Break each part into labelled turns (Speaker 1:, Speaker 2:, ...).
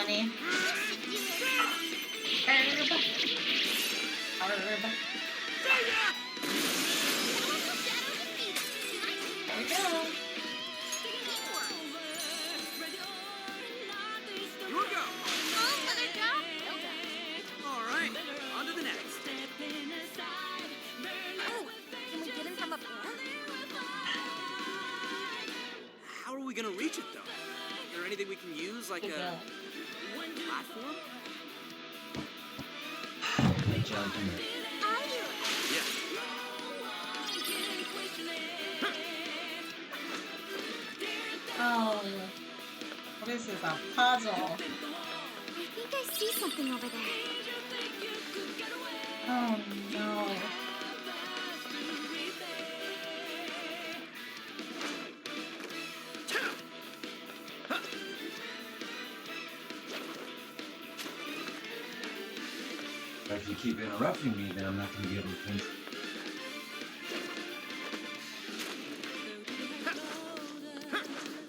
Speaker 1: funny. Herb. Herb. There we go.
Speaker 2: Here we go.
Speaker 3: Another job? Well done.
Speaker 2: All right, on to the next.
Speaker 3: Oh, can we get him from up there?
Speaker 2: How are we gonna reach it, though? Is there anything we can use, like
Speaker 1: Good
Speaker 2: a
Speaker 1: girl.
Speaker 2: platform?
Speaker 4: Hey, John, come here.
Speaker 3: I do.
Speaker 2: Yeah.
Speaker 1: Oh. What is this? A puzzle.
Speaker 3: I think I see something over there.
Speaker 1: Oh no.
Speaker 4: But if you keep interrupting me, then I'm not going to be able to finish.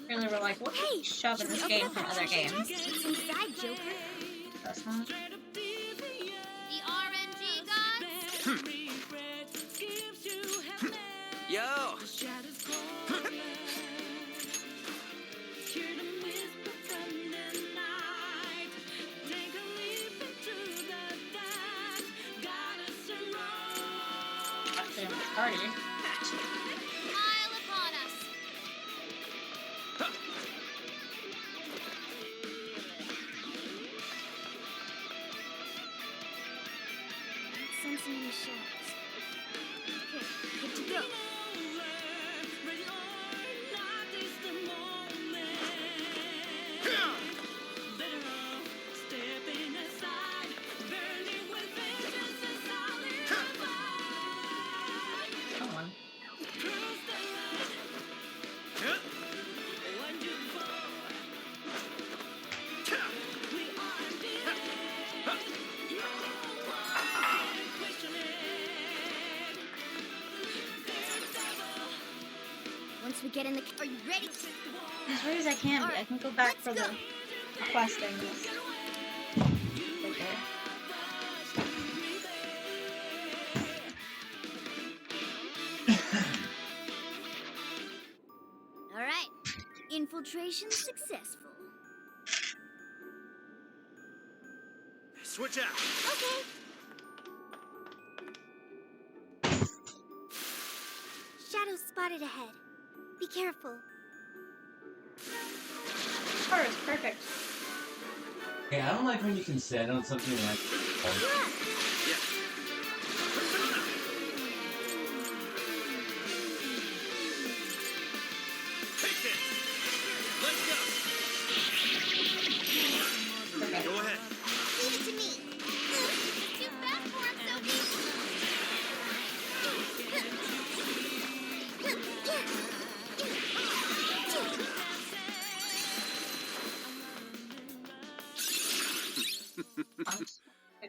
Speaker 1: Really, we're like, what are you shoving this game from other games?
Speaker 3: It's inside, Joker.
Speaker 1: That's not.
Speaker 3: The RNG gods?
Speaker 2: Yo.
Speaker 1: Party.
Speaker 3: Smile upon us. Sensing any shadows. Okay, good to go.
Speaker 1: Come on.
Speaker 3: Once we get in the... Are you ready?
Speaker 1: As ready as I can be. I can go back for the quest things. Okay.
Speaker 3: All right. Infiltration successful.
Speaker 2: Switch out.
Speaker 3: Okay. Shadows spotted ahead. Be careful.
Speaker 1: Oh, it's perfect.
Speaker 4: Hey, I don't like when you can stand on something like.
Speaker 3: Yeah.
Speaker 2: Yeah. Take this. Let's go.
Speaker 1: Perfect.
Speaker 2: Go ahead.
Speaker 3: Leave it to me. It's too fast for him, Sophie.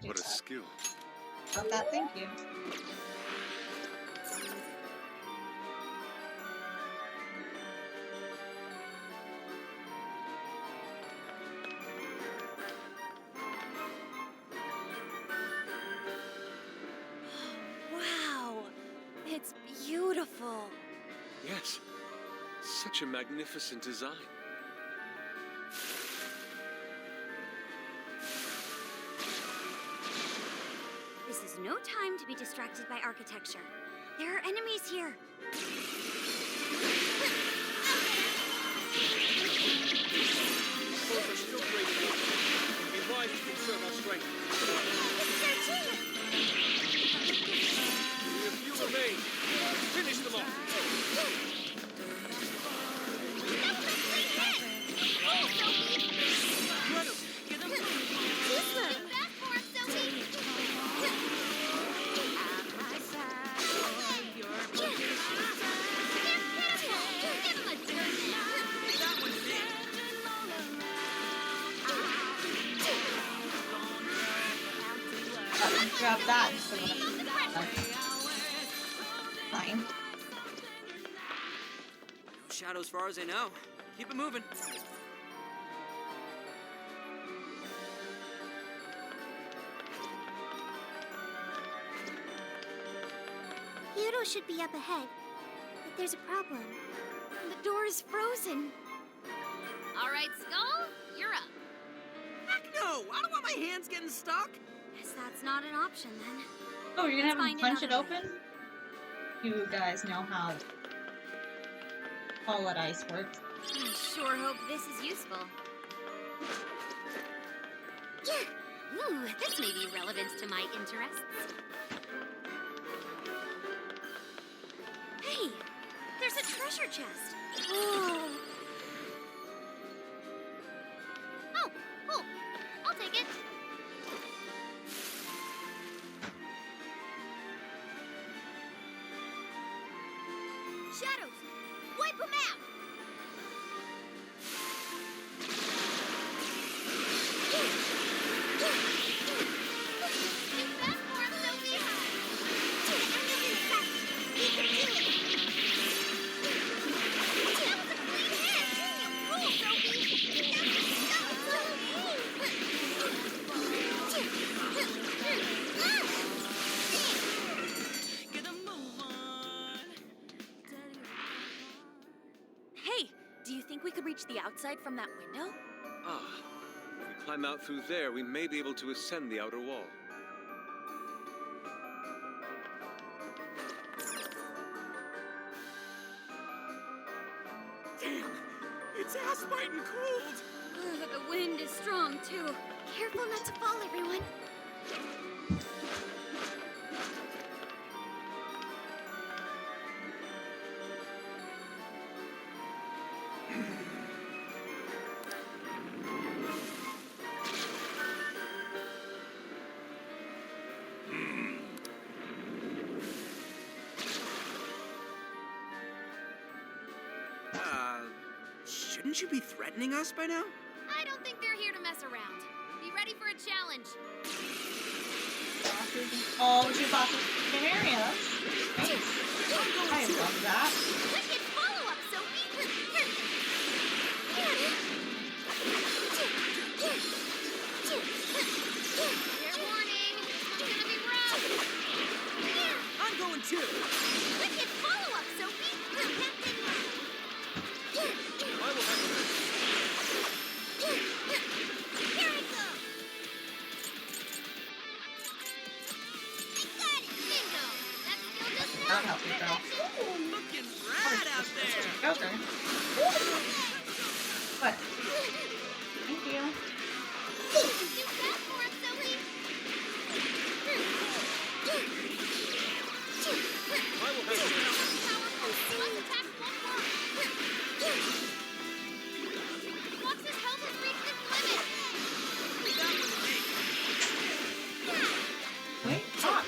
Speaker 2: What a skill.
Speaker 1: Love that, thank you.
Speaker 3: Wow. It's beautiful.
Speaker 5: Yes. Such a magnificent design.
Speaker 3: This is no time to be distracted by architecture. There are enemies here.
Speaker 5: Both are still great forces. Be wise to conserve our strength.
Speaker 3: This is our team.
Speaker 5: Only a few remain. Finish them off.
Speaker 1: Grab that instead of fine.
Speaker 2: No shadow as far as I know. Keep it moving.
Speaker 3: Hiro should be up ahead, but there's a problem. The door is frozen.
Speaker 6: All right, Skull, you're up.
Speaker 2: Heck no! I don't want my hands getting stuck.
Speaker 3: Guess that's not an option then.
Speaker 1: Oh, you're gonna have
Speaker 3: Let's
Speaker 1: him
Speaker 3: find
Speaker 1: punch it
Speaker 3: another way.
Speaker 1: open? You guys know how solid ice works.
Speaker 3: I sure hope this is useful.
Speaker 6: Ooh, this may be relevant to my interests.
Speaker 3: Hey, there's a treasure chest. Oh,
Speaker 6: Oh, cool. I'll take it.
Speaker 3: Shadows! Wipe them out!
Speaker 6: Too fast for him, Sophie.
Speaker 2: Get a move on.
Speaker 7: Hey, do you think we could reach the outside from that window?
Speaker 5: Ah, if we climb out through there, we may be able to ascend the outer wall.
Speaker 2: Damn, it's ass-biting cold.
Speaker 3: The wind is strong, too. Careful not to fall, everyone.
Speaker 2: Shouldn't you be threatening us by now?
Speaker 6: I don't think they're here to mess around. Be ready for a challenge.
Speaker 1: Oh, two bosses in areas. Nice. I love that.
Speaker 6: Wicked follow-up, Sophie. Fair warning. This one's gonna be rough.
Speaker 2: I'm going too.
Speaker 6: Wicked follow-up, Sophie.
Speaker 5: I will handle this.
Speaker 6: Here I go. I got it. Bingo. That skill does
Speaker 1: That
Speaker 6: not
Speaker 1: helps me, girl.
Speaker 2: Ooh, looking rad out there.
Speaker 1: Okay. What? Thank you.
Speaker 6: Too fast for him, Sophie.
Speaker 5: I will handle this.
Speaker 6: Powerful. Must attack one more. Fox's health has reached its limit.
Speaker 2: That was me.
Speaker 1: Wait, Fox.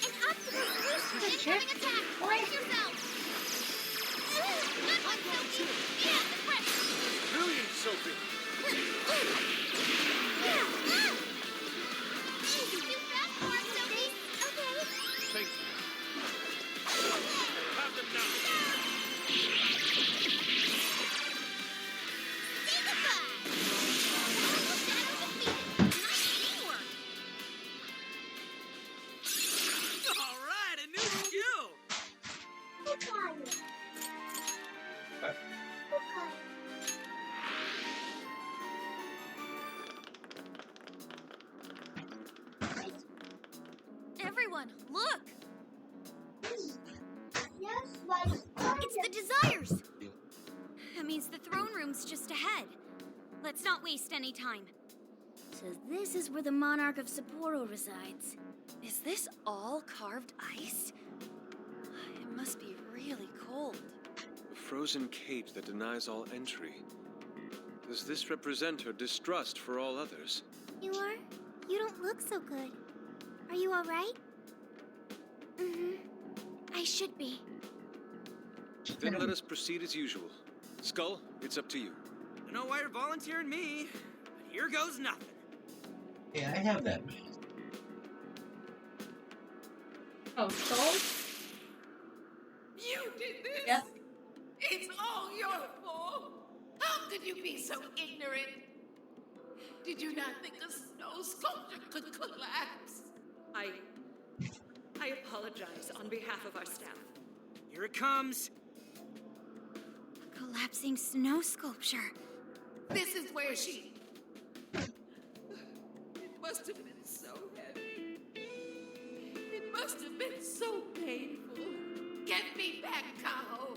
Speaker 6: An octopus boost. Incoming attack. Brace yourself. Good one, Sophie. Yeah, the press.
Speaker 5: Brilliant, Sophie.
Speaker 6: Too fast for him, Sophie. Okay.
Speaker 5: Thank you. Have them now.
Speaker 6: Say goodbye. Powerful shadow defeated. Nice teamwork.
Speaker 2: All right, a new skill.
Speaker 3: Everyone, look!
Speaker 6: It's the desires.
Speaker 3: That means the throne room's just ahead. Let's not waste any time. So this is where the monarch of Sapporo resides.
Speaker 7: Is this all carved ice? It must be really cold.
Speaker 5: A frozen cage that denies all entry. Does this represent her distrust for all others?
Speaker 3: You are? You don't look so good. Are you all right? Mm-hmm. I should be.
Speaker 5: Then let us proceed as usual. Skull, it's up to you.
Speaker 2: I don't know why you're volunteering me, but here goes nothing.
Speaker 4: Yeah, I have that mask.
Speaker 1: Oh, Soul?
Speaker 8: You did this?
Speaker 1: Yep.
Speaker 8: It's all your fault. How could you be so ignorant? Did you not think a snow sculpture could collapse?
Speaker 7: I
Speaker 8: I apologize on behalf of our staff.
Speaker 2: Here it comes.
Speaker 3: Collapsing snow sculpture.
Speaker 8: This is where she... It must have been so heavy. It must have been so painful. Get me back, Tahoe.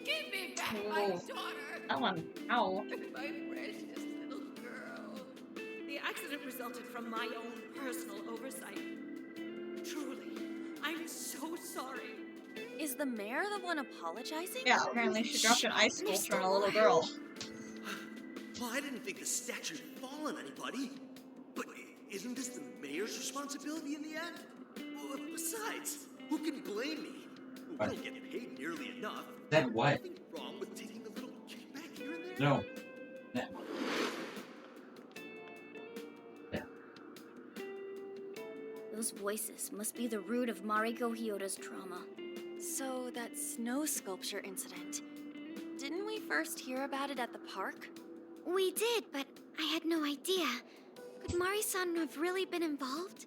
Speaker 8: Give me back my
Speaker 1: Whoa.
Speaker 8: daughter.
Speaker 1: That one. Ow.
Speaker 8: My precious little girl. The accident resulted from my own personal oversight. Truly, I'm so sorry.
Speaker 7: Is the mayor the one apologizing?
Speaker 1: Yeah, apparently she dropped an ice sculpture on a little girl.
Speaker 9: Well, I didn't think the statue'd fall on anybody. But isn't this the mayor's responsibility in the end? Well, besides, who can blame me? We don't get paid nearly enough.
Speaker 4: Then what?
Speaker 9: Nothing wrong with taking a little kickback here and there?
Speaker 4: No. No.
Speaker 3: Those voices must be the root of Mariko Hyoda's trauma.
Speaker 7: So, that snow sculpture incident. Didn't we first hear about it at the park?
Speaker 3: We did, but I had no idea. Could Mari-san have really been involved?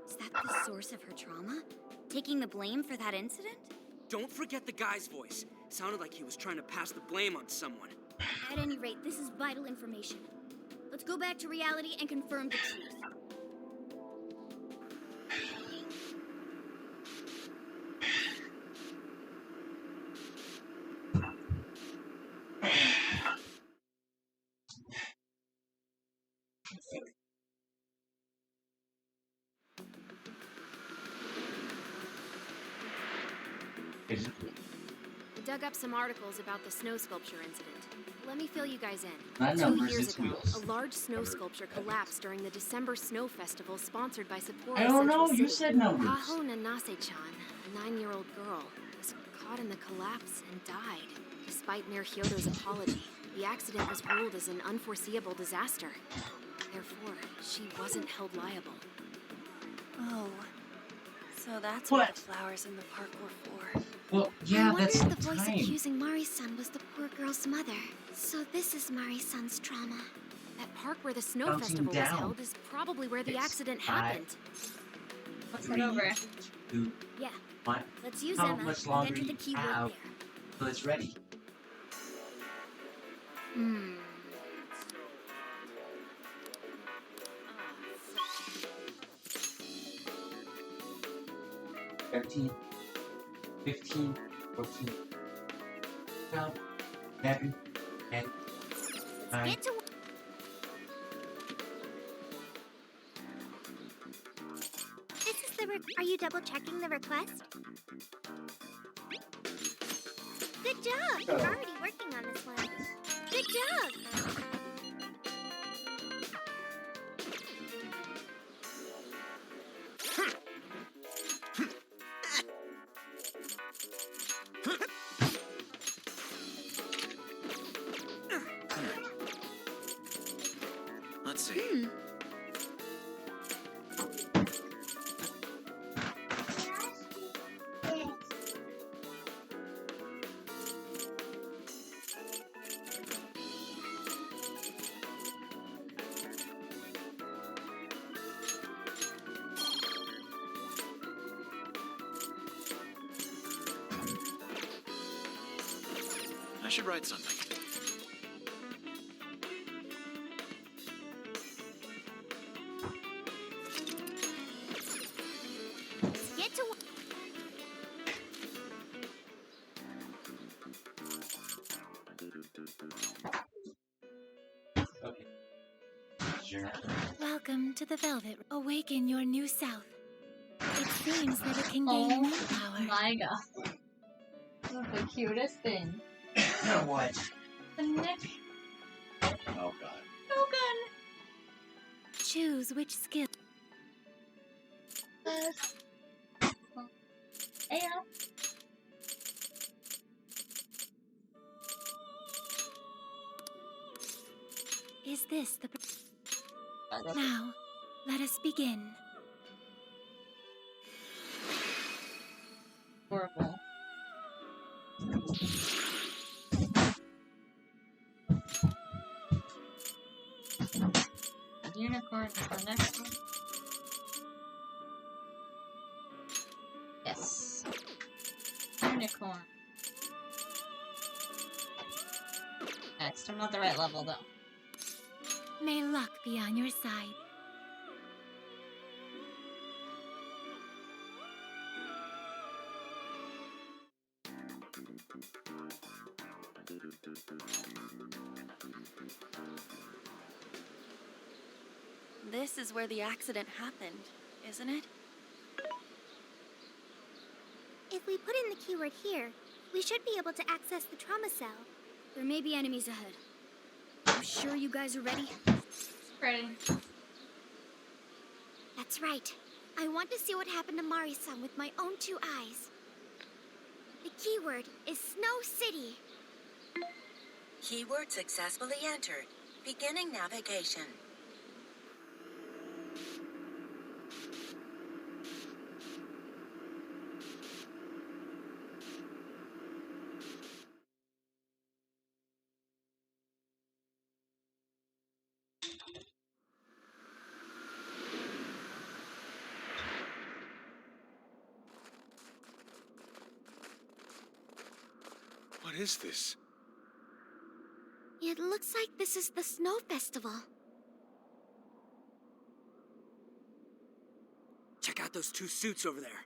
Speaker 3: Is that the source of her trauma? Taking the blame for that incident?
Speaker 2: Don't forget the guy's voice. Sounded like he was trying to pass the blame on someone.
Speaker 3: At any rate, this is vital information. Let's go back to reality and confirm the truth.
Speaker 10: I dug up some articles about the snow sculpture incident. Let me fill you guys in.
Speaker 4: Not
Speaker 10: 2
Speaker 4: numbers,
Speaker 10: years
Speaker 4: it's
Speaker 10: ago,
Speaker 4: wheels.
Speaker 10: a large snow sculpture collapsed during the December Snow Festival sponsored by Sapporo
Speaker 4: I don't
Speaker 10: Central
Speaker 4: know, you
Speaker 10: City.
Speaker 4: said numbers.
Speaker 10: Kaho Nanase-chan, a 9-year-old girl, was caught in the collapse and died. Despite Mayor Hyodo's apology, the accident was ruled as an unforeseeable disaster. Therefore, she wasn't held liable.
Speaker 7: Oh. So that's
Speaker 4: What?
Speaker 7: what the flowers in the park were for.
Speaker 4: Well,
Speaker 3: I
Speaker 4: yeah,
Speaker 3: wonder
Speaker 4: that's
Speaker 3: if
Speaker 4: the
Speaker 3: the voice
Speaker 4: time.
Speaker 3: accusing Mari-san was the poor girl's mother. So this is Mari-san's trauma.
Speaker 10: That park where the snow
Speaker 4: Counting
Speaker 10: festival
Speaker 4: down.
Speaker 10: was held is probably where the
Speaker 4: It's
Speaker 10: accident
Speaker 4: 5,
Speaker 10: happened.
Speaker 1: Let's head over.
Speaker 4: 2,
Speaker 3: Yeah,
Speaker 4: 1.
Speaker 3: let's use
Speaker 4: How
Speaker 3: Emma
Speaker 4: much
Speaker 3: and
Speaker 4: longer
Speaker 3: enter the
Speaker 4: you
Speaker 3: keyword
Speaker 4: have?
Speaker 3: there.
Speaker 4: So it's ready.
Speaker 3: Hmm.
Speaker 4: 13, 15, 14, 12, 11, 10, 9.
Speaker 3: Get to This is the Are you double checking the request? Good job! You're already working on this one. Good job!
Speaker 2: Let's see. I should write something.
Speaker 3: Get to
Speaker 4: Okay. Sure.
Speaker 11: Welcome to the Velvet. Awaken your new self. It seems that it can gain
Speaker 1: Oh
Speaker 11: new power.
Speaker 1: my god. That's the cutest thing.
Speaker 4: What?
Speaker 1: The neck.
Speaker 4: Oh god.
Speaker 1: No gun.
Speaker 11: Choose which skill.
Speaker 1: Yeah.
Speaker 11: Is this the... Now, let us begin.
Speaker 1: Horrible. Unicorn is the next one. Yes. Unicorn. Next, I'm not the right level though.
Speaker 11: May luck be on your side.
Speaker 7: This is where the accident happened, isn't it?
Speaker 6: If we put in the keyword here, we should be able to access the trauma cell.
Speaker 3: There may be enemies ahead. I'm sure you guys are ready?
Speaker 1: Ready.
Speaker 6: That's right. I want to see what happened to Mari-san with my own 2 eyes. The keyword is Snow City.
Speaker 12: Keyword successfully entered. Beginning navigation.
Speaker 5: What is this?
Speaker 6: It looks like this is the Snow Festival.
Speaker 2: Check out those 2 suits over there.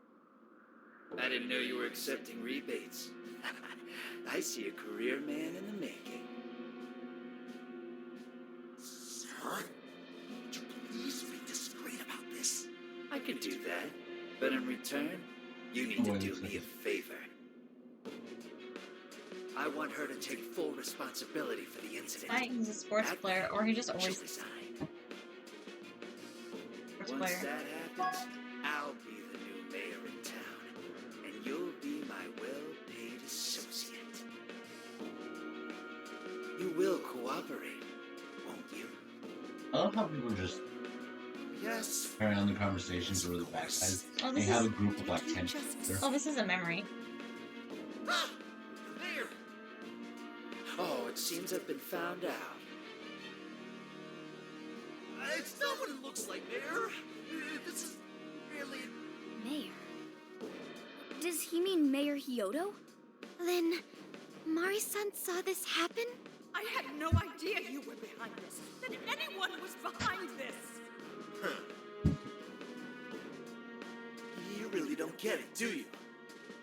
Speaker 13: I didn't know you were accepting rebates. I see a career man in the making.
Speaker 9: Sir, would you please be discreet about this?
Speaker 13: I could do that, but in return, you need to do me a favor. I want her to take full responsibility for the incident.
Speaker 1: He's a sports player, or he just
Speaker 13: She'll
Speaker 1: always
Speaker 13: resign.
Speaker 1: sports
Speaker 13: Once
Speaker 1: player.
Speaker 13: that happens, I'll be the new mayor in town, and you'll be my well-paid associate. You will cooperate, won't you?
Speaker 4: I love how people just
Speaker 9: Yes.
Speaker 4: carry on the conversations over the backside.
Speaker 1: Oh,
Speaker 4: They
Speaker 1: this
Speaker 4: have
Speaker 1: is.
Speaker 4: a group of like 10 people.
Speaker 1: Oh, this is a memory.
Speaker 9: Ah! There!
Speaker 13: Oh, it seems I've been found out.
Speaker 9: It's not what it looks like, Mayor. This is really...
Speaker 3: Mayor? Does he mean Mayor Hyodo?
Speaker 6: Then, Mari-san saw this happen?
Speaker 8: I had no idea you were behind this. That anyone was behind this.
Speaker 9: Huh. You really don't get it, do you?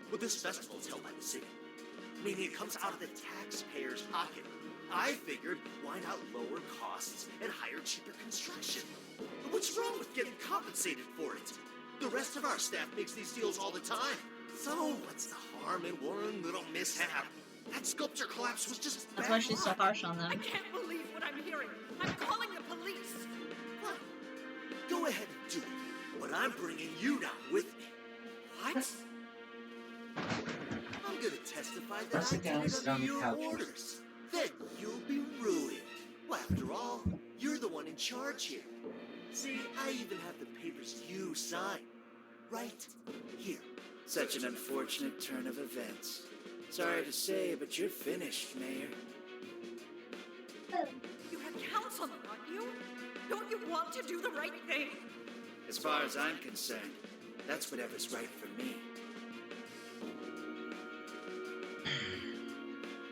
Speaker 9: Well, this festival is held by the city, meaning it comes out of the taxpayer's pocket. I figured, why not lower costs and hire cheaper construction? What's wrong with getting compensated for it? The rest of our staff makes these deals all the time. So, what's the harm in one little mishap? That sculpture collapse was just
Speaker 1: That's
Speaker 9: bad
Speaker 1: why she's so
Speaker 9: luck.
Speaker 1: harsh on
Speaker 8: I
Speaker 1: them.
Speaker 8: can't believe what I'm hearing. I'm calling the police.
Speaker 9: What? Go ahead and do it, but I'm bringing you down with me. What? I'm gonna testify that
Speaker 4: Press
Speaker 9: I
Speaker 4: it down,
Speaker 9: did it
Speaker 4: sit on
Speaker 9: under
Speaker 4: the
Speaker 9: your
Speaker 4: couch.
Speaker 9: orders. Then you'll be ruined. Well, after all, you're the one in charge here. See, I even have the papers you signed. Right here.
Speaker 13: Such an unfortunate turn of events. Sorry to say, but you're finished, Mayor.
Speaker 8: You had counsel, aren't you? Don't you want to do the right thing?
Speaker 13: As far as I'm concerned, that's whatever's right for me.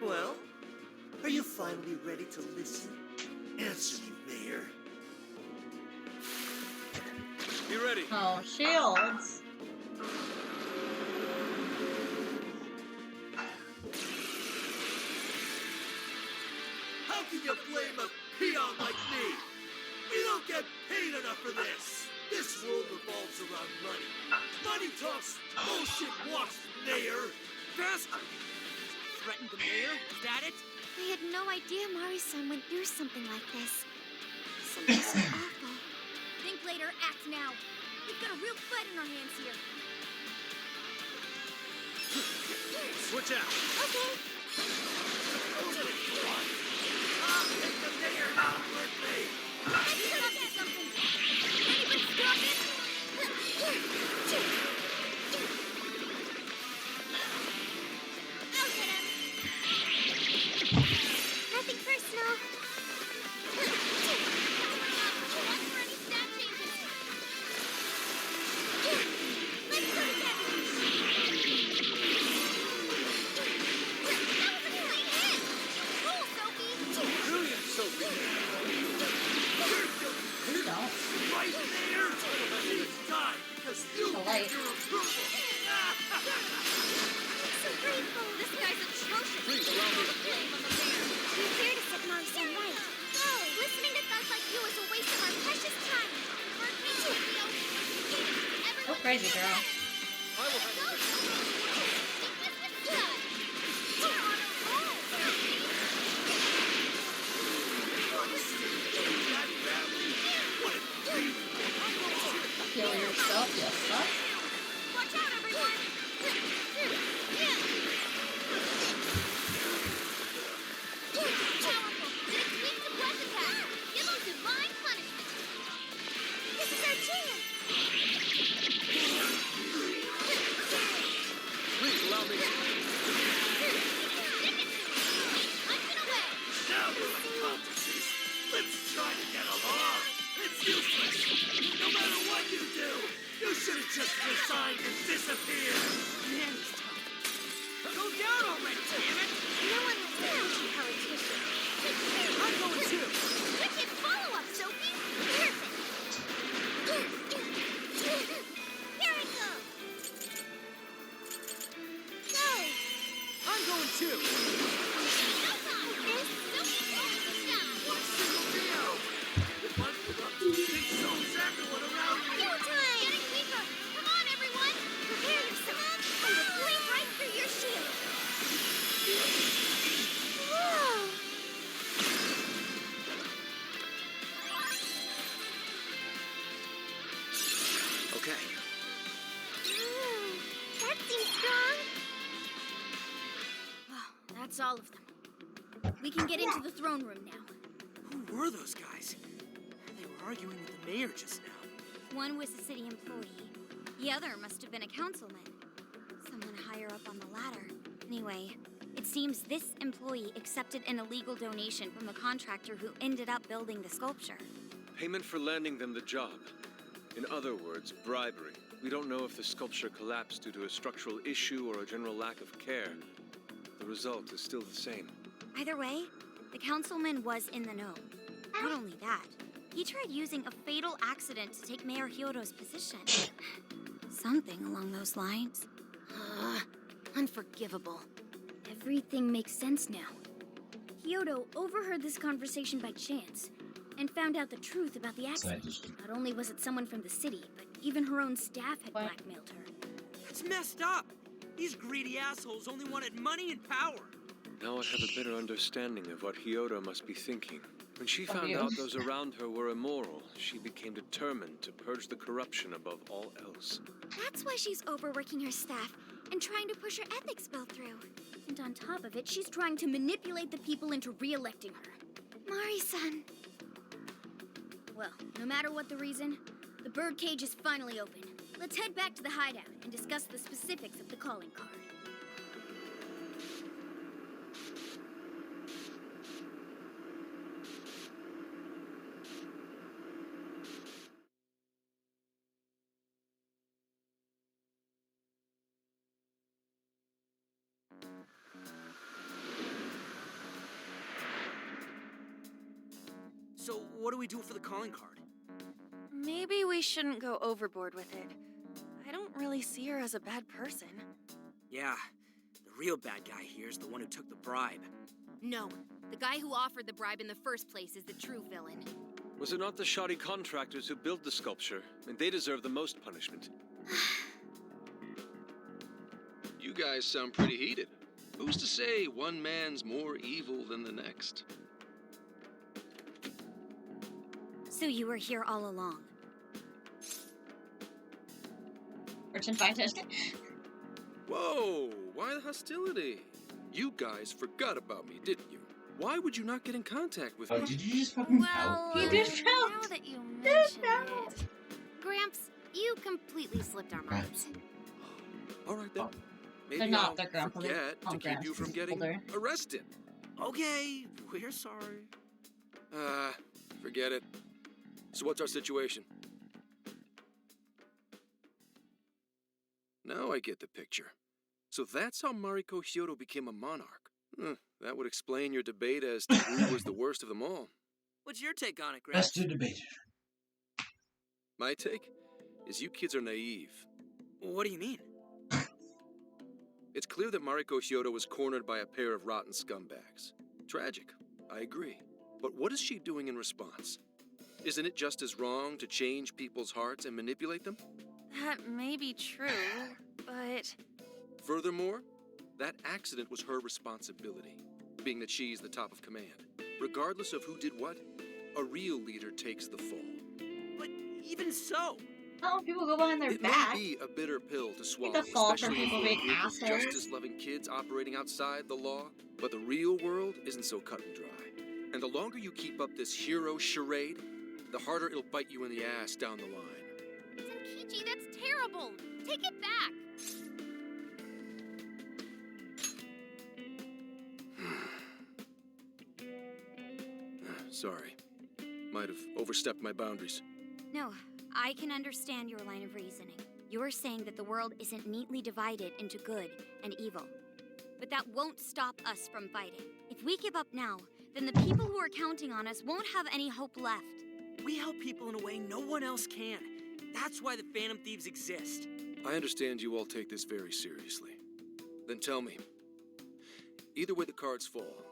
Speaker 9: Well, are you finally ready to listen? Answer me, Mayor.
Speaker 5: Be ready.
Speaker 1: Oh, shields.
Speaker 9: How can you blame a peon like me? We don't get paid enough for this. This world revolves around money. Money talks, bullshit walks, Mayor.
Speaker 2: Bastard! Threatened the mayor? Is that it?
Speaker 6: I had no idea Mari-san went through something like this. Something so awful.
Speaker 3: Think later, act now. We've got a real fight in our hands here.
Speaker 9: Switch out.
Speaker 6: Okay.
Speaker 9: I'll take the mayor down with me.
Speaker 3: Let's stop that something! Anybody stop it?
Speaker 6: I'll get him. Nothing personal.
Speaker 1: light.
Speaker 3: I'm so grateful. This guy's atrocious.
Speaker 5: Please allow me.
Speaker 3: Blame on the mayor.
Speaker 6: We here to set Marcy right. Go! Listening to thugs like you is a waste of our precious time. Work me too, Theo.
Speaker 1: Go crazy, girl.
Speaker 5: I will have it.
Speaker 1: Kill yourself, yes, son.
Speaker 3: Watch out, everyone. Powerful. This week's a breath attack. Give them divine punishment.
Speaker 6: This is our chance.
Speaker 5: Please allow me.
Speaker 3: Punch it away.
Speaker 13: Now we're accomplices. Let's try to get along. It's useless. No matter what you do, you should have just resigned and disappeared.
Speaker 2: Man, he's tough. Go down already, damn it!
Speaker 6: No one likes a pushy politician.
Speaker 2: I'm going too.
Speaker 6: Wicked follow-up, Sophie. Perfect. Here I go. Go.
Speaker 2: I'm going too.
Speaker 3: No time. Sophie,
Speaker 13: One single day out. If I'm corrupted, it shows everyone around me.
Speaker 6: No time. Getting weaker. Come on, everyone. Prepare yourself. I will blade right through your shield. Whoa.
Speaker 5: Okay.
Speaker 6: That seems strong.
Speaker 3: Well, that's all of them. We can get into the throne room now.
Speaker 2: Who were those guys? They were arguing with the mayor just now.
Speaker 3: One was a city employee. The other must have been a councilman. Someone higher up on the ladder. Anyway, it seems this employee accepted an illegal donation from a contractor who ended up building the sculpture.
Speaker 5: Payment for landing them the job. In other words, bribery. We don't know if the sculpture collapsed due to a structural issue or a general lack of care. The result is still the same.
Speaker 3: Either way, the councilman was in the know. Not only that, he tried using a fatal accident to take Mayor Hyodo's position. Something along those lines.
Speaker 10: Unforgivable.
Speaker 3: Everything makes sense now. Hyodo overheard this conversation by chance and found out the truth about the accident. Not only was it someone from the city, but even her own staff had blackmailed her.
Speaker 2: That's messed up. These greedy assholes only wanted money and power.
Speaker 5: Now I have a better understanding of what Hyodo must be thinking. When she found out those around her were immoral, she became determined to purge the corruption above all else.
Speaker 6: That's why she's overworking her staff and trying to push her ethics bill through.
Speaker 3: And on top of it, she's trying to manipulate the people into re-electing her.
Speaker 6: Mari-san.
Speaker 3: Well, no matter what the reason, the birdcage is finally open. Let's head back to the hideout and discuss the specifics of the calling card.
Speaker 2: So, what do we do for the calling card?
Speaker 7: Maybe we shouldn't go overboard with it. I don't really see her as a bad person.
Speaker 2: Yeah, the real bad guy here is the one who took the bribe.
Speaker 10: No, the guy who offered the bribe in the first place is the true villain.
Speaker 5: Was it not the shoddy contractors who built the sculpture? And they deserve the most punishment.
Speaker 14: You guys sound pretty heated. Who's to say one man's more evil than the next?
Speaker 3: So you were here all along.
Speaker 1: Merchant scientist.
Speaker 14: Whoa, why the hostility? You guys forgot about me, didn't you? Why would you not get in contact with me?
Speaker 4: Did you just fucking
Speaker 10: Well,
Speaker 1: He just
Speaker 10: now
Speaker 1: felt.
Speaker 10: that you mention it, Gramps, you completely slipped our minds.
Speaker 14: All right then. Maybe
Speaker 1: They're not,
Speaker 14: I'll
Speaker 1: they're grandpa.
Speaker 14: forget to keep you from getting
Speaker 1: Older.
Speaker 14: arrested.
Speaker 2: Okay, we're sorry.
Speaker 14: Forget it. So what's our situation? Now I get the picture. So that's how Mariko Hyodo became a monarch. That would explain your debate as to who was the worst of them all.
Speaker 2: What's your take on it,
Speaker 4: Let's
Speaker 2: Gramps?
Speaker 4: do debate.
Speaker 14: My take is you kids are naive.
Speaker 2: What do you mean?
Speaker 14: It's clear that Mariko Hyodo was cornered by a pair of rotten scumbags. Tragic, I agree. But what is she doing in response? Isn't it just as wrong to change people's hearts and manipulate them?
Speaker 7: That may be true, but...
Speaker 14: Furthermore, that accident was her responsibility, being that she's the top of command. Regardless of who did what, a real leader takes the fall.
Speaker 2: But even so...
Speaker 1: Oh, people go behind their
Speaker 14: It
Speaker 1: back.
Speaker 14: may be a bitter pill to swallow,
Speaker 1: the fall for
Speaker 14: especially
Speaker 1: people
Speaker 14: for a
Speaker 1: being
Speaker 14: group of
Speaker 1: assholes.
Speaker 14: justice-loving kids operating outside the law. But the real world isn't so cut and dry. And the longer you keep up this hero charade, the harder it'll bite you in the ass down the line.
Speaker 6: Tenkichi, that's terrible! Take it back!
Speaker 14: Sorry. Might have overstepped my boundaries.
Speaker 3: No, I can understand your line of reasoning. You're saying that the world isn't neatly divided into good and evil. But that won't stop us from fighting. If we give up now, then the people who are counting on us won't have any hope left.
Speaker 2: We help people in a way no one else can. That's why the Phantom Thieves exist.
Speaker 14: I understand you all take this very seriously. Then tell me, either way the cards fall,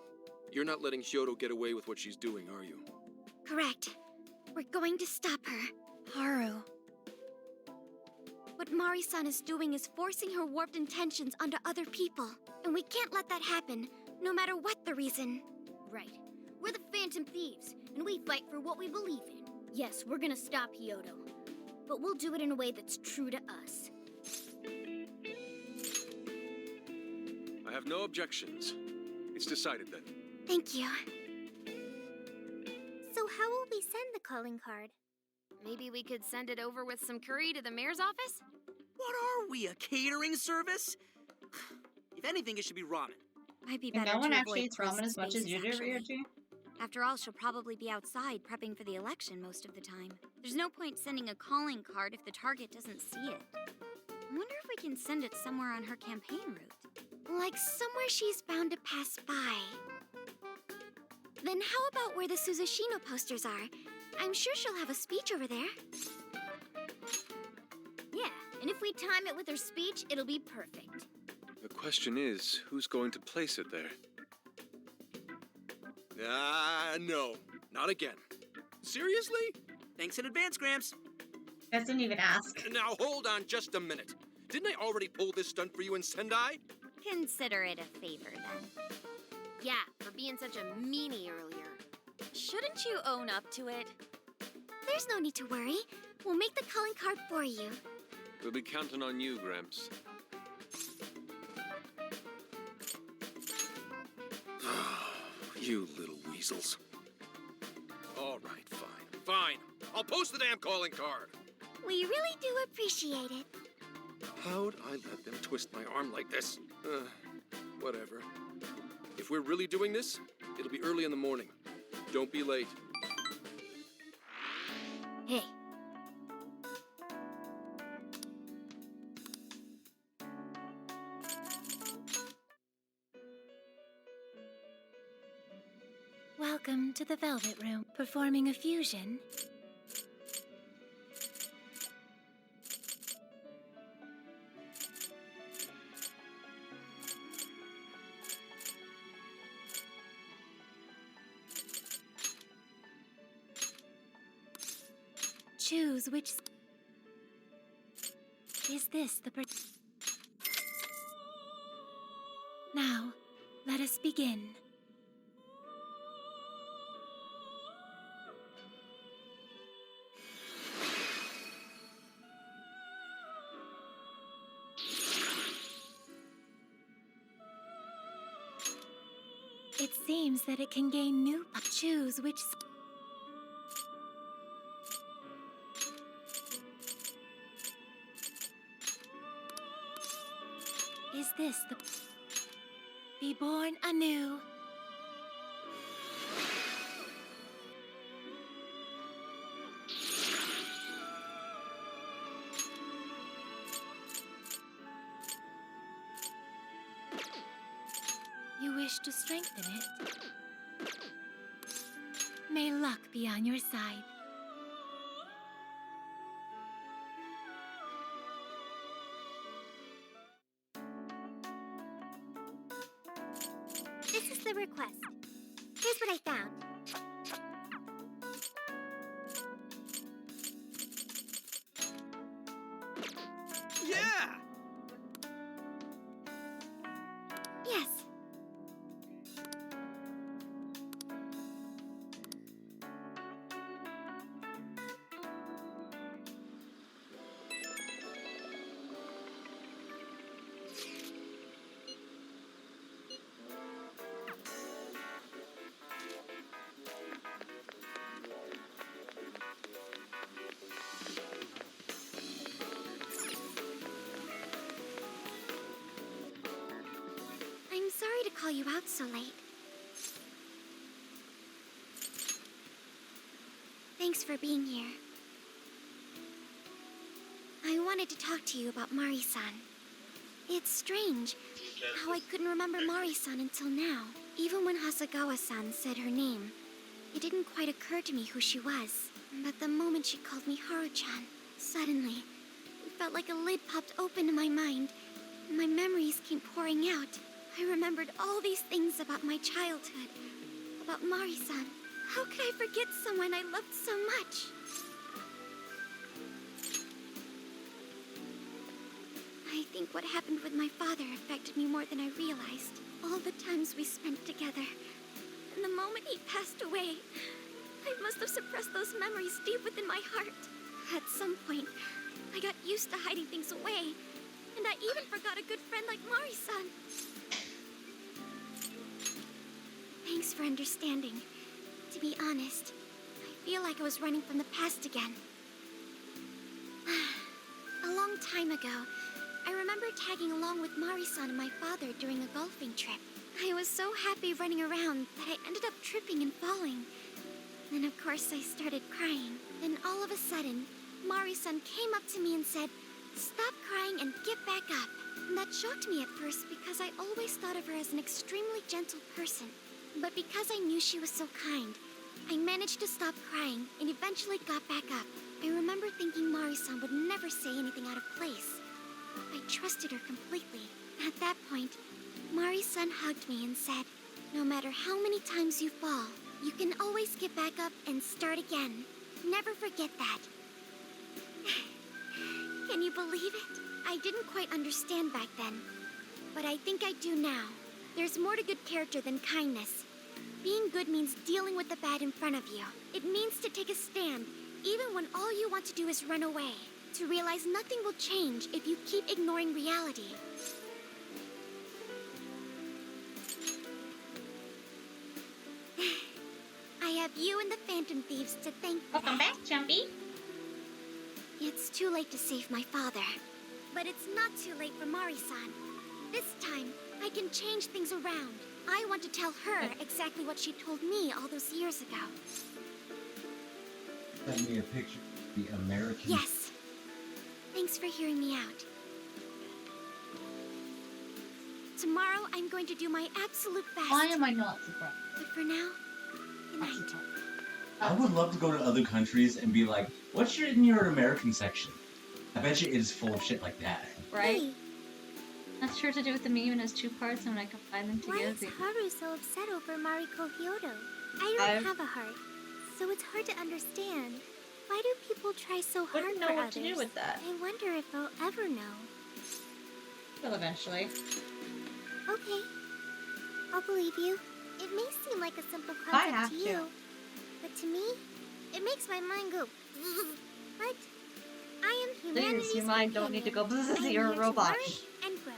Speaker 14: you're not letting Hyodo get away with what she's doing, are you?
Speaker 6: Correct. We're going to stop her.
Speaker 11: Haru.
Speaker 6: What Mari-san is doing is forcing her warped intentions onto other people. And we can't let that happen, no matter what the reason.
Speaker 15: Right. We're the Phantom Thieves, and we fight for what we believe in. Yes, we're gonna stop Hyodo, but we'll do it in a way that's true to us.
Speaker 5: I have no objections. It's decided then.
Speaker 6: Thank you.
Speaker 16: So how will we send the calling card?
Speaker 10: Maybe we could send it over with some curry to the mayor's office?
Speaker 2: What are we, a catering service? If anything, it should be ramen.
Speaker 3: Might be
Speaker 1: And
Speaker 3: better
Speaker 1: no one
Speaker 3: to
Speaker 1: actually
Speaker 3: avoid
Speaker 1: eats ramen as much as you do,
Speaker 3: actually.
Speaker 1: Ryuji?
Speaker 3: After all, she'll probably be outside prepping for the election most of the time. There's no point sending a calling card if the target doesn't see it. I wonder if we can send it somewhere on her campaign route.
Speaker 6: Like somewhere she's bound to pass by. Then how about where the Suzushino posters are? I'm sure she'll have a speech over there.
Speaker 15: Yeah, and if we time it with her speech, it'll be perfect.
Speaker 5: The question is, who's going to place it there?
Speaker 14: No. Not again. Seriously?
Speaker 2: Thanks in advance, Gramps.
Speaker 1: Guys didn't even ask.
Speaker 14: Now hold on just a minute. Didn't I already pull this stunt for you in Sendai?
Speaker 3: Consider it a favor, then.
Speaker 10: Yeah, for being such a meanie earlier.
Speaker 7: Shouldn't you own up to it?
Speaker 6: There's no need to worry. We'll make the calling card for you.
Speaker 5: We'll be counting on you, Gramps.
Speaker 14: You little weasels. All right, fine. Fine. I'll post the damn calling card.
Speaker 6: We really do appreciate it.
Speaker 14: How'd I let them twist my arm like this? Whatever. If we're really doing this, it'll be early in the morning. Don't be late.
Speaker 15: Hey.
Speaker 11: Welcome to the Velvet Room. Performing a fusion. Choose which... Is this the... Now, let us begin. It seems that it can gain new... Choose which... Is this the... Be born anew. You wish to strengthen it? May luck be on your side.
Speaker 16: the request. Here's what I found.
Speaker 9: Yeah!
Speaker 6: Yes. I'm sorry to call you out so late. Thanks for being here. I wanted to talk to you about Mari-san. It's strange how I couldn't remember Mari-san until now. Even when Hasagawa-san said her name, it didn't quite occur to me who she was. But the moment she called me Haru-chan, suddenly, it felt like a lid popped open in my mind. My memories came pouring out. I remembered all these things about my childhood, about Mari-san. How could I forget someone I loved so much? I think what happened with my father affected me more than I realized. All the times we spent together, and the moment he passed away, I must have suppressed those memories deep within my heart. At some point, I got used to hiding things away, and I even forgot a good friend like Mari-san. Thanks for understanding. To be honest, I feel like I was running from the past again. A long time ago, I remember tagging along with Mari-san and my father during a golfing trip. I was so happy running around that I ended up tripping and falling. Then of course I started crying. Then all of a sudden, Mari-san came up to me and said, "Stop crying and get back up." And that shocked me at first because I always thought of her as an extremely gentle person. But because I knew she was so kind, I managed to stop crying and eventually got back up. I remember thinking Mari-san would never say anything out of place. I trusted her completely. At that point, Mari-san hugged me and said, "No matter how many times you fall, you can always get back up and start again. Never forget that." Can you believe it? I didn't quite understand back then, but I think I do now. There's more to good character than kindness. Being good means dealing with the bad in front of you. It means to take a stand, even when all you want to do is run away. To realize nothing will change if you keep ignoring reality. I have you and the Phantom Thieves to thank for
Speaker 1: Welcome back, Jumpy.
Speaker 6: It's too late to save my father. But it's not too late for Mari-san. This time, I can change things around. I want to tell her exactly what she told me all those years ago.
Speaker 4: Send me a picture of the American.
Speaker 6: Yes. Thanks for hearing me out. Tomorrow, I'm going to do my absolute best.
Speaker 1: Why am I not surprised?
Speaker 6: But for now, good night.
Speaker 4: I would love to go to other countries and be like, what's in your American section? I bet you it is full of shit like that.
Speaker 1: Right? Hey. Not sure to do with the meme and has two parts, and when I combine them
Speaker 16: Why
Speaker 1: together.
Speaker 16: is Haru so upset over Mariko Hyodo? I don't have a heart, so it's hard to understand. Why do people try so hard
Speaker 1: Wouldn't know
Speaker 16: for
Speaker 1: what
Speaker 16: others?
Speaker 1: to do with that.
Speaker 16: I wonder if I'll ever know.
Speaker 1: Well, eventually.
Speaker 16: Okay, I'll believe you. It may seem like a simple
Speaker 1: I
Speaker 16: concept
Speaker 1: have
Speaker 16: to
Speaker 1: to.
Speaker 16: you, but to me, it makes my mind go. But I am humanity's
Speaker 1: Please, your mind don't need to go.
Speaker 16: companion. I'm
Speaker 1: You're a
Speaker 16: here to
Speaker 1: robot.
Speaker 16: learn and grow.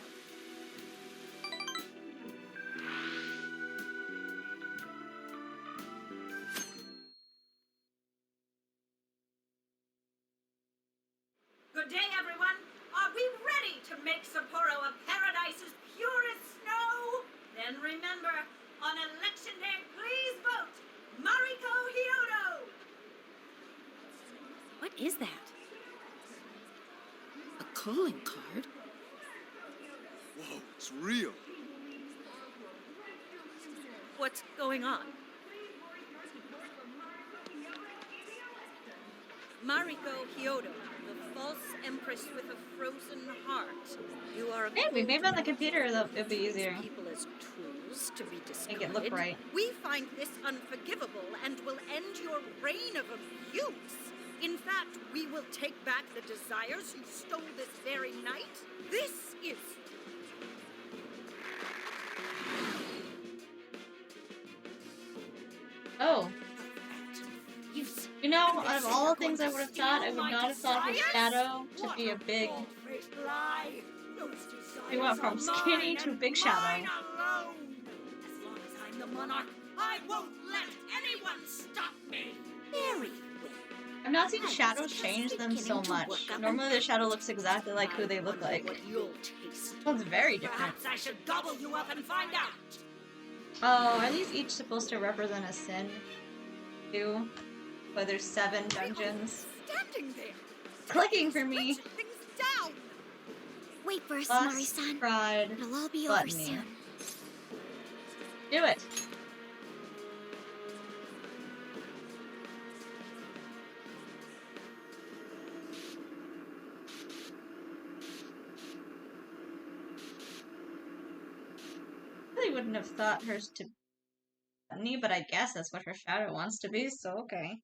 Speaker 17: Good day, everyone. Are we ready to make Sapporo a paradise as pure as snow? Then remember, on election day, please vote Mariko Hyodo!
Speaker 7: What is that? A calling card?
Speaker 5: Whoa, it's real.
Speaker 7: What's going on? Mariko Hyodo, the false empress with a frozen heart. You are a
Speaker 1: Maybe on the computer it'll be easier.
Speaker 7: people as true
Speaker 17: rules to be
Speaker 1: Make it look
Speaker 17: discarded,
Speaker 1: right.
Speaker 17: we find this unforgivable and will end your reign of abuse. In fact, we will take back the desires you stole this very night. This is...
Speaker 1: Oh. You know, out of all the things I would have thought, I would not have thought his shadow to be a big... He went from skinny to big shadow.
Speaker 17: As long as I'm the monarch, I won't let anyone stop me. Very well.
Speaker 1: I've not seen shadows change them so much. Normally the shadow looks exactly like who they look like. Well, it's very different.
Speaker 17: Perhaps I should gobble you up and find out.
Speaker 1: Oh, are these each supposed to represent a sin? Too? But there's 7 dungeons.
Speaker 17: Standing there.
Speaker 1: Clicking for me.
Speaker 17: Things down.
Speaker 6: Wait for us,
Speaker 1: Lust,
Speaker 6: Mari-san.
Speaker 1: pride,
Speaker 6: It'll all be over
Speaker 1: gluttony.
Speaker 6: soon.
Speaker 1: Do it. I really wouldn't have thought hers to be funny, but I guess that's what her shadow wants to be, so okay.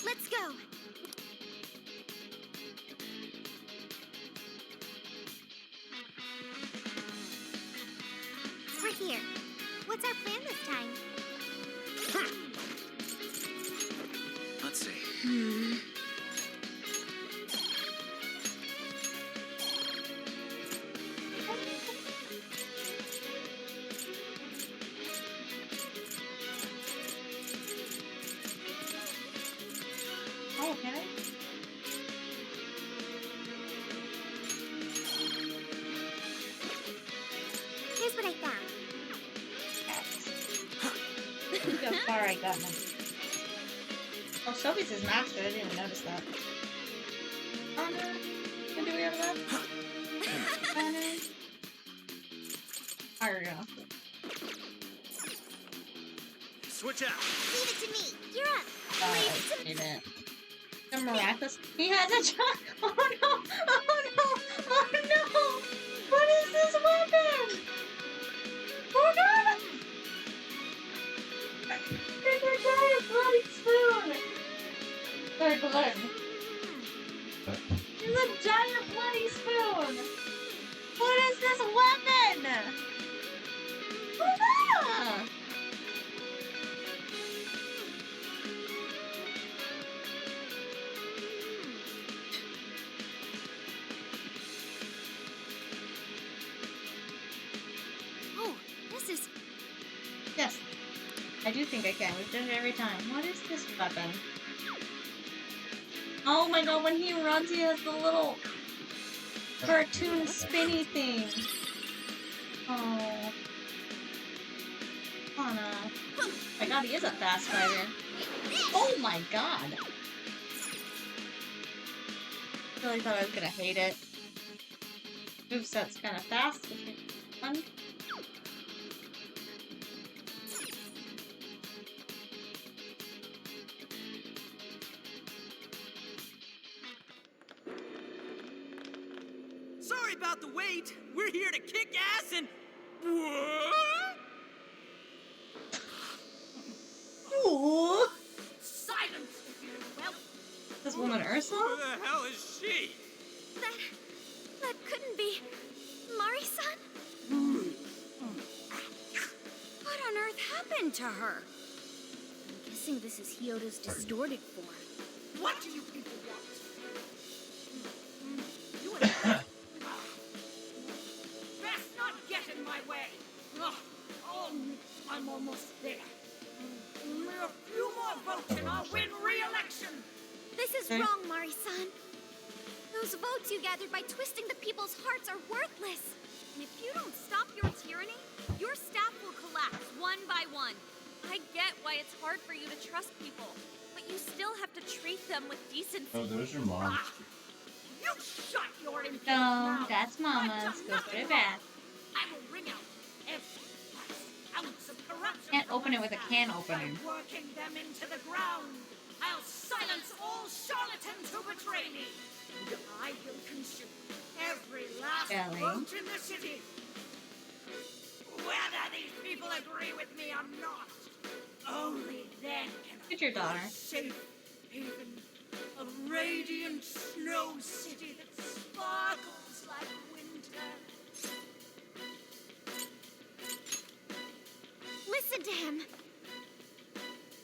Speaker 6: Let's go. We're here. What's our plan this time?
Speaker 5: Let's see.
Speaker 1: Oh, can I?
Speaker 6: Here's what I found.
Speaker 1: Look how far I got now. Oh, Sophie's his master. I didn't even notice that. Honor. When do we have that? Honor. There we go.
Speaker 13: Switch out.
Speaker 6: Leave it to me. You're up.
Speaker 1: I hate it. The miraculous. He has a shot. Oh no! Oh no! Oh no! What is this weapon? Oh no! It's a giant bloody spoon! Or blood. It's a giant bloody spoon! What is this weapon? Oh no!
Speaker 6: Oh, this is...
Speaker 1: Yes. I do think I can. We've done it every time. What is this weapon? Oh my god, when he runs, he has the little cartoon spinny thing. Oh. Anna. Oh my god, he is a fast fighter. Oh my god. I really thought I was gonna hate it. Moveset's kind of fast, which is fun.
Speaker 2: Sorry about the wait. We're here to kick ass and... What?
Speaker 1: Ooh.
Speaker 17: Silence, if you will.
Speaker 1: This woman
Speaker 2: Who
Speaker 1: Ursula?
Speaker 2: the hell is she?
Speaker 6: That couldn't be... Mari-san?
Speaker 3: What on earth happened to her?
Speaker 10: I'm guessing this is Hyodo's distorted form.
Speaker 17: What do you people want? You and best not get in my way. Oh, I'm almost there. A few more votes and I'll win re-election.
Speaker 6: This is wrong, Mari-san. Those votes you gathered by twisting the people's hearts are worthless.
Speaker 3: And if you don't stop your tyranny, your staff will collapse one by one. I
Speaker 7: I get why it's hard for you to trust people, but you still have to treat them with decency.
Speaker 4: Oh, there's your mom.
Speaker 17: You shut your
Speaker 1: No,
Speaker 17: mouth.
Speaker 1: that's Mama's. Go put it back.
Speaker 17: I will wring out every ounce of corruption.
Speaker 1: Can't open it with a can opener.
Speaker 17: By working them into the ground. I'll silence all charlatans who betray me. And I will consume every last vote in the city. Whether these people agree with me or not, only then can
Speaker 1: Get your daughter.
Speaker 17: safe haven, a radiant snow city that sparkles like winter.
Speaker 6: Listen to him.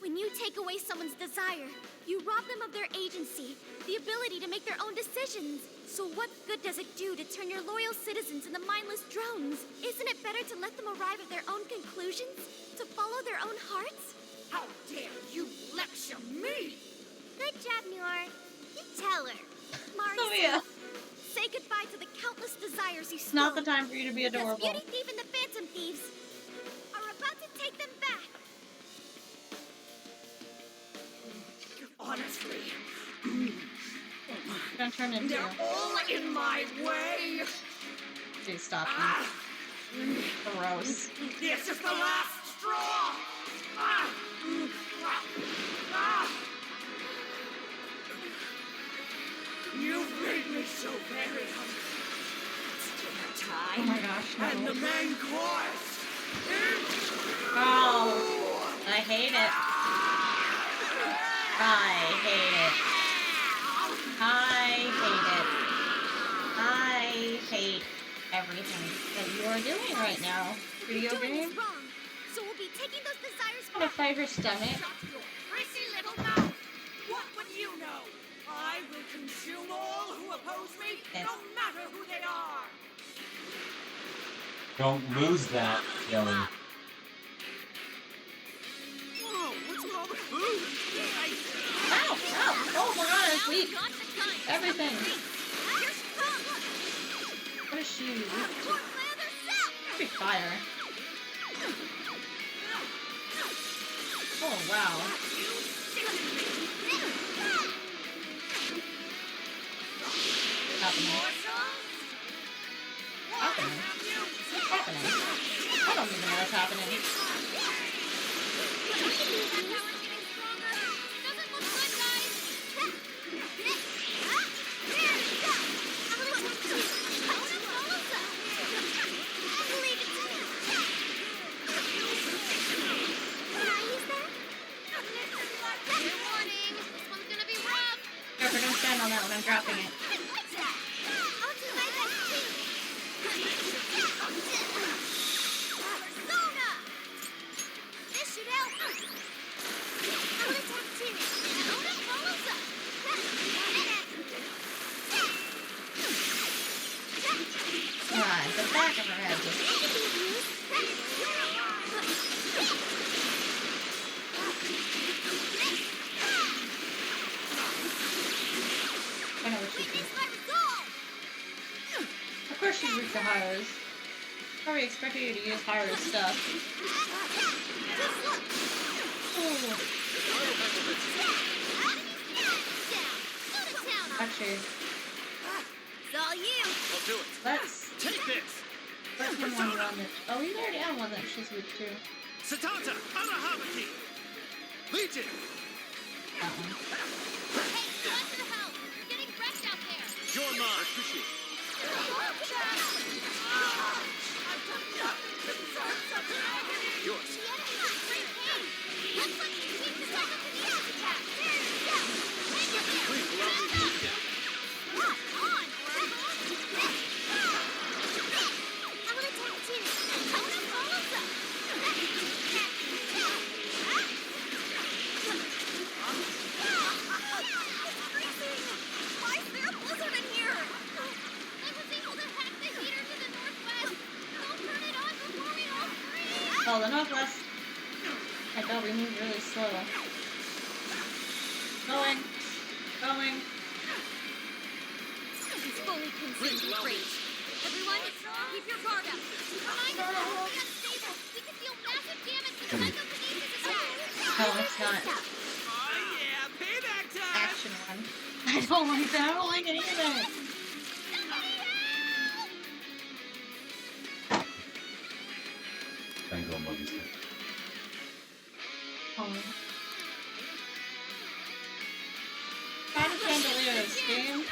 Speaker 6: When you take away someone's desire, you rob them of their agency, the ability to make their own decisions. So what good does it do to turn your loyal citizens into mindless drones? Isn't it better to let them arrive at their own conclusions? To follow their own hearts?
Speaker 17: How dare you lecture me?
Speaker 6: Good job, Muir. You tell her. Mari,
Speaker 1: Sophia.
Speaker 6: say goodbye to the countless desires you
Speaker 1: It's
Speaker 6: stole.
Speaker 1: not the time for you to be adorable.
Speaker 6: Because Beauty Thief and the Phantom Thieves are about to take them back.
Speaker 17: Honestly,
Speaker 1: Don't turn into.
Speaker 17: they're all in my way.
Speaker 1: Dude, stop. Gross.
Speaker 17: This is the last straw. You've made me so very hungry. It's dinner time.
Speaker 1: Oh my gosh, no.
Speaker 17: And the main course.
Speaker 1: Oh, I hate it. I hate it. I hate it. I hate everything that you are doing right now. Video game?
Speaker 6: Wrong. So we'll be taking those desires
Speaker 1: I'm gonna fight her stomach.
Speaker 17: Shut your prissy little mouth. What would you know? I will consume all who oppose me, no matter who they are.
Speaker 4: Don't lose that, Yelly.
Speaker 9: Whoa, what's with all the food?
Speaker 1: Ow! Ow! Oh my god, it's weak. Everything. What is she? Big fire. Oh wow. Happening. Happening. What's happening? I don't even know what's happening. Careful, don't stand on that when I'm dropping it. Alright, the back of her head just... I know what she thinks. Of course she's weak to Hyra's. Probably expected you to use Hyra's stuff. Ooh. Actually,
Speaker 6: It's all you.
Speaker 13: I'll do it.
Speaker 1: let's
Speaker 13: Take this.
Speaker 1: let him one run it. Oh, we already have one that she's weak to.
Speaker 13: Satanta, Anahamaki. Legion.
Speaker 1: That one.
Speaker 13: You're mine. Appreciate it. Yours. Please allow me to do that.
Speaker 6: Why is there a blizzard in here? I was able to hack the heater to the northwest. Don't turn it on before we all freeze.
Speaker 1: Oh, the northwest. I thought we moved really slow. Going. Going.
Speaker 6: He's fully consumed with rage. Everyone, keep your guard up. Mind is unstable. We can deal massive damage to the Endokinesis attack.
Speaker 1: It's not
Speaker 13: yeah, payback time!
Speaker 1: action one. I don't like that. I don't like any of that.
Speaker 4: Trying to go above this thing.
Speaker 1: Find a chandeliers, game.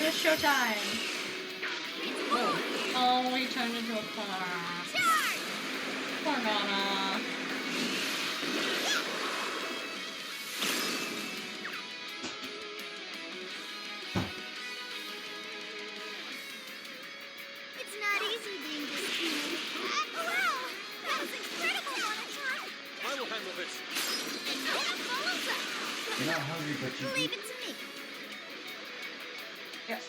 Speaker 1: It's showtime. Oh, we turned into a car. Poor Nana.
Speaker 6: It's not easy being this cool. Wow! That was incredible, Monica!
Speaker 5: I will handle this.
Speaker 6: And Nona follows us!
Speaker 4: You're not hungry, but you
Speaker 6: Leave
Speaker 4: eat.
Speaker 6: it to me.
Speaker 1: Yes.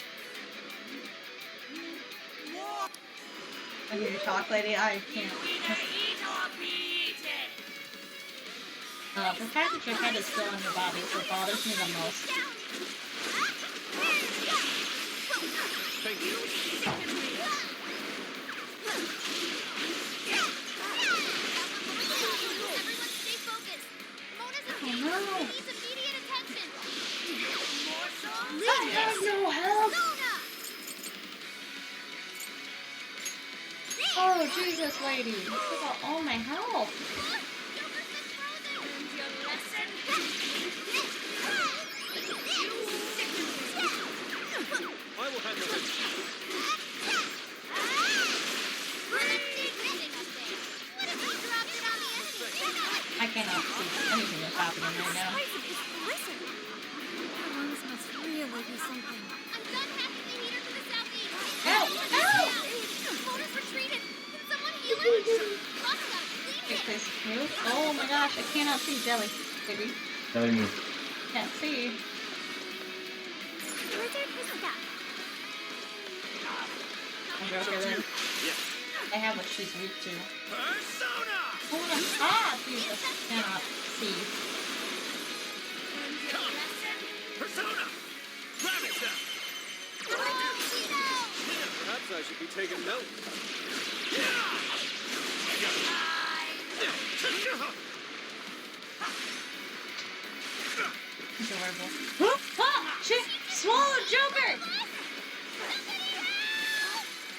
Speaker 1: I hear you talk, lady. I can't. The fact that your head is still in your body is what bothers me the most.
Speaker 5: Thank you.
Speaker 6: Everyone stay focused. Mona's
Speaker 1: Oh no!
Speaker 6: needs immediate attention.
Speaker 1: I have no help! Oh, Jesus, lady. You took out all my help.
Speaker 5: I will handle this.
Speaker 1: I cannot see anything that's happening right now.
Speaker 3: Her lungs must really be something.
Speaker 6: I'm done hacking the heater to the southeast.
Speaker 1: Help! Help!
Speaker 6: Mona's retreated. Can someone heal her? Roscoe, leave
Speaker 1: Wait,
Speaker 6: it.
Speaker 1: please. Move. Oh my gosh, I cannot see Jelly. Baby.
Speaker 4: Jelly move.
Speaker 1: Can't see.
Speaker 6: Blizzard is stuck.
Speaker 1: I'm joking then.
Speaker 5: Yes.
Speaker 1: I have what she's weak to.
Speaker 13: Persona!
Speaker 1: Ah, Jesus. Cannot see.
Speaker 13: Persona! Grab it then!
Speaker 5: Perhaps I should be taking notes.
Speaker 1: Adorable. Ah! She swallowed Joker!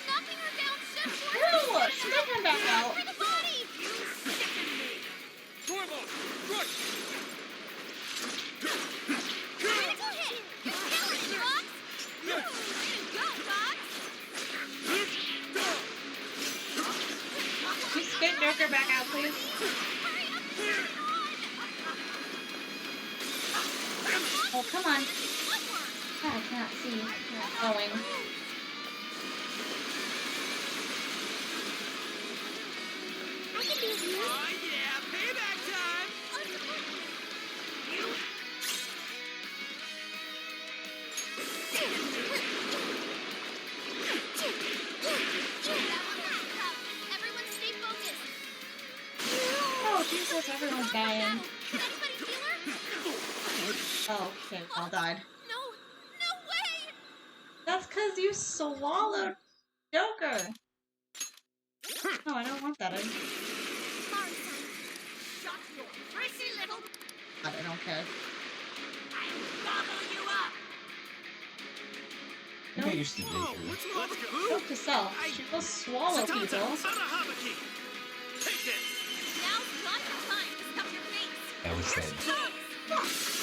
Speaker 6: Knocking her down should force
Speaker 1: Ew! Spit him back out.
Speaker 6: for the body.
Speaker 5: Normal! Good!
Speaker 6: Critical hit. You're killing it, Fox. Way to go, Fox.
Speaker 1: Can you spit Joker back out, please?
Speaker 6: Hurry up and turn it on.
Speaker 1: Oh, come on. God, I can't see. Not going.
Speaker 6: I can be of use.
Speaker 13: Oh yeah, payback time!
Speaker 6: Everyone stay focused.
Speaker 1: Oh, Jesus, everyone's dying.
Speaker 6: Can anybody heal her?
Speaker 1: Oh, okay, all died.
Speaker 6: No way!
Speaker 1: That's because you swallowed Joker. No, I don't want that.
Speaker 6: Sorry, son.
Speaker 17: Shut your prissy little...
Speaker 1: I don't care.
Speaker 17: I'll gobble you up!
Speaker 4: You get used to Baker.
Speaker 1: Note to self, she will swallow people.
Speaker 13: Take this!
Speaker 6: Now's not the time to stuff your face.
Speaker 4: I would say.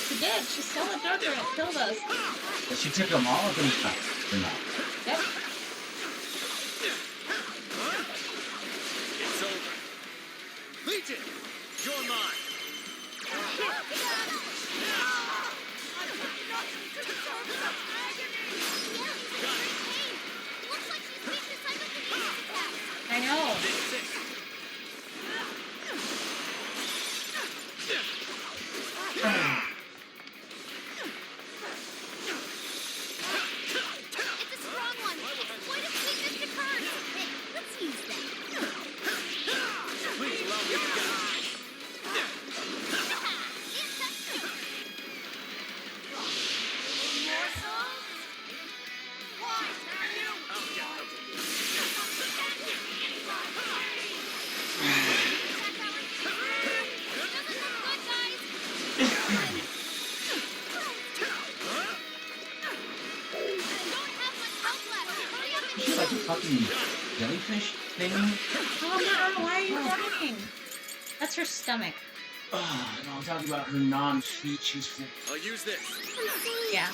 Speaker 1: She did. She swallowed Joker and it killed us.
Speaker 4: But she took them all of them or not?
Speaker 1: Yep.
Speaker 5: It's over.
Speaker 13: Legion, you're mine!
Speaker 6: Looks like she's weak to psychokinesis attacks.
Speaker 1: I know.
Speaker 6: It's a strong one. Exploit its weakness to curse. Hey, let's use that.
Speaker 5: Please allow me to get
Speaker 4: fucking jellyfish thing.
Speaker 1: Oh no, why are you running? That's her stomach.
Speaker 4: No, I'm talking about her non-feet. She's full.
Speaker 5: I'll use this.
Speaker 1: Yeah.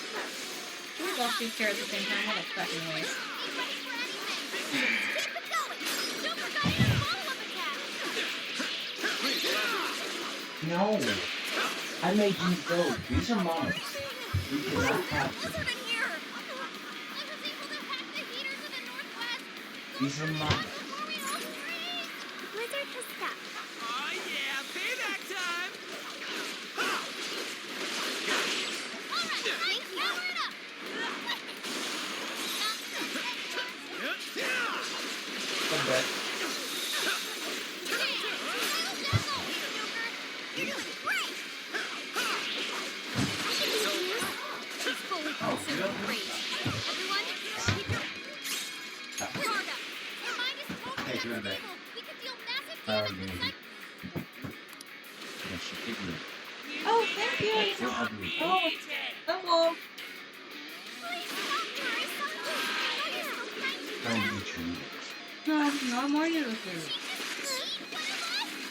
Speaker 1: We both shoot here at the same time. What a fucking waste.
Speaker 4: No. I made you go. These are mine. We cannot have them. These are mine.
Speaker 16: Blizzard has stopped.
Speaker 2: Oh yeah, payback time!
Speaker 4: Come back. Oh, you don't need Hey, do it back. Maybe. Yeah, she kicked me.
Speaker 1: Oh, thank you.
Speaker 4: You're ugly.
Speaker 1: Oh, hello.
Speaker 4: Trying to eat your noodles.
Speaker 1: No, no more noodles.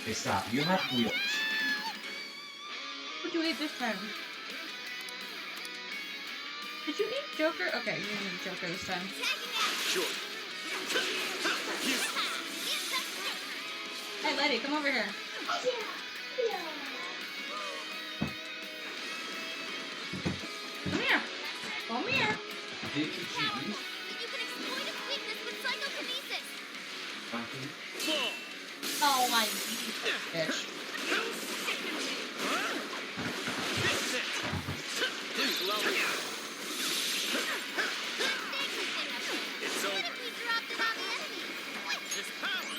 Speaker 4: Hey, stop. You have wheels.
Speaker 1: What'd you eat this time? Did you eat Joker? Okay, you didn't eat Joker this time.
Speaker 5: Sure.
Speaker 1: Hey, lady, come over here. Come here. Come here.
Speaker 4: Did you eat?
Speaker 1: Oh, my bitch.
Speaker 5: It's over. Just power.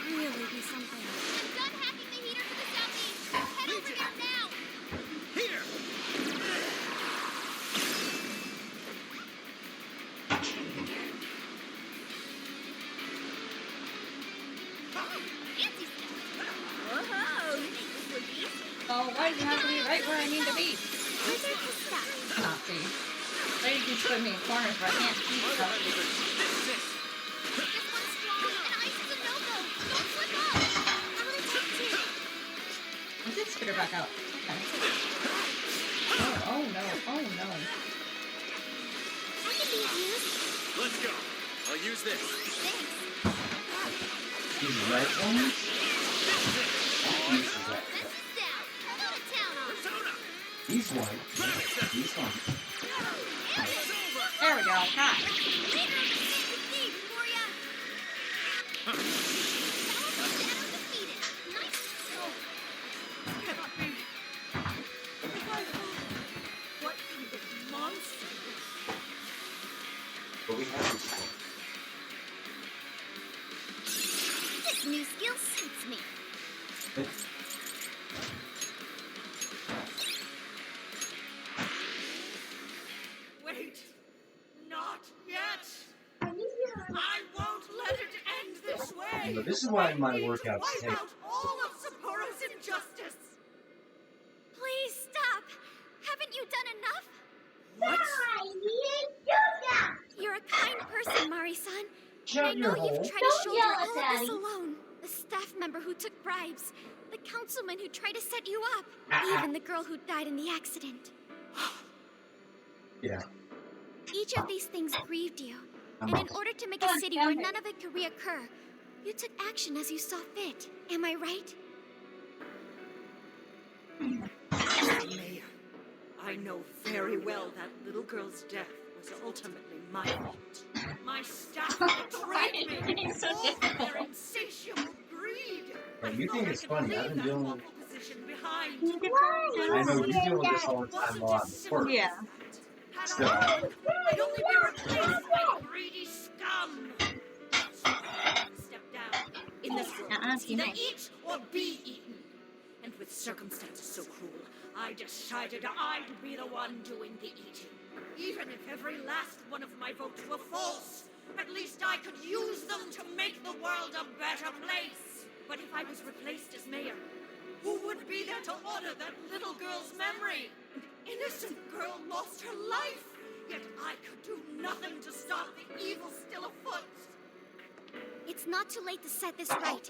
Speaker 3: Really be something.
Speaker 15: I'm done hacking the heater to the southeast. Head over there now.
Speaker 5: Here.
Speaker 1: Oh, why does it have to be right where I need to be? Nazi. Lady keeps putting me in corners where I can't see stuff. I did spit her back out. Okay. Oh no, oh no.
Speaker 5: Let's go. I'll use this.
Speaker 4: These red ones? These red. These ones. These ones.
Speaker 1: There we go. Hi.
Speaker 17: What kind of monster?
Speaker 4: But we have this one.
Speaker 15: This new skill suits me.
Speaker 17: Wait. Not yet. I won't let it end this way.
Speaker 4: You know, this is why my
Speaker 17: I need to
Speaker 4: workouts
Speaker 17: wipe
Speaker 4: take.
Speaker 17: out all of Sapporo's injustice.
Speaker 15: Please stop. Haven't you done enough?
Speaker 17: What?
Speaker 15: You're a kind person, Mari-san.
Speaker 4: Shut
Speaker 15: I know
Speaker 4: your hole.
Speaker 15: you've tried to shoulder all of this alone. The staff member who took bribes, the councilman who tried to set you up, even the girl who died in the accident.
Speaker 4: Yeah.
Speaker 15: Each of these things grieved you, and in order to make a city where none of it could reoccur, you took action as you saw fit. Am I right?
Speaker 17: Mayor, I know very well that little girl's death was ultimately my fault. My staff betrayed me, all for their insatiable greed.
Speaker 4: But you think it's funny? I've been dealing with.
Speaker 17: Position behind.
Speaker 4: I know you deal with this all the time while I'm at work.
Speaker 1: Yeah.
Speaker 4: Still.
Speaker 17: I'd only be replaced by greedy scum. Step down. In this world, it's either eat or be eaten. And with circumstances so cruel, I decided I'd be the one doing the eating. Even if every last one of my votes were false, at least I could use them to make the world a better place. But if I was replaced as mayor, who would be there to honor that little girl's memory? An innocent girl lost her life, yet I could do nothing to stop the evil still afoot.
Speaker 6: It's not too late to set this right.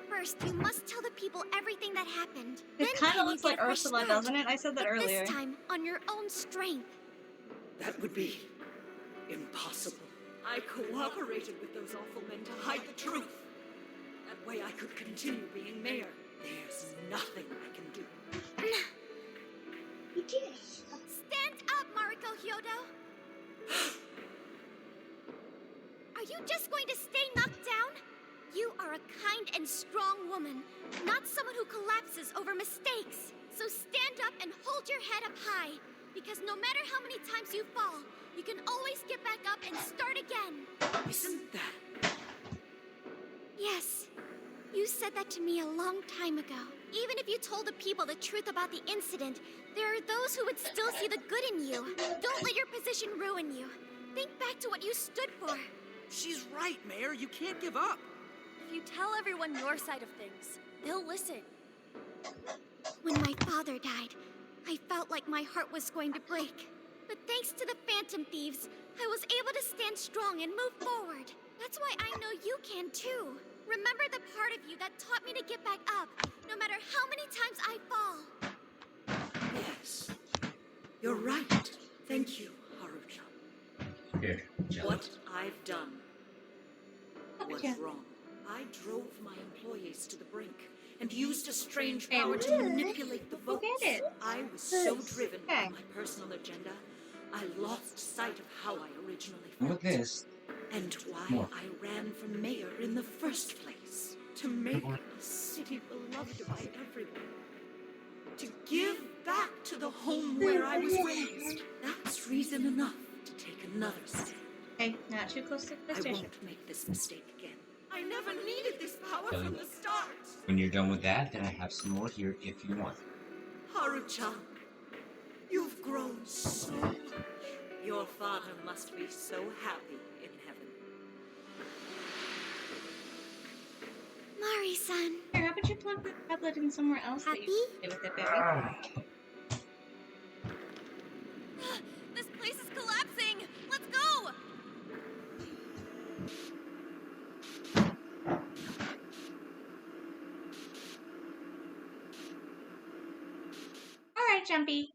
Speaker 6: First, you must tell the people everything that happened.
Speaker 1: It
Speaker 6: Then
Speaker 1: kind
Speaker 6: can
Speaker 1: of
Speaker 6: you
Speaker 1: looks
Speaker 6: get
Speaker 1: like
Speaker 6: a fresh
Speaker 1: Ursula,
Speaker 6: start?
Speaker 1: doesn't it? I said that
Speaker 6: But
Speaker 1: earlier.
Speaker 6: this time, on your own strength.
Speaker 17: That would be impossible. I cooperated with those awful men to hide the truth. That way I could continue being mayor. There's nothing I can do.
Speaker 1: You did.
Speaker 6: Stand up, Mariko Hyodo! Are you just going to stay knocked down? You are a kind and strong woman, not someone who collapses over mistakes. So stand up and hold your head up high, because no matter how many times you fall, you can always get back up and start again.
Speaker 17: Isn't that...
Speaker 6: Yes. You said that to me a long time ago. Even if you told the people the truth about the incident, there are those who would still see the good in you. Don't let your position ruin you. Think back to what you stood for.
Speaker 2: She's right, Mayor. You can't give up.
Speaker 7: If you tell everyone your side of things, they'll listen.
Speaker 6: When my father died, I felt like my heart was going to break. But thanks to the Phantom Thieves, I was able to stand strong and move forward. That's why I know you can too. Remember the part of you that taught me to get back up, no matter how many times I fall.
Speaker 17: Yes. You're right. Thank you, Haruchan.
Speaker 4: Here,
Speaker 17: What I've done was wrong. I drove my employees to the brink and used a strange power to manipulate the votes. I was so driven by my personal agenda, I lost sight of how I originally felt.
Speaker 4: Look at this.
Speaker 17: And why I ran for mayor in the first place. To make a city beloved by everyone. To give back to the home where I was raised. That's reason enough to take another step.
Speaker 1: Hey, not too close to the
Speaker 17: I
Speaker 1: station.
Speaker 17: won't make this mistake again. I never needed this power from the start.
Speaker 4: When you're done with that, then I have some more here if you want.
Speaker 17: Haruchan, you've grown so much. Your father must be so happy in heaven.
Speaker 6: Mari-san.
Speaker 1: Here, how about you plug the tablet in somewhere else that you can stay with it, baby?
Speaker 7: This place is collapsing! Let's go!
Speaker 1: Alright, Jumpy.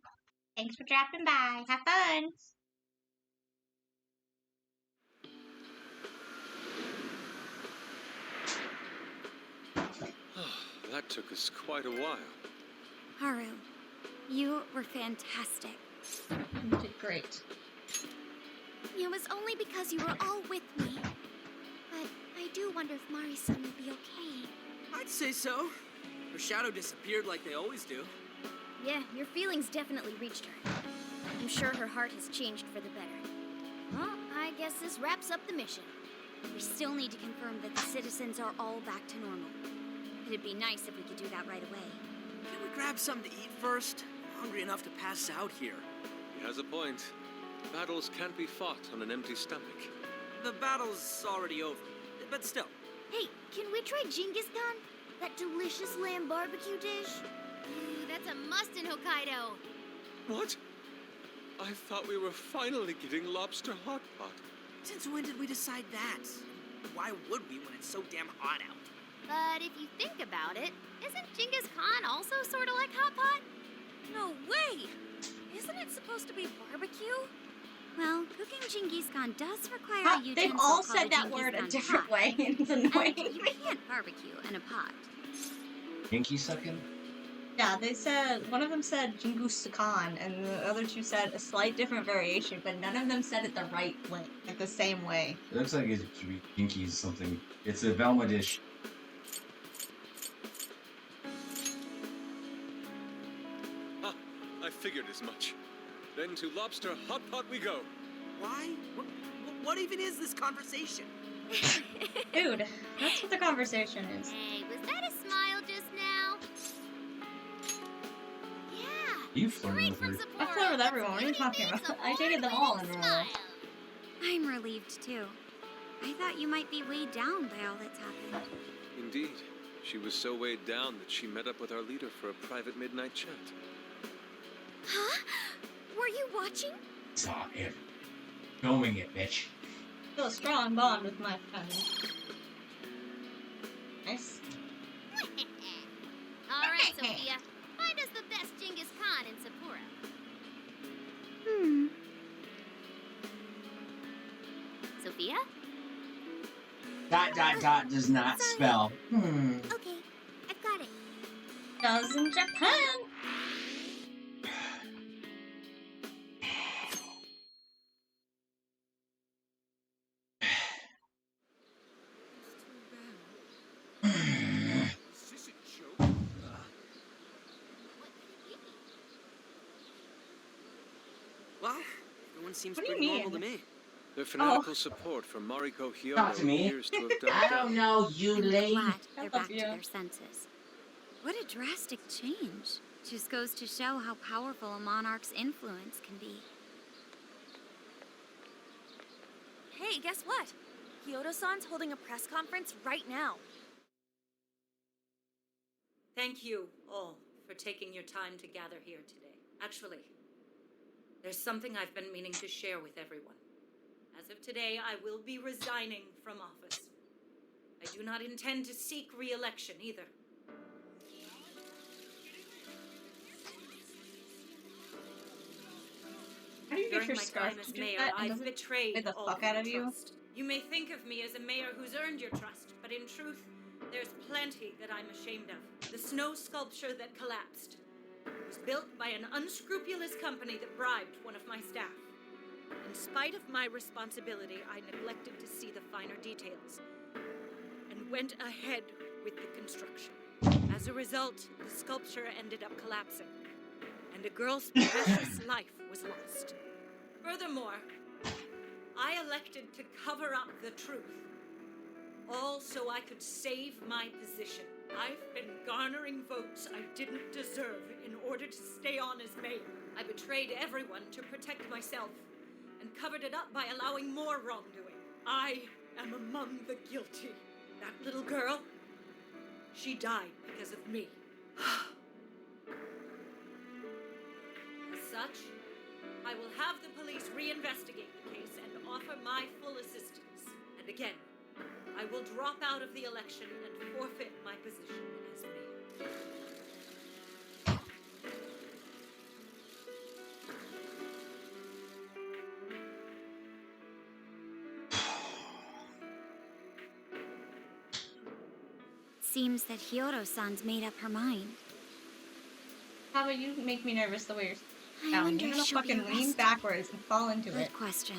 Speaker 1: Thanks for dropping by. Have fun.
Speaker 5: That took us quite a while.
Speaker 3: Haru, you were fantastic.
Speaker 1: You did great.
Speaker 6: It was only because you were all with me. But I do wonder if Mari-san will be okay.
Speaker 2: I'd say so. Her shadow disappeared like they always do.
Speaker 15: Yeah, your feelings definitely reached her. I'm sure her heart has changed for the better. Well, I guess this wraps up the mission.
Speaker 3: We still need to confirm that the citizens are all back to normal. It'd be nice if we could do that right away.
Speaker 2: Can we grab something to eat first? I'm hungry enough to pass out here.
Speaker 5: He has a point. Battles can't be fought on an empty stomach.
Speaker 2: The battle's already over, but still.
Speaker 15: Hey, can we try Genghis Khan? That delicious lamb barbecue dish?
Speaker 6: Ooh, that's a must in Hokkaido.
Speaker 5: What? I thought we were finally getting lobster hot pot.
Speaker 2: Since when did we decide that? Why would we when it's so damn hot out?
Speaker 6: But if you think about it, isn't Genghis Khan also sort of like hot pot?
Speaker 7: No way! Isn't it supposed to be barbecue?
Speaker 3: Well, cooking Genghis Khan does require
Speaker 1: Huh,
Speaker 3: a utensil
Speaker 1: they've all
Speaker 3: called
Speaker 1: said
Speaker 3: a
Speaker 1: that
Speaker 3: Genghis
Speaker 1: word a
Speaker 3: Khan
Speaker 1: different
Speaker 3: pot.
Speaker 1: way. It's annoying.
Speaker 3: And you can't barbecue in a pot.
Speaker 4: Pinky sucking?
Speaker 1: Yeah, they said, one of them said Genghis Khan, and the other two said a slight different variation, but none of them said it the right way, like the same way.
Speaker 4: It looks like it should be Pinky's something. It's a Velma dish.
Speaker 5: Ah, I figured as much. Then to lobster hot pot we go.
Speaker 2: Why? What even is this conversation?
Speaker 1: Dude, that's what the conversation is.
Speaker 6: Hey, was that a smile just now? Yeah.
Speaker 4: You flirting with her.
Speaker 1: I flirt with everyone. What are you talking about? I dated them all in real life.
Speaker 3: I'm relieved too. I thought you might be weighed down by all that's happened.
Speaker 5: Indeed. She was so weighed down that she met up with our leader for a private midnight chat.
Speaker 6: Huh? you watching?
Speaker 4: Saw it. Filming it, bitch.
Speaker 1: Feel a strong bond with my friend. Nice.
Speaker 15: All right, Sophia. Find us the best Genghis Khan in Sapporo.
Speaker 6: Sophia? ...
Speaker 4: Does not spell.
Speaker 16: Okay, I've got it.
Speaker 1: Does in Japan.
Speaker 2: What? Everyone seems
Speaker 1: What do you
Speaker 2: pretty normal
Speaker 1: mean?
Speaker 2: to me.
Speaker 5: Their fanatical support for Mariko Hyodo
Speaker 4: Talk to me.
Speaker 5: appears to have died
Speaker 4: I
Speaker 5: down.
Speaker 4: don't know, you
Speaker 3: I'm
Speaker 4: lady.
Speaker 3: glad they're
Speaker 1: love
Speaker 3: back to
Speaker 1: you.
Speaker 3: their senses. What a drastic change. Just goes to show how powerful a monarch's influence can be.
Speaker 7: Hey, guess what? Hyodo-san's holding a press conference right now.
Speaker 17: Thank you all for taking your time to gather here today. Actually, there's something I've been meaning to share with everyone. As of today, I will be resigning from office. I do not intend to seek re-election either.
Speaker 1: How do you get
Speaker 17: During
Speaker 1: your
Speaker 17: my
Speaker 1: scarf
Speaker 17: time as
Speaker 1: to do
Speaker 17: mayor,
Speaker 1: that? And
Speaker 17: I've
Speaker 1: does it
Speaker 17: betrayed
Speaker 1: get the
Speaker 17: all
Speaker 1: fuck
Speaker 17: your
Speaker 1: out of you?
Speaker 17: trust. You may think of me as a mayor who's earned your trust, but in truth, there's plenty that I'm ashamed of. The snow sculpture that collapsed was built by an unscrupulous company that bribed one of my staff. In spite of my responsibility, I neglected to see the finer details and went ahead with the construction. As a result, the sculpture ended up collapsing, and a girl's precious life was lost. Furthermore, I elected to cover up the truth, all so I could save my position. I've been garnering votes I didn't deserve in order to stay on as mayor. I betrayed everyone to protect myself and covered it up by allowing more wrongdoing. I am among the guilty. That little girl, she died because of me. As such, I will have the police reinvestigate the case and offer my full assistance. And again, I will drop out of the election and forfeit my position as mayor.
Speaker 3: Seems that Hyodo-san's made up her mind.
Speaker 1: How about you make me nervous the way you're
Speaker 6: I
Speaker 1: down?
Speaker 6: wonder
Speaker 1: You're
Speaker 6: if
Speaker 1: gonna
Speaker 6: she'll be
Speaker 1: fucking lean
Speaker 6: arrested.
Speaker 1: backwards and fall into
Speaker 3: Good
Speaker 1: it.
Speaker 3: question.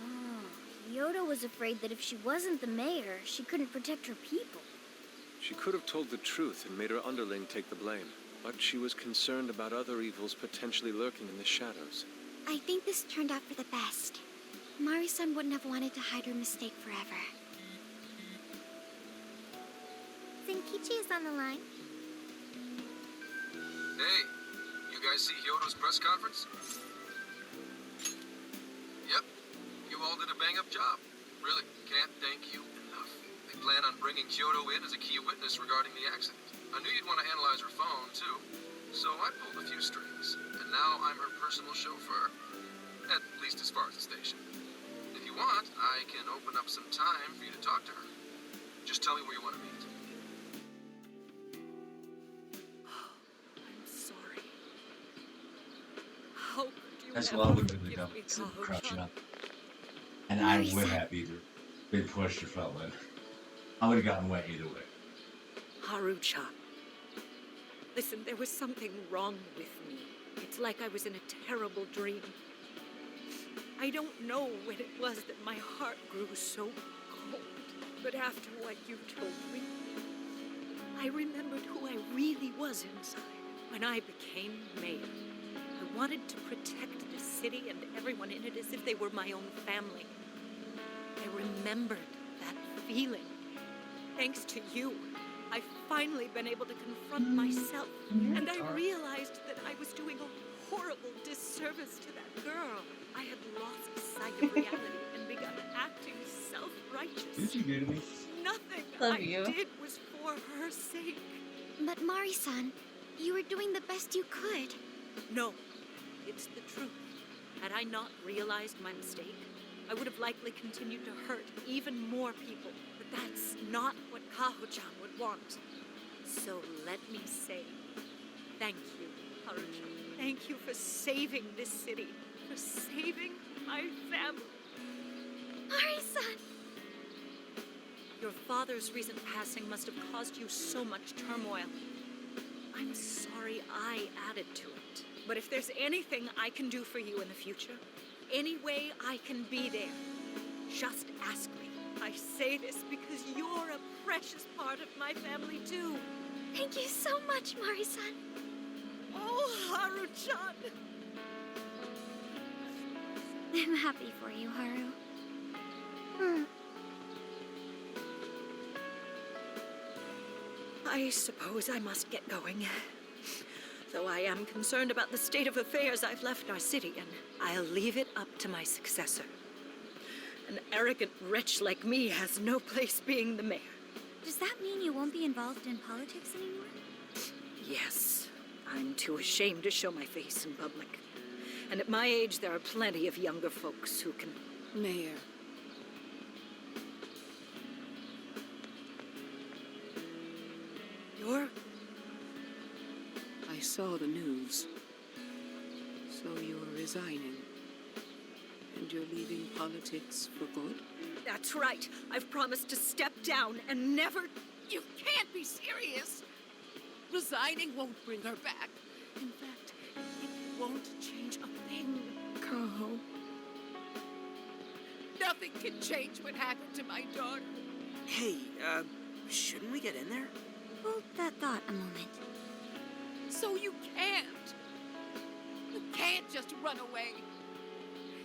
Speaker 15: Oh, Hyodo was afraid that if she wasn't the mayor, she couldn't protect her people.
Speaker 5: She could have told the truth and made her underling take the blame, but she was concerned about other evils potentially lurking in the shadows.
Speaker 6: I think this turned out for the best. Mari-san wouldn't have wanted to hide her mistake forever.
Speaker 16: Zenkichi is on the line.
Speaker 14: Hey, you guys see Hyodo's press conference? Yep, you all did a bang-up job. Really, can't thank you enough. They plan on bringing Hyodo in as a key witness regarding the accident. I knew you'd want to analyze her phone, too. So I pulled a few strings, and now I'm her personal chauffeur. At least as far as the station. If you want, I can open up some time for you to talk to her. Just tell me where you want to meet.
Speaker 17: I'm sorry. How could you
Speaker 4: That's
Speaker 17: ever
Speaker 4: what I would have
Speaker 17: forgive
Speaker 4: done.
Speaker 17: me,
Speaker 4: Crouching
Speaker 17: Taho-chan?
Speaker 4: up. And I would have either been pushed or fell in. I would have gotten wet either way.
Speaker 17: Haru-chan. Listen, there was something wrong with me. It's like I was in a terrible dream. I don't know when it was that my heart grew so cold, but after what you told me, I remembered who I really was inside. When I became mayor, I wanted to protect the city and everyone in it as if they were my own family. I remembered that feeling. Thanks to you, I've finally been able to confront myself, and I realized that I was doing a horrible disservice to that girl. I had lost sight of reality and begun acting self-righteous.
Speaker 4: Did you hear me?
Speaker 17: Nothing
Speaker 1: Love
Speaker 17: I
Speaker 1: you.
Speaker 17: did was for her sake.
Speaker 6: But Mari-san, you were doing the best you could.
Speaker 17: No, It's the truth. Had I not realized my mistake, I would have likely continued to hurt even more people. But that's not what Kaho-chan would want. So let me say, thank you, Haru-chan. Thank you for saving this city, for saving my family.
Speaker 6: Mari-san!
Speaker 17: Your father's recent passing must have caused you so much turmoil. I'm sorry I added to it. But if there's anything I can do for you in the future, any way I can be there, just ask me. I say this because you're a precious part of my family too.
Speaker 6: Thank you so much, Mari-san.
Speaker 17: Oh, Haru-chan!
Speaker 3: I'm happy for you, Haru.
Speaker 17: I suppose I must get going. Though I am concerned about the state of affairs I've left our city, and I'll leave it up to my successor. An arrogant wretch like me has no place being the mayor.
Speaker 3: Does that mean you won't be involved in politics anymore?
Speaker 17: Yes. I'm too ashamed to show my face in public. And at my age, there are plenty of younger folks who can...
Speaker 8: Mayor.
Speaker 17: You're...
Speaker 8: I saw the news. So you're resigning. And you're leaving politics for good?
Speaker 17: That's right. I've promised to step down and never...
Speaker 8: You can't be serious! Resigning won't bring her back. In fact, it won't change a thing. Kaho. Nothing can change what happened to my daughter.
Speaker 2: Hey, shouldn't we get in there?
Speaker 3: Hold that thought a moment.
Speaker 8: So you can't. You can't just run away.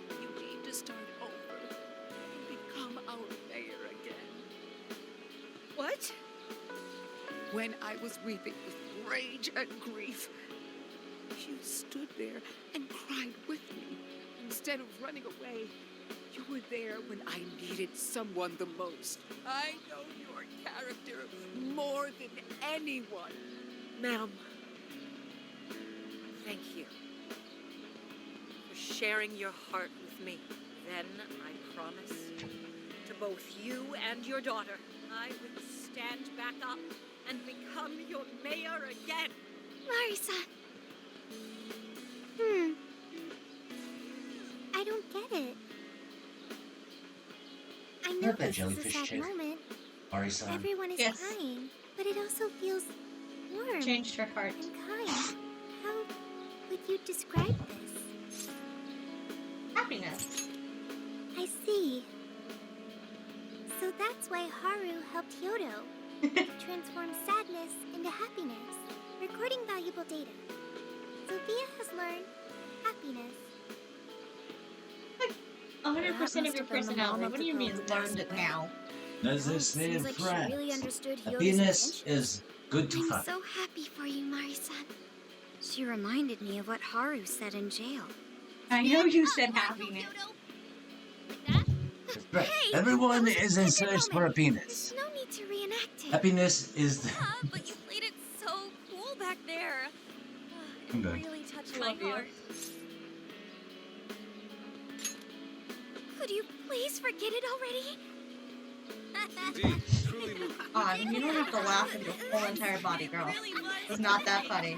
Speaker 8: You need to start over and become our mayor again.
Speaker 17: What?
Speaker 8: When I was weeping with rage and grief, you stood there and cried with me. Instead of running away, you were there when I needed someone the most. I know your character more than anyone.
Speaker 17: Ma'am, thank you for sharing your heart with me. Then I promise to both you and your daughter, I will stand back up and become your mayor again.
Speaker 6: Mari-san. I don't get it. I know
Speaker 4: Not that
Speaker 6: this is a
Speaker 4: jellyfish
Speaker 6: sad
Speaker 4: chick.
Speaker 6: moment.
Speaker 4: Mari-san.
Speaker 6: Everyone is crying, but it also feels warm.
Speaker 1: Changed her heart.
Speaker 6: And kind. How would you describe this?
Speaker 1: Happiness.
Speaker 6: I see. So that's why Haru helped Hyodo transform sadness into happiness, recording valuable data. Sophia has learned happiness.
Speaker 1: 100% of your personality. What do you mean learned it now?
Speaker 4: As they say in
Speaker 6: like she
Speaker 4: France,
Speaker 6: really understood Hyodo's
Speaker 4: happiness
Speaker 6: intentions.
Speaker 4: is good to
Speaker 6: I'm
Speaker 4: fun.
Speaker 6: so happy for you, Mari-san.
Speaker 3: She reminded me of what Haru said in jail.
Speaker 1: I know you said happiness.
Speaker 4: That's right. Everyone is in search for happiness.
Speaker 6: No need to reenact it.
Speaker 4: Happiness is the...
Speaker 3: But you played it so cool back there.
Speaker 4: I'm good.
Speaker 3: Really touched my heart.
Speaker 6: Could you please forget it already?
Speaker 5: Indeed, truly moving.
Speaker 1: You don't have to laugh with your whole entire body, girl. It's not that funny.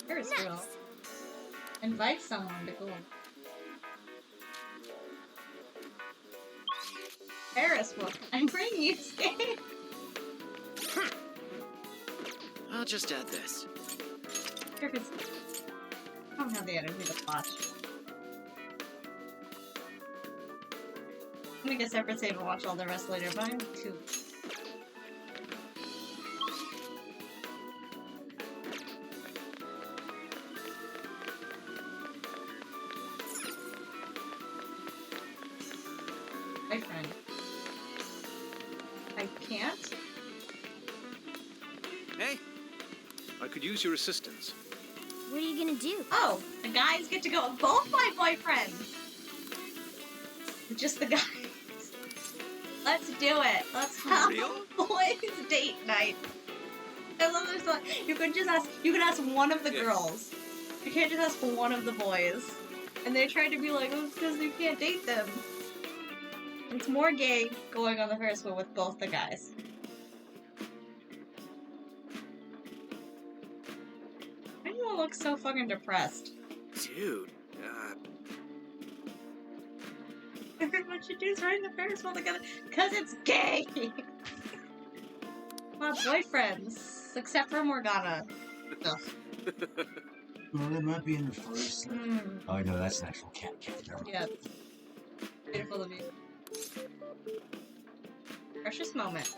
Speaker 1: Ferris wheel. Invite someone to go. Ferris wheel. I'm bringing you escape.
Speaker 2: I'll just add this.
Speaker 1: I don't have the energy to watch. I'm gonna get separate save and watch all the rest later, but I'm too. My friend. I can't?
Speaker 5: Hey, I could use your assistance.
Speaker 15: What are you gonna do?
Speaker 1: Oh, the guys get to go with both my boyfriends. Just the guys. Let's do it. Let's have a boys' date night. I love this one. You can ask one of the girls. You can't just ask one of the boys. And they tried to be like, oh, it's because you can't date them. It's more gay going on the Ferris wheel with both the guys. Why do you look so fucking depressed?
Speaker 5: Dude,
Speaker 1: Everyone should do is ride the Ferris wheel together because it's gay. My boyfriends, except for Morgana. Ugh.
Speaker 4: Well, it might be in the first. Oh no, that's an actual cat.
Speaker 1: Yeah. Beautiful of you. Precious moment.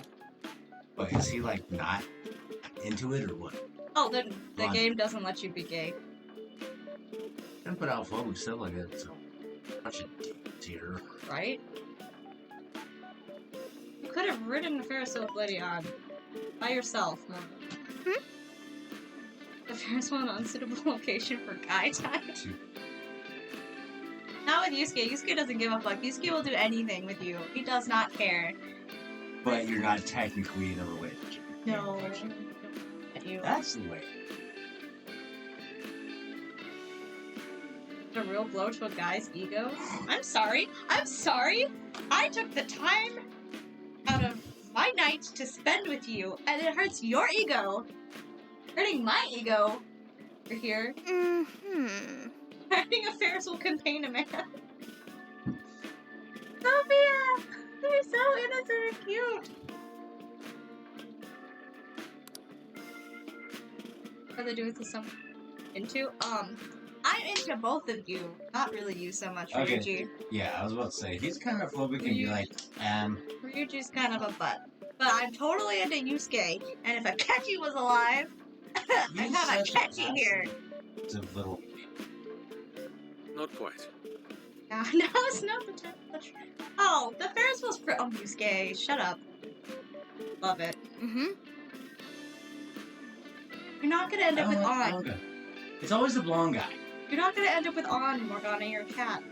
Speaker 4: But is he like not into it or what?
Speaker 1: Oh, the game doesn't let you be gay.
Speaker 4: And put out photos still like it, so bunch of dates here.
Speaker 1: Right? You could have ridden the Ferris wheel with Lady on by yourself. The Ferris wheel in an unsuitable location for guy time. Not with Yusuke. Yusuke doesn't give a fuck. Yusuke will do anything with you. He does not care.
Speaker 4: But you're not technically in a relationship.
Speaker 1: No.
Speaker 4: That's the way.
Speaker 1: A real blow to a guy's ego? I'm sorry. I'm sorry. I took the time out of my night to spend with you, and it hurts your ego. Hurting my ego over here. Riding a Ferris wheel contain a man. Sophia! You're so innocent and cute. What are they doing this something into? I'm into both of you. Not really you so much, Ryuji.
Speaker 4: Yeah, I was about to say, he's kind of phobic and be like,
Speaker 1: Ryuji's kind of a butt. But I'm totally into Yusuke, and if a Akechi was alive, I have a Akechi here.
Speaker 4: It's a little...
Speaker 5: Not quite.
Speaker 1: No, it's not the time. Oh, the Ferris wheel's for Yusuke. Shut up. Love it. You're not gonna end up with On.
Speaker 4: Okay. It's always the blonde guy.
Speaker 1: You're not gonna end up with On, Morgana. You're a cat.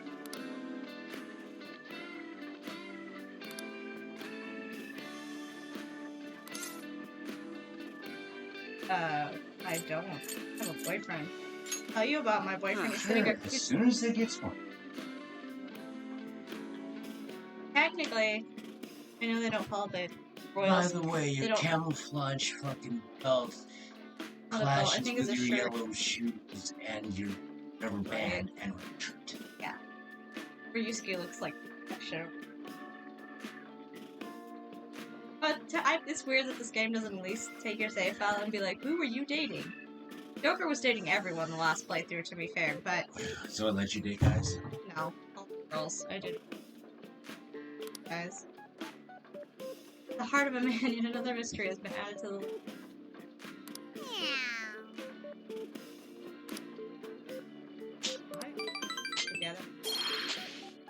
Speaker 1: I don't. I have a boyfriend. Tell you about my boyfriend. He's sitting
Speaker 4: As soon as they get one.
Speaker 1: Technically, I know they don't call it
Speaker 4: By
Speaker 1: royals.
Speaker 4: the way, your camouflage fucking belt clashes with your yellow shoes and your rubber band and shirt.
Speaker 1: Yeah. Ryusuke looks like that shit. But it's weird that this game doesn't at least take your save file and be like, who were you dating? Joker was dating everyone the last playthrough, to be fair, but...
Speaker 4: So it let you date guys?
Speaker 1: No. All girls. I did. Guys. The heart of a man, yet another mystery has been added to the... Together.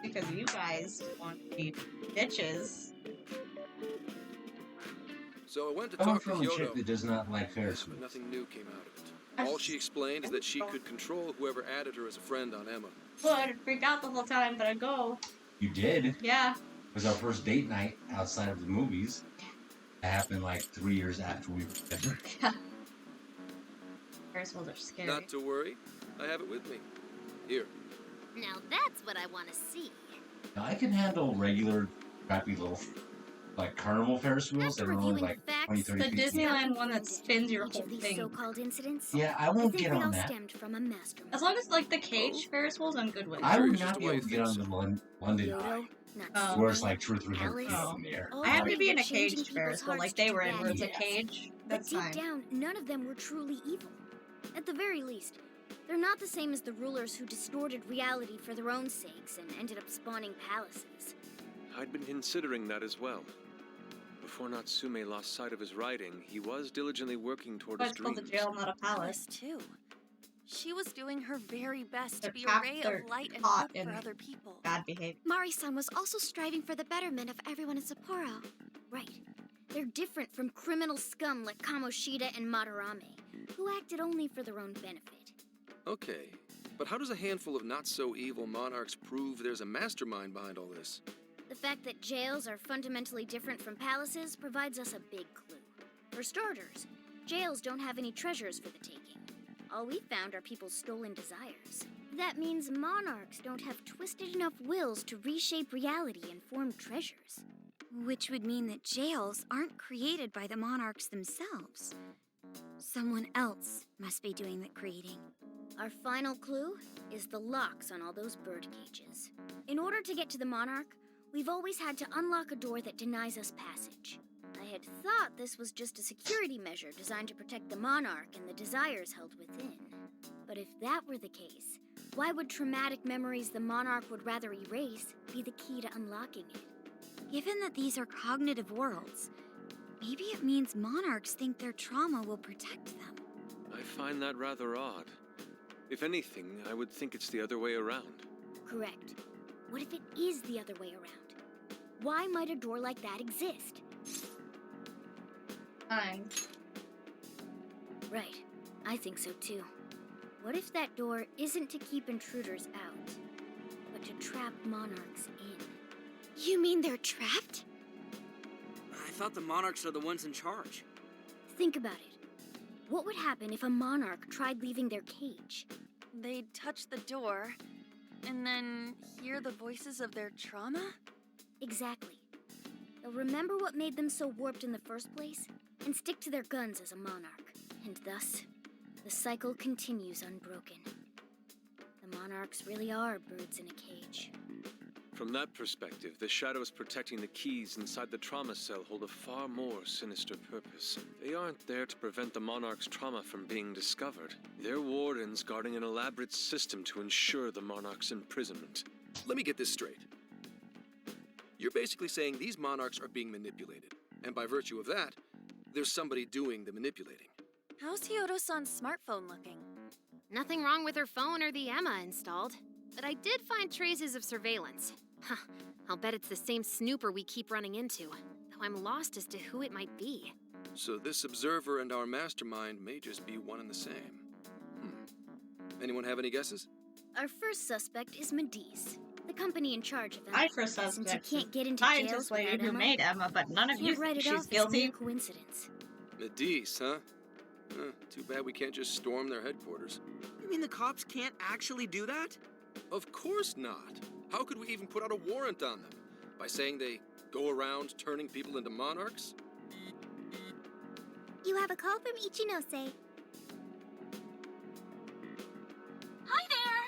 Speaker 1: Because you guys want to be bitches.
Speaker 14: So I went to
Speaker 4: I'm
Speaker 14: talk to
Speaker 4: from a chick
Speaker 14: Kyoto,
Speaker 4: that does not like Ferris
Speaker 14: but
Speaker 4: wheels.
Speaker 14: nothing new came out of it. All she explained is that she could control whoever added her as a friend on Emma.
Speaker 1: Well, I'd freaked out the whole time, but I'd go.
Speaker 4: You did?
Speaker 1: Yeah.
Speaker 4: It was our first date night outside of the movies. It happened like 3 years after we were together.
Speaker 1: Yeah. Ferris wheels are scary.
Speaker 14: Not to worry, I have it with me. Here.
Speaker 6: Now that's what I want to see.
Speaker 4: Now, I can handle regular, crappy little, like, carnival Ferris wheels that are only like 20, 30
Speaker 1: The
Speaker 4: feet.
Speaker 1: Disneyland one that spins your whole
Speaker 6: These
Speaker 1: thing.
Speaker 6: so-called incidents.
Speaker 4: Yeah, I won't
Speaker 6: think
Speaker 4: get
Speaker 6: they
Speaker 4: on
Speaker 6: all
Speaker 4: that.
Speaker 6: stemmed from a mastermind.
Speaker 1: As long as, like, the cage Ferris wheels, I'm good with.
Speaker 4: I would not be able to get on the London Eye,
Speaker 1: Oh.
Speaker 4: where it's like 2 or 300 feet in the air.
Speaker 1: I have to be in a
Speaker 6: Changing
Speaker 1: caged Ferris
Speaker 6: people's
Speaker 1: wheel, like
Speaker 6: hearts
Speaker 1: they
Speaker 6: to
Speaker 1: were in, where it's a
Speaker 6: bad.
Speaker 1: cage.
Speaker 6: But
Speaker 1: That's
Speaker 6: deep
Speaker 1: fine.
Speaker 6: down, none of them were truly evil. At the very least, they're not the same as the rulers who distorted reality for their own sakes and ended up spawning palaces.
Speaker 5: I'd been considering that as well. Before Natsume lost sight of his writing, he was diligently working toward
Speaker 1: But
Speaker 5: his
Speaker 1: it's called
Speaker 5: dreams.
Speaker 1: a jail, not a palace.
Speaker 7: Too. She was doing her very best to be a
Speaker 1: trapped,
Speaker 7: ray
Speaker 1: they're
Speaker 7: of light and
Speaker 1: caught
Speaker 7: hope
Speaker 1: in
Speaker 7: for other people.
Speaker 1: bad behavior.
Speaker 6: Mari-san was also striving for the betterment of everyone in Sapporo. Right. They're different from criminal scum like Kamoshida and Madarame, who acted only for their own benefit.
Speaker 14: Okay, but how does a handful of not-so-evil monarchs prove there's a mastermind behind all this?
Speaker 15: The fact that jails are fundamentally different from palaces provides us a big clue. For starters, jails don't have any treasures for the taking. All we've found are people's stolen desires. That means monarchs don't have twisted enough wills to reshape reality and form treasures.
Speaker 3: Which would mean that jails aren't created by the monarchs themselves. Someone else must be doing the creating.
Speaker 15: Our final clue is the locks on all those bird cages. In order to get to the monarch, we've always had to unlock a door that denies us passage. I had thought this was just a security measure designed to protect the monarch and the desires held within. But if that were the case, why would traumatic memories the monarch would rather erase be the key to unlocking it?
Speaker 3: Given that these are cognitive worlds, maybe it means monarchs think their trauma will protect them.
Speaker 5: I find that rather odd. If anything, I would think it's the other way around.
Speaker 15: Correct. What if it is the other way around? Why might a door like that exist? Right. I think so too. What if that door isn't to keep intruders out, but to trap monarchs in?
Speaker 10: You mean they're trapped?
Speaker 2: I thought the monarchs are the ones in charge.
Speaker 15: Think about it. What would happen if a monarch tried leaving their cage?
Speaker 7: They'd touch the door, and then hear the voices of their trauma?
Speaker 15: Exactly. They'll remember what made them so warped in the first place, and stick to their guns as a monarch. And thus, the cycle continues unbroken. The monarchs really are birds in a cage.
Speaker 5: From that perspective, the shadows protecting the keys inside the trauma cell hold a far more sinister purpose. They aren't there to prevent the monarch's trauma from being discovered. They're wardens guarding an elaborate system to ensure the monarch's imprisonment.
Speaker 14: Let me get this straight. You're basically saying these monarchs are being manipulated, and by virtue of that, there's somebody doing the manipulating.
Speaker 7: How's Hyodo-san's smartphone looking?
Speaker 10: Nothing wrong with her phone or the Emma installed. But I did find traces of surveillance. Huh, I'll bet it's the same snooper we keep running into, though I'm lost as to who it might be.
Speaker 14: So this observer and our mastermind may just be one and the same. Anyone have any guesses?
Speaker 15: Our first suspect is Medice, the company in charge of Emma.
Speaker 1: My first suspect
Speaker 15: Since you can't get into
Speaker 1: scientist
Speaker 15: jails
Speaker 1: lady
Speaker 15: without
Speaker 1: who
Speaker 15: Emma,
Speaker 1: made Emma, but none of you
Speaker 15: can't write
Speaker 1: think
Speaker 15: it
Speaker 1: she's
Speaker 15: off
Speaker 1: guilty.
Speaker 15: as mere coincidence.
Speaker 14: Medice, huh? Too bad we can't just storm their headquarters.
Speaker 2: You mean the cops can't actually do that?
Speaker 14: Of course not. How could we even put out a warrant on them? By saying they go around turning people into monarchs?
Speaker 16: You have a call from Ichinose.
Speaker 10: Hi there!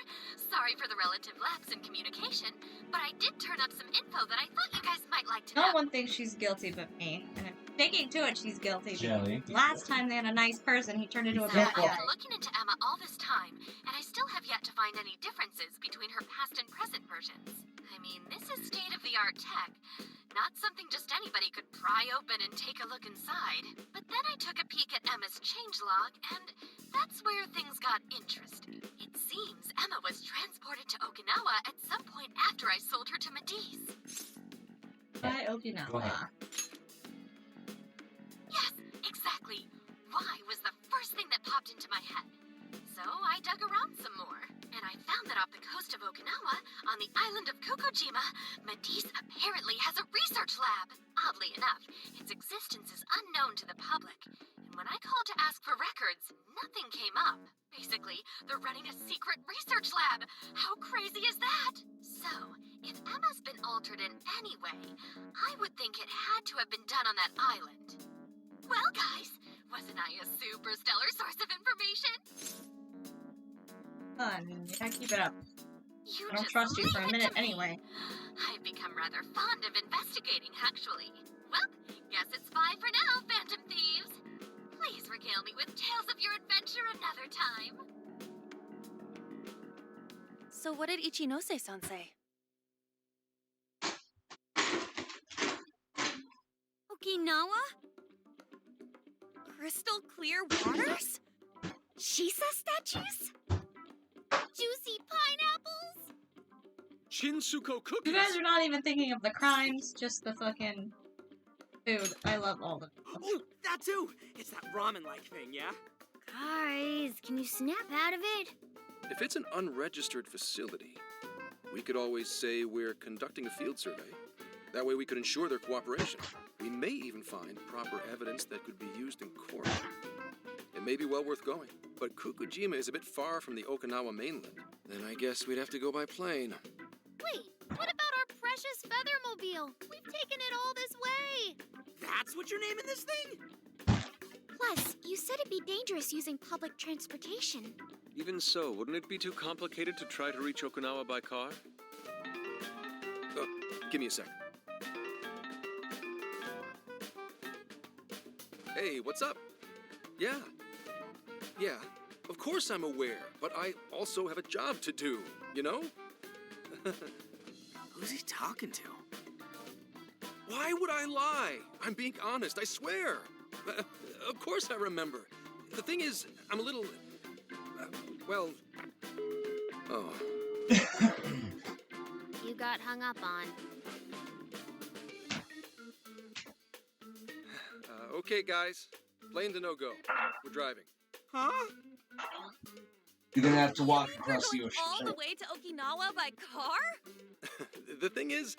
Speaker 10: Sorry for the relative lapse in communication, but I did turn up some info that I thought you guys might like to know.
Speaker 1: No one thinks she's guilty but me. And if thinking to it, she's guilty.
Speaker 4: Jelly.
Speaker 1: Last time they had a nice person, he turned into a
Speaker 10: So,
Speaker 1: bad
Speaker 10: I've
Speaker 1: guy.
Speaker 10: been looking into Emma all this time, and I still have yet to find any differences between her past and present versions. I mean, this is state-of-the-art tech. Not something just anybody could pry open and take a look inside. But then I took a peek at Emma's changelog, and that's where things got interesting. It seems Emma was transported to Okinawa at some point after I sold her to Medice.
Speaker 1: By Okinawa.
Speaker 4: Go ahead.
Speaker 10: Yes, exactly. Why was the first thing that popped into my head. So I dug around some more, and I found that off the coast of Okinawa, on the island of Kokojima, Medice apparently has a research lab. Oddly enough, its existence is unknown to the public, and when I called to ask for records, nothing came up. Basically, they're running a secret research lab. How crazy is that? So, if Emma's been altered in any way, I would think it had to have been done on that island. Well, guys, wasn't I a super stellar source of information?
Speaker 1: You gotta keep it up.
Speaker 10: You
Speaker 1: I don't
Speaker 10: just
Speaker 1: trust you for a
Speaker 10: leave it
Speaker 1: minute
Speaker 10: to me.
Speaker 1: anyway.
Speaker 10: I've become rather fond of investigating, actually. Well, guess it's bye for now, Phantom Thieves. Please regale me with tales of your adventure another time.
Speaker 7: So what did Ichinose-san say?
Speaker 3: Okinawa?
Speaker 7: Crystal clear waters?
Speaker 15: Shisa statues? Juicy pineapples?
Speaker 5: Shinsuko cookies!
Speaker 1: You guys are not even thinking of the crimes, just the fucking food. I love all of it.
Speaker 2: Oh, that too! It's that ramen-like thing, yeah?
Speaker 15: Guys, can you snap out of it?
Speaker 14: If it's an unregistered facility, we could always say we're conducting a field survey. That way we could ensure their cooperation. We may even find proper evidence that could be used in court. It may be well worth going, but Kukujima is a bit far from the Okinawa mainland. Then I guess we'd have to go by plane.
Speaker 6: Wait, what about our precious Feathermobile? We've taken it all this way!
Speaker 2: That's what you're naming this thing?
Speaker 6: Plus, you said it'd be dangerous using public transportation.
Speaker 5: Even so, wouldn't it be too complicated to try to reach Okinawa by car?
Speaker 14: Give me a sec. Hey, what's up? Yeah, of course I'm aware, but I also have a job to do, you know?
Speaker 2: Who's he talking to?
Speaker 14: Why would I lie? I'm being honest, I swear. Of course I remember. The thing is, I'm a little... well... Oh.
Speaker 10: You got hung up on.
Speaker 14: Okay, guys. Plane's a no-go. We're driving.
Speaker 2: Huh?
Speaker 4: You're gonna have to walk across the ocean.
Speaker 7: All the way to Okinawa by car?
Speaker 14: The thing is,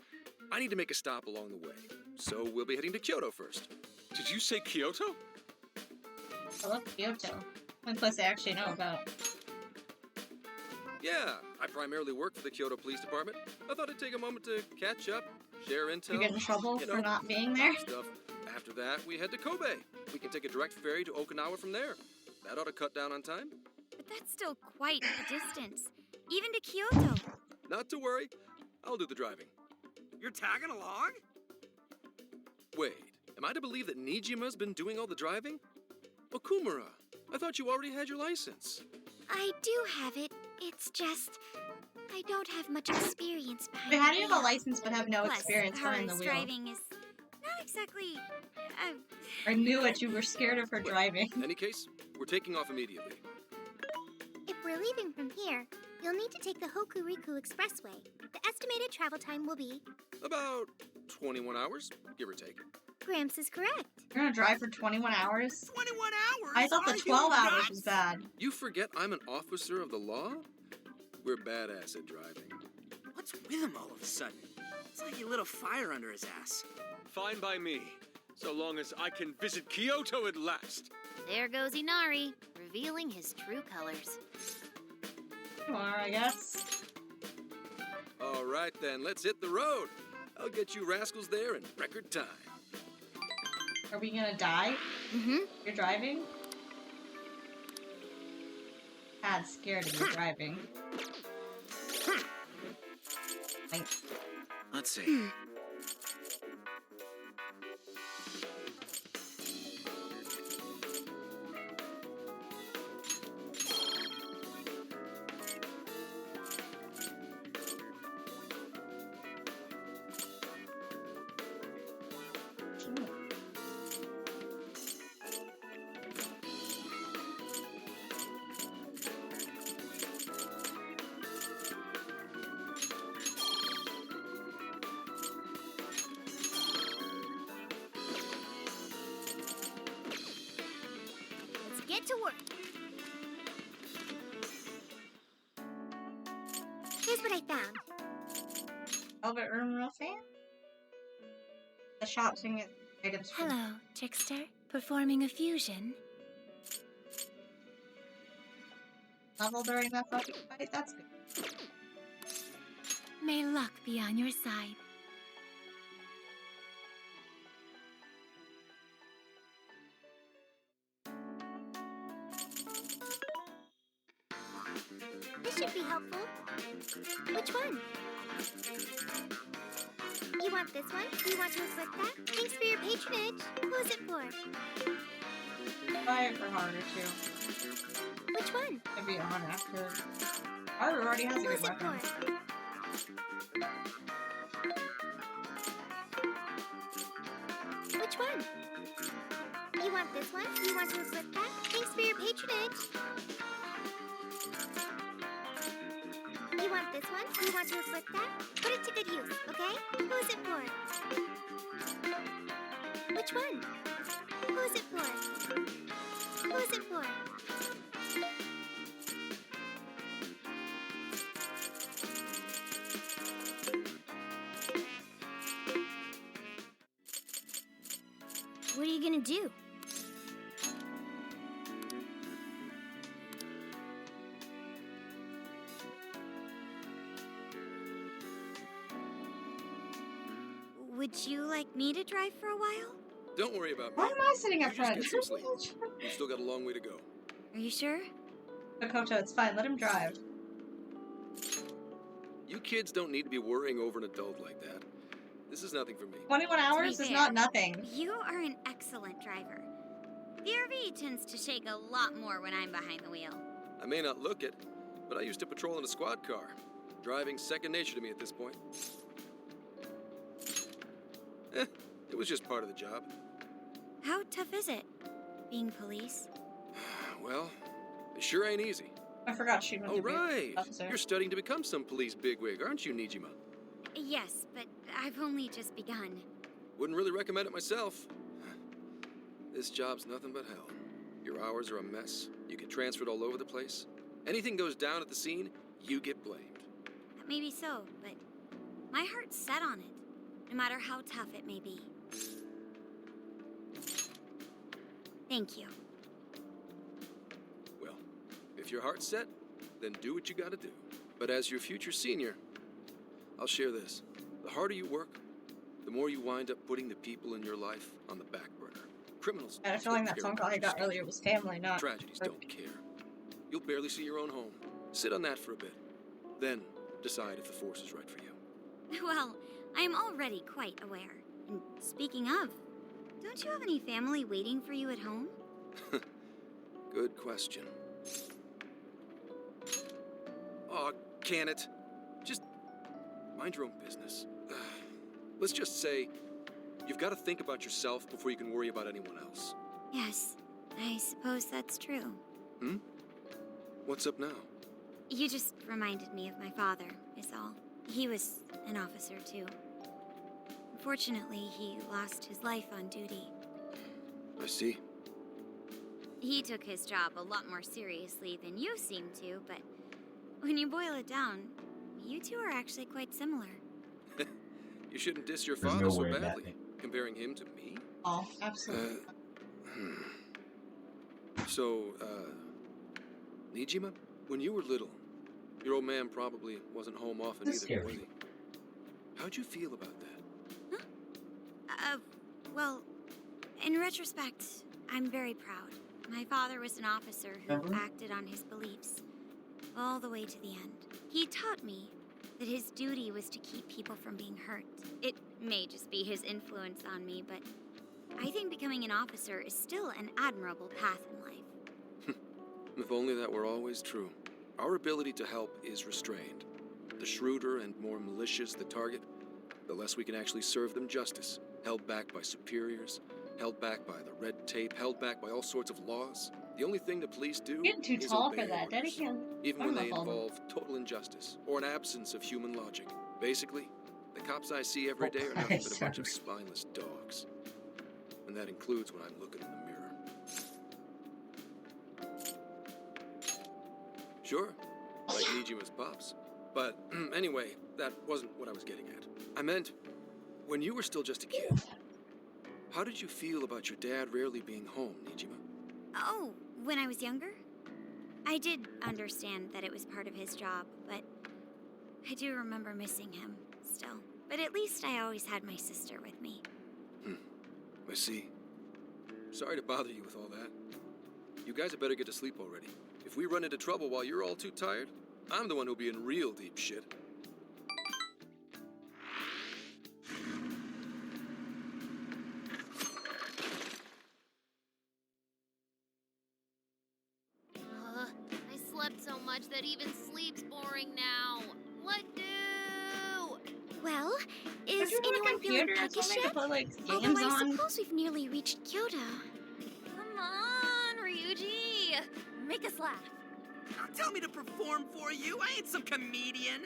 Speaker 14: I need to make a stop along the way. So we'll be heading to Kyoto first.
Speaker 5: Did you say Kyoto?
Speaker 1: I love Kyoto. One place I actually know about.
Speaker 14: Yeah, I primarily work for the Kyoto Police Department. I thought I'd take a moment to catch up, share intel.
Speaker 1: You get in trouble
Speaker 14: you
Speaker 1: for
Speaker 14: know,
Speaker 1: not being there?
Speaker 14: Stuff. After that, we head to Kobe. We can take a direct ferry to Okinawa from there. That ought to cut down on time.
Speaker 3: But that's still quite a distance. Even to Kyoto.
Speaker 14: Not to worry. I'll do the driving.
Speaker 2: You're tagging along?
Speaker 14: Wait, am I to believe that Nijima's been doing all the driving? Okumura, I thought you already had your license.
Speaker 6: I do have it. It's just... I don't have much experience behind
Speaker 1: Wait, how do you
Speaker 6: the
Speaker 1: have a
Speaker 6: wheel.
Speaker 1: license but have no
Speaker 3: Plus,
Speaker 1: experience behind the
Speaker 3: Haru's
Speaker 1: wheel?
Speaker 3: driving is not exactly...
Speaker 1: I knew it, you were scared of her driving.
Speaker 14: In any case, we're taking off immediately.
Speaker 16: If we're leaving from here, you'll need to take the Hokuriku Expressway. The estimated travel time will be...
Speaker 14: About 21 hours, give or take.
Speaker 16: Gramps is correct.
Speaker 1: You're gonna drive for 21 hours?
Speaker 2: 21 hours?
Speaker 1: I thought the 12 hours was bad.
Speaker 14: You forget I'm an officer of the law? We're badass at driving.
Speaker 2: What's with him all of a sudden? It's like he lit a fire under his ass.
Speaker 5: Fine by me, so long as I can visit Kyoto at last.
Speaker 10: There goes Inari, revealing his true colors.
Speaker 1: You are, I guess.
Speaker 14: All right then, let's hit the road. I'll get you rascals there in record time.
Speaker 1: Are we gonna die?
Speaker 10: Mm-hmm.
Speaker 1: You're driving? Dad's scared of you driving.
Speaker 2: Let's see.
Speaker 16: Get to work. Here's what I found.
Speaker 1: Velvet room real fan? The shop thing items.
Speaker 11: Hello, trickster. Performing a fusion.
Speaker 1: Level during that fucking fight? That's good.
Speaker 11: May luck be on your side.
Speaker 16: This should be helpful. Which one? You want this one? You want to equip that? Thanks for your patronage. Who's it for?
Speaker 1: Buy it for harder too.
Speaker 16: Which one?
Speaker 1: Maybe on after. Harder already has a good
Speaker 16: Who's it
Speaker 1: weapon.
Speaker 16: for? Which one? You want this one? You want to equip that? Thanks for your patronage. You want this one? You want to equip that? Put it to good use, okay? Who's it for? Which one? Who's it for? Who's it for?
Speaker 15: gonna do? Would you like me to drive for a while?
Speaker 14: Don't worry about me.
Speaker 1: Why am I sitting up
Speaker 14: You just
Speaker 1: front?
Speaker 14: get some sleep. We've still got a long way to go.
Speaker 3: Are you sure?
Speaker 1: Makoto, it's fine. Let him drive.
Speaker 14: You kids don't need to be worrying over an adult like that. This is nothing for me.
Speaker 1: 21 hours is not nothing.
Speaker 3: You are an excellent driver. The RV tends to shake a lot more when I'm behind the wheel.
Speaker 14: I may not look it, but I used to patrol in a squad car. Driving's second nature to me at this point. It was just part of the job.
Speaker 3: How tough is it, being police?
Speaker 14: Well, it sure ain't easy.
Speaker 1: I forgot she was
Speaker 14: Oh, right. You're studying to become some police bigwig, aren't you, Nijima?
Speaker 3: Yes, but I've only just begun.
Speaker 14: Wouldn't really recommend it myself. This job's nothing but hell. Your hours are a mess. You get transferred all over the place. Anything goes down at the scene, you get blamed.
Speaker 3: Maybe so, but my heart's set on it, no matter how tough it may be. Thank you.
Speaker 14: Well, if your heart's set, then do what you gotta do. But as your future senior, I'll share this. The harder you work, the more you wind up putting the people in your life on the back burner. Criminals.
Speaker 1: I had a feeling that phone call I got earlier was family, not...
Speaker 14: Tragedies don't care. You'll barely see your own home. Sit on that for a bit. Then decide if the force is right for you.
Speaker 3: Well, I am already quite aware. And speaking of, don't you have any family waiting for you at home?
Speaker 14: Good question. Aw, can it? Just mind your own business. Let's just say you've got to think about yourself before you can worry about anyone else.
Speaker 3: Yes, I suppose that's true.
Speaker 14: Hmm? What's up now?
Speaker 3: You just reminded me of my father, is all. He was an officer, too. Unfortunately, he lost his life on duty.
Speaker 14: I see.
Speaker 3: He took his job a lot more seriously than you seem to, but when you boil it down, you two are actually quite similar.
Speaker 14: You shouldn't diss your
Speaker 4: There's
Speaker 14: father
Speaker 4: no
Speaker 14: so
Speaker 4: way
Speaker 14: badly,
Speaker 4: that-
Speaker 14: comparing him to me.
Speaker 1: Oh, absolutely.
Speaker 14: So, Nijima, when you were little, your old man probably wasn't home often
Speaker 4: That's
Speaker 14: either, was
Speaker 4: scary.
Speaker 14: he? How'd you feel about that?
Speaker 3: Well, in retrospect, I'm very proud. My father was an officer who acted on his beliefs all the way to the end. He taught me that his duty was to keep people from being hurt. It may just be his influence on me, but I think becoming an officer is still an admirable path in life.
Speaker 14: If only that were always true. Our ability to help is restrained. The shrewder and more malicious the target, the less we can actually serve them justice. Held back by superiors, held back by the red tape, held back by all sorts of laws. The only thing the police do
Speaker 1: Getting too
Speaker 14: is
Speaker 1: tall
Speaker 14: obey
Speaker 1: for that. Daddy
Speaker 14: orders,
Speaker 1: can't...
Speaker 14: even
Speaker 1: I
Speaker 14: when
Speaker 1: don't
Speaker 14: they
Speaker 1: know if I'll-
Speaker 14: involve total injustice or an absence of human logic. Basically, the cops I see every day are nothing but a bunch of spineless dogs. And that includes when I'm looking in the mirror. Sure, like Nijima's pops. But anyway, that wasn't what I was getting at. I meant, when you were still just a kid, how did you feel about your dad rarely being home, Nijima?
Speaker 3: Oh, when I was younger? I did understand that it was part of his job, but I do remember missing him still. But at least I always had my sister with me.
Speaker 14: I see. Sorry to bother you with all that. You guys had better get to sleep already. If we run into trouble while you're all too tired, I'm the one who'll be in real deep shit.
Speaker 10: I slept so much that even sleep's boring now. What do?
Speaker 16: Well,
Speaker 1: Don't
Speaker 16: is
Speaker 1: you have a
Speaker 16: anyone feeling
Speaker 1: computer or
Speaker 16: peckish
Speaker 1: something to
Speaker 16: yet?
Speaker 1: put, like,
Speaker 16: Although
Speaker 1: games
Speaker 16: I
Speaker 1: on?
Speaker 16: suppose we've nearly reached Kyoto.
Speaker 7: Come on, Ryuji! Make us laugh.
Speaker 2: Don't tell me to perform for you. I ain't some comedian.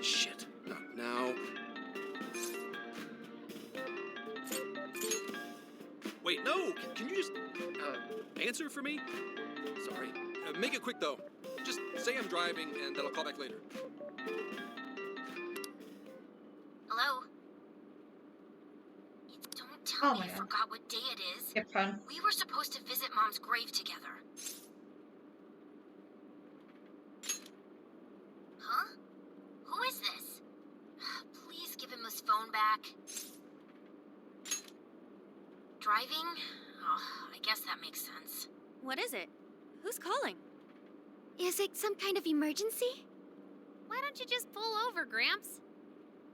Speaker 14: Shit, not now. Wait, no! Can you just, answer for me? Sorry. Make it quick, though. Just say I'm driving, and then I'll call back later.
Speaker 15: Hello? Don't tell tell me you forgot what day it is.
Speaker 1: Skip fun.
Speaker 15: We were supposed to visit Mom's grave together. Huh? Who is this? Please give him his phone back. Driving? Oh, I guess that makes sense.
Speaker 10: What is it? Who's calling?
Speaker 6: Is it some kind of emergency?
Speaker 10: Why don't you just pull over, Gramps?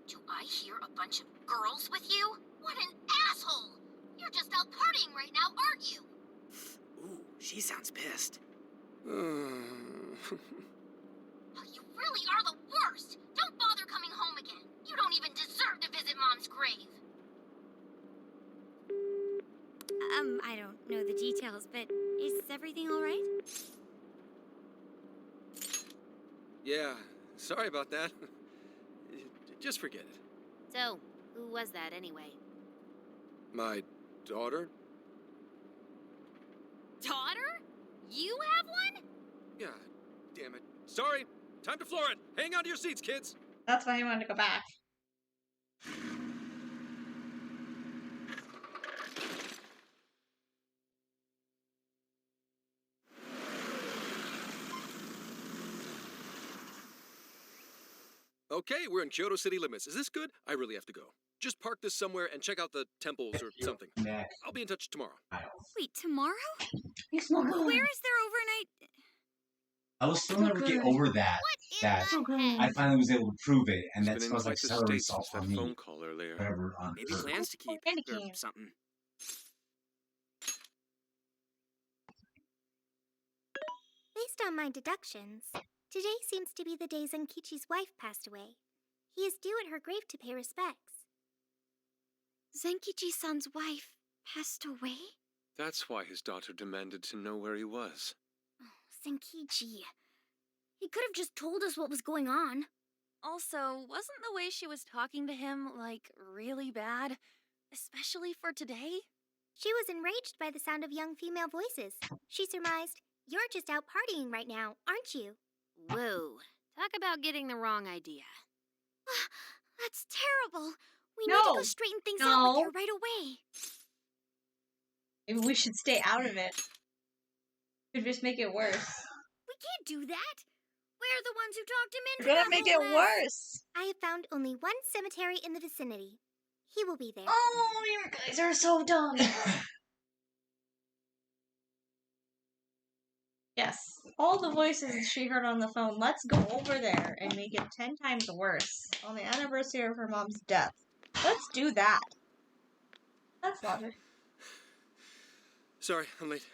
Speaker 15: Do I hear a bunch of girls with you? What an asshole! You're just out partying right now, aren't you?
Speaker 2: Ooh, she sounds pissed.
Speaker 15: You really are the worst! Don't bother coming home again. You don't even deserve to visit Mom's grave.
Speaker 3: I don't know the details, but is everything all right?
Speaker 14: Yeah, sorry about that. Just forget it.
Speaker 10: So, who was that anyway?
Speaker 14: My daughter?
Speaker 10: Daughter? You have one?
Speaker 14: Yeah, damn it. Sorry, time to floor it. Hang on to your seats, kids.
Speaker 1: That's why he wanted to go back.
Speaker 14: Okay, we're in Kyoto city limits. Is this good? I really have to go. Just park this somewhere and check out the temples or something. I'll be in touch tomorrow.
Speaker 3: Wait, tomorrow?
Speaker 1: It's not good.
Speaker 3: Where is their overnight?
Speaker 4: I will still never get over that. That I finally was able to prove it, and that smells like celery salt on me.
Speaker 5: Phone call earlier.
Speaker 4: Whatever on
Speaker 2: Maybe
Speaker 4: earth.
Speaker 2: plans to keep or something.
Speaker 16: Based on my deductions, today seems to be the day Zenkichi's wife passed away. He is due at her grave to pay respects.
Speaker 6: Zenkichi-san's wife passed away?
Speaker 5: That's why his daughter demanded to know where he was.
Speaker 15: Zenkichi. He could have just told us what was going on.
Speaker 10: Also, wasn't the way she was talking to him, like, really bad? Especially for today?
Speaker 16: She was enraged by the sound of young female voices. She surmised, "You're just out partying right now, aren't you?"
Speaker 10: Whoa. Talk about getting the wrong idea.
Speaker 6: That's terrible. We
Speaker 1: No.
Speaker 6: need to go straighten things out with her right away.
Speaker 1: Maybe we should stay out of it. Could just make it worse.
Speaker 15: We can't do that. We're the ones who talked him into
Speaker 1: You're
Speaker 15: that
Speaker 1: gonna make
Speaker 15: whole
Speaker 1: it
Speaker 15: mess.
Speaker 1: worse.
Speaker 16: I have found only one cemetery in the vicinity. He will be there.
Speaker 1: Oh, you guys are so dumb. Yes. All the voices she heard on the phone, let's go over there and make it 10 times worse. On the anniversary of her mom's death. Let's do that. That's logic.
Speaker 14: Sorry, I'm late.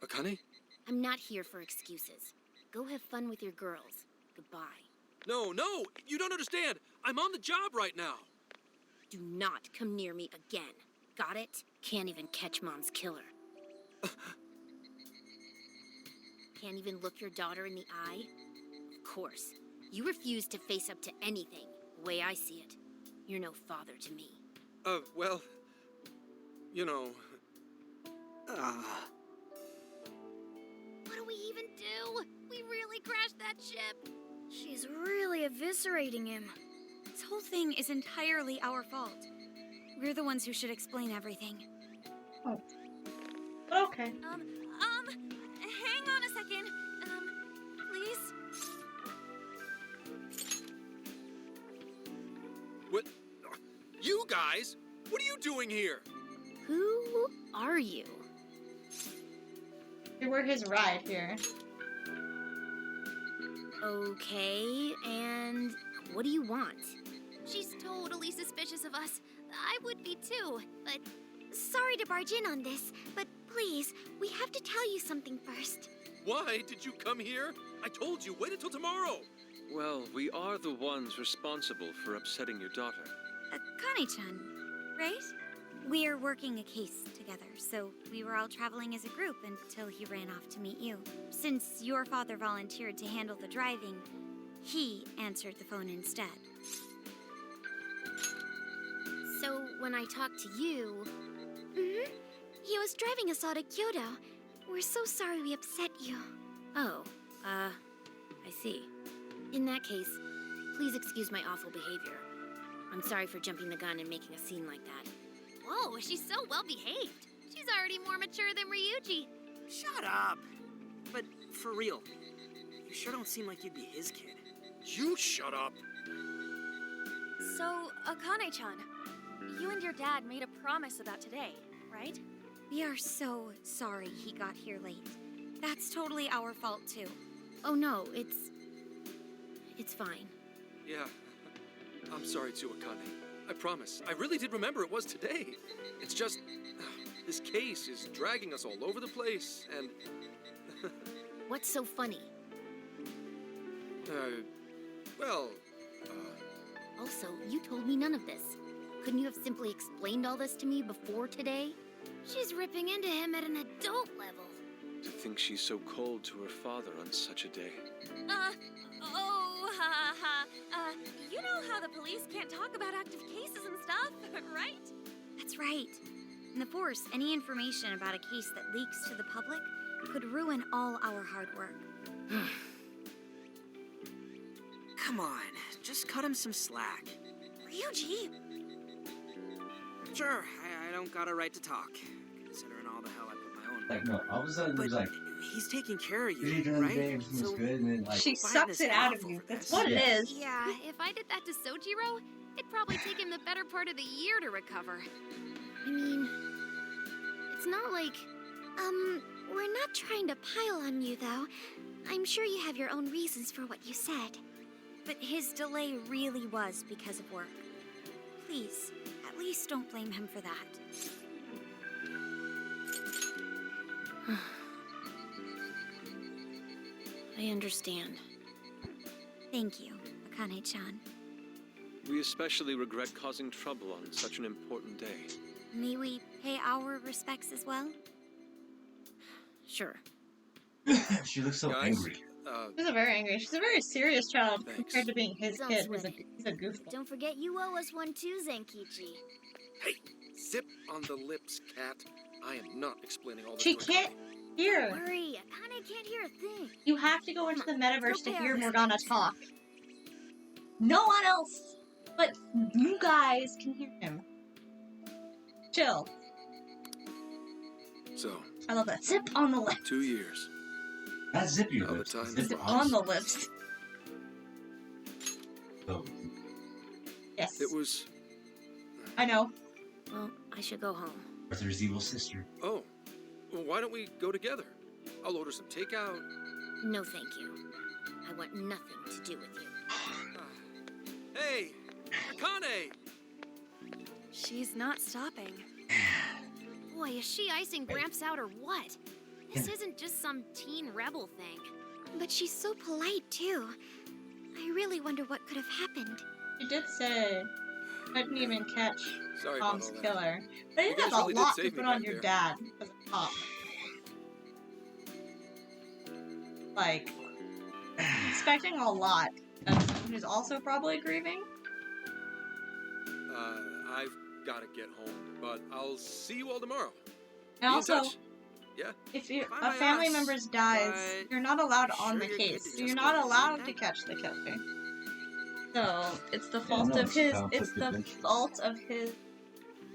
Speaker 14: Akane?
Speaker 10: I'm not here for excuses. Go have fun with your girls. Goodbye.
Speaker 14: No, you don't understand. I'm on the job right now.
Speaker 10: Do not come near me again. Got it? Can't even catch Mom's killer. Can't even look your daughter in the eye? Of course. You refuse to face up to anything, the way I see it. You're no father to me.
Speaker 14: Well, you know...
Speaker 15: What do we even do? We really crashed that ship.
Speaker 3: She's really eviscerating him. This whole thing is entirely our fault. We're the ones who should explain everything.
Speaker 1: Oh. Okay.
Speaker 10: Hang on a second. Please?
Speaker 14: What? You guys? What are you doing here?
Speaker 10: Who are you?
Speaker 1: We're his ride here.
Speaker 10: Okay, and what do you want?
Speaker 6: She's totally suspicious of us. I would be too, but sorry to barge in on this, but please, we have to tell you something first.
Speaker 14: Why did you come here? I told you, wait until tomorrow.
Speaker 5: Well, we are the ones responsible for upsetting your daughter.
Speaker 3: Akane-chan, right? We're working a case together, so we were all traveling as a group until he ran off to meet you. Since your father volunteered to handle the driving, he answered the phone instead.
Speaker 10: So, when I talked to you...
Speaker 6: He was driving us all to Kyoto. We're so sorry we upset you.
Speaker 10: Oh, I see. In that case, Please excuse my awful behavior. I'm sorry for jumping the gun and making a scene like that.
Speaker 6: Whoa, she's so well behaved. She's already more mature than Ryuji.
Speaker 2: Shut up. But for real, you sure don't seem like you'd be his kid.
Speaker 14: You shut up.
Speaker 7: So, Akane-chan, you and your dad made a promise about today, right?
Speaker 3: We are so sorry he got here late. That's totally our fault, too.
Speaker 10: Oh no, it's fine.
Speaker 14: Yeah, I'm sorry too, Akane. I promise. I really did remember it was today. It's just, this case is dragging us all over the place, and...
Speaker 10: What's so funny?
Speaker 14: Well,
Speaker 10: Also, you told me none of this. Couldn't you have simply explained all this to me before today?
Speaker 6: She's ripping into him at an adult level.
Speaker 5: To think she's so cold to her father on such a day.
Speaker 7: You know how the police can't talk about active cases and stuff, right?
Speaker 3: That's right. In the Force, any information about a case that leaks to the public could ruin all our hard work.
Speaker 2: Come on, just cut him some slack.
Speaker 7: Ryuji!
Speaker 2: Sure, I don't got a right to talk, considering all the hell I put my own.
Speaker 4: Like, no, all of a sudden,
Speaker 2: But
Speaker 4: he's like,
Speaker 2: he's taking care of
Speaker 4: "What are you
Speaker 2: you,
Speaker 4: doing today?
Speaker 2: right?
Speaker 4: Everything's good," and then, like,
Speaker 1: She
Speaker 2: biting
Speaker 1: sucks
Speaker 2: his
Speaker 1: it
Speaker 2: head
Speaker 1: out
Speaker 2: off
Speaker 1: of you.
Speaker 2: over
Speaker 1: That's
Speaker 2: this.
Speaker 1: what it is.
Speaker 6: Yeah, if I did that to Sojiro, it'd probably take him the better part of the year to recover.
Speaker 10: I mean, it's not like...
Speaker 16: We're not trying to pile on you, though. I'm sure you have your own reasons for what you said.
Speaker 3: But his delay really was because of work. Please, at least don't blame him for that.
Speaker 10: I understand.
Speaker 3: Thank you, Akane-chan.
Speaker 5: We especially regret causing trouble on such an important day.
Speaker 3: May we pay our respects as well?
Speaker 10: Sure.
Speaker 4: she looks so
Speaker 14: Guys,
Speaker 4: angry.
Speaker 1: She's a very angry. She's a very serious child
Speaker 14: Thanks.
Speaker 1: compared to being his
Speaker 15: Don't
Speaker 1: kid,
Speaker 15: sweat
Speaker 1: who's a goofball.
Speaker 15: Don't forget you owe us one too, Zenkichi.
Speaker 14: Hey, zip on the lips, cat. I am not explaining all this.
Speaker 1: She
Speaker 14: to
Speaker 1: can't
Speaker 14: Akane.
Speaker 1: hear.
Speaker 15: Don't worry, Akane can't hear a thing.
Speaker 1: You have to go into the metaverse to
Speaker 15: Go
Speaker 1: hear
Speaker 15: pay our
Speaker 1: Morgana
Speaker 15: respects.
Speaker 1: talk. No one else but you guys can hear him. Chill.
Speaker 14: So,
Speaker 1: I love that. Zip on the lips.
Speaker 14: 2 years.
Speaker 4: Not zip your
Speaker 14: Now the
Speaker 4: lips.
Speaker 14: time
Speaker 4: Zip
Speaker 1: Zip
Speaker 14: flies.
Speaker 1: on the lips.
Speaker 4: Oh,
Speaker 1: Yes.
Speaker 14: It was...
Speaker 1: I know.
Speaker 10: Well, I should go home.
Speaker 4: Arthur's evil sister.
Speaker 14: Oh, well, why don't we go together? I'll order some takeout.
Speaker 10: No, thank you. I want nothing to do with you.
Speaker 14: Hey, Akane!
Speaker 7: She's not stopping.
Speaker 6: Boy, is she icing Gramps out or what? This isn't just some teen rebel thing.
Speaker 16: But she's so polite, too. I really wonder what could have happened.
Speaker 1: She did say couldn't even catch
Speaker 14: Sorry about
Speaker 1: Tom's
Speaker 14: all that.
Speaker 1: killer. But I think
Speaker 14: You guys
Speaker 1: that's
Speaker 14: really
Speaker 1: a
Speaker 14: did
Speaker 1: lot to
Speaker 14: save me
Speaker 1: put on
Speaker 14: back
Speaker 1: your
Speaker 14: there.
Speaker 1: dad as a cop. Like, expecting a lot of someone who's also probably grieving.
Speaker 14: I've got to get home, but I'll see you all tomorrow.
Speaker 1: And
Speaker 14: Be in
Speaker 1: also,
Speaker 14: touch. Yeah?
Speaker 1: if you,
Speaker 2: Fine
Speaker 1: a
Speaker 2: by
Speaker 1: family
Speaker 2: us,
Speaker 1: member dies,
Speaker 2: but
Speaker 1: you're not allowed on
Speaker 2: sure
Speaker 1: the
Speaker 2: you're good
Speaker 1: case.
Speaker 2: to
Speaker 1: So you're
Speaker 2: just
Speaker 1: not
Speaker 2: go
Speaker 1: allowed
Speaker 2: back?
Speaker 1: to catch the killer. So it's the fault
Speaker 4: no,
Speaker 1: of
Speaker 4: it's
Speaker 1: his.
Speaker 4: conflict
Speaker 1: It's
Speaker 4: of
Speaker 1: the
Speaker 4: interest.
Speaker 1: fault of his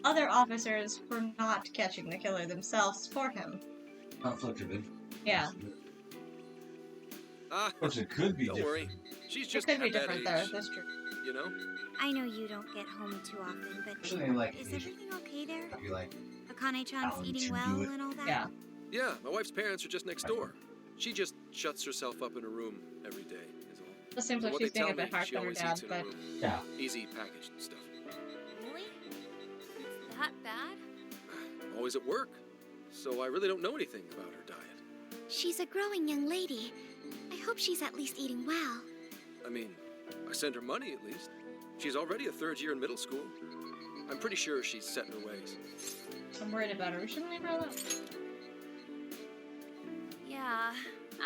Speaker 1: other officers for not catching the killer themselves for him.
Speaker 4: Conflict of interest.
Speaker 1: Yeah.
Speaker 4: Of course, it could be
Speaker 14: Don't
Speaker 4: different.
Speaker 14: worry. She's
Speaker 1: It
Speaker 14: just
Speaker 1: could be
Speaker 14: at that
Speaker 1: different though.
Speaker 14: age,
Speaker 1: That's true.
Speaker 14: you know?
Speaker 3: I know you don't get home too often, but
Speaker 4: Especially in, like,
Speaker 3: is
Speaker 4: Asia.
Speaker 3: everything okay there?
Speaker 4: I'd be like,
Speaker 3: Akane-chan's
Speaker 4: Alan,
Speaker 3: eating
Speaker 4: to
Speaker 3: well
Speaker 4: do it.
Speaker 3: and all that?
Speaker 1: Yeah.
Speaker 14: Yeah, my wife's parents are just next door. She just shuts herself up in her room every day, is all.
Speaker 1: It seems
Speaker 14: From
Speaker 1: like
Speaker 14: what
Speaker 1: she's
Speaker 14: they
Speaker 1: being a
Speaker 14: tell
Speaker 1: bit
Speaker 14: me,
Speaker 1: harsh
Speaker 14: she
Speaker 1: on her
Speaker 14: always
Speaker 1: dad,
Speaker 14: eats in her
Speaker 1: but
Speaker 14: room.
Speaker 4: yeah.
Speaker 14: Easy packaged and stuff.
Speaker 6: Really? It's that bad?
Speaker 14: I'm always at work, so I really don't know anything about her diet.
Speaker 16: She's a growing young lady. I hope she's at least eating well.
Speaker 14: I mean, I send her money at least. She's already a third year in middle school. I'm pretty sure she's set in her ways.
Speaker 1: I'm worried about her. We shouldn't leave her alone.
Speaker 7: Yeah,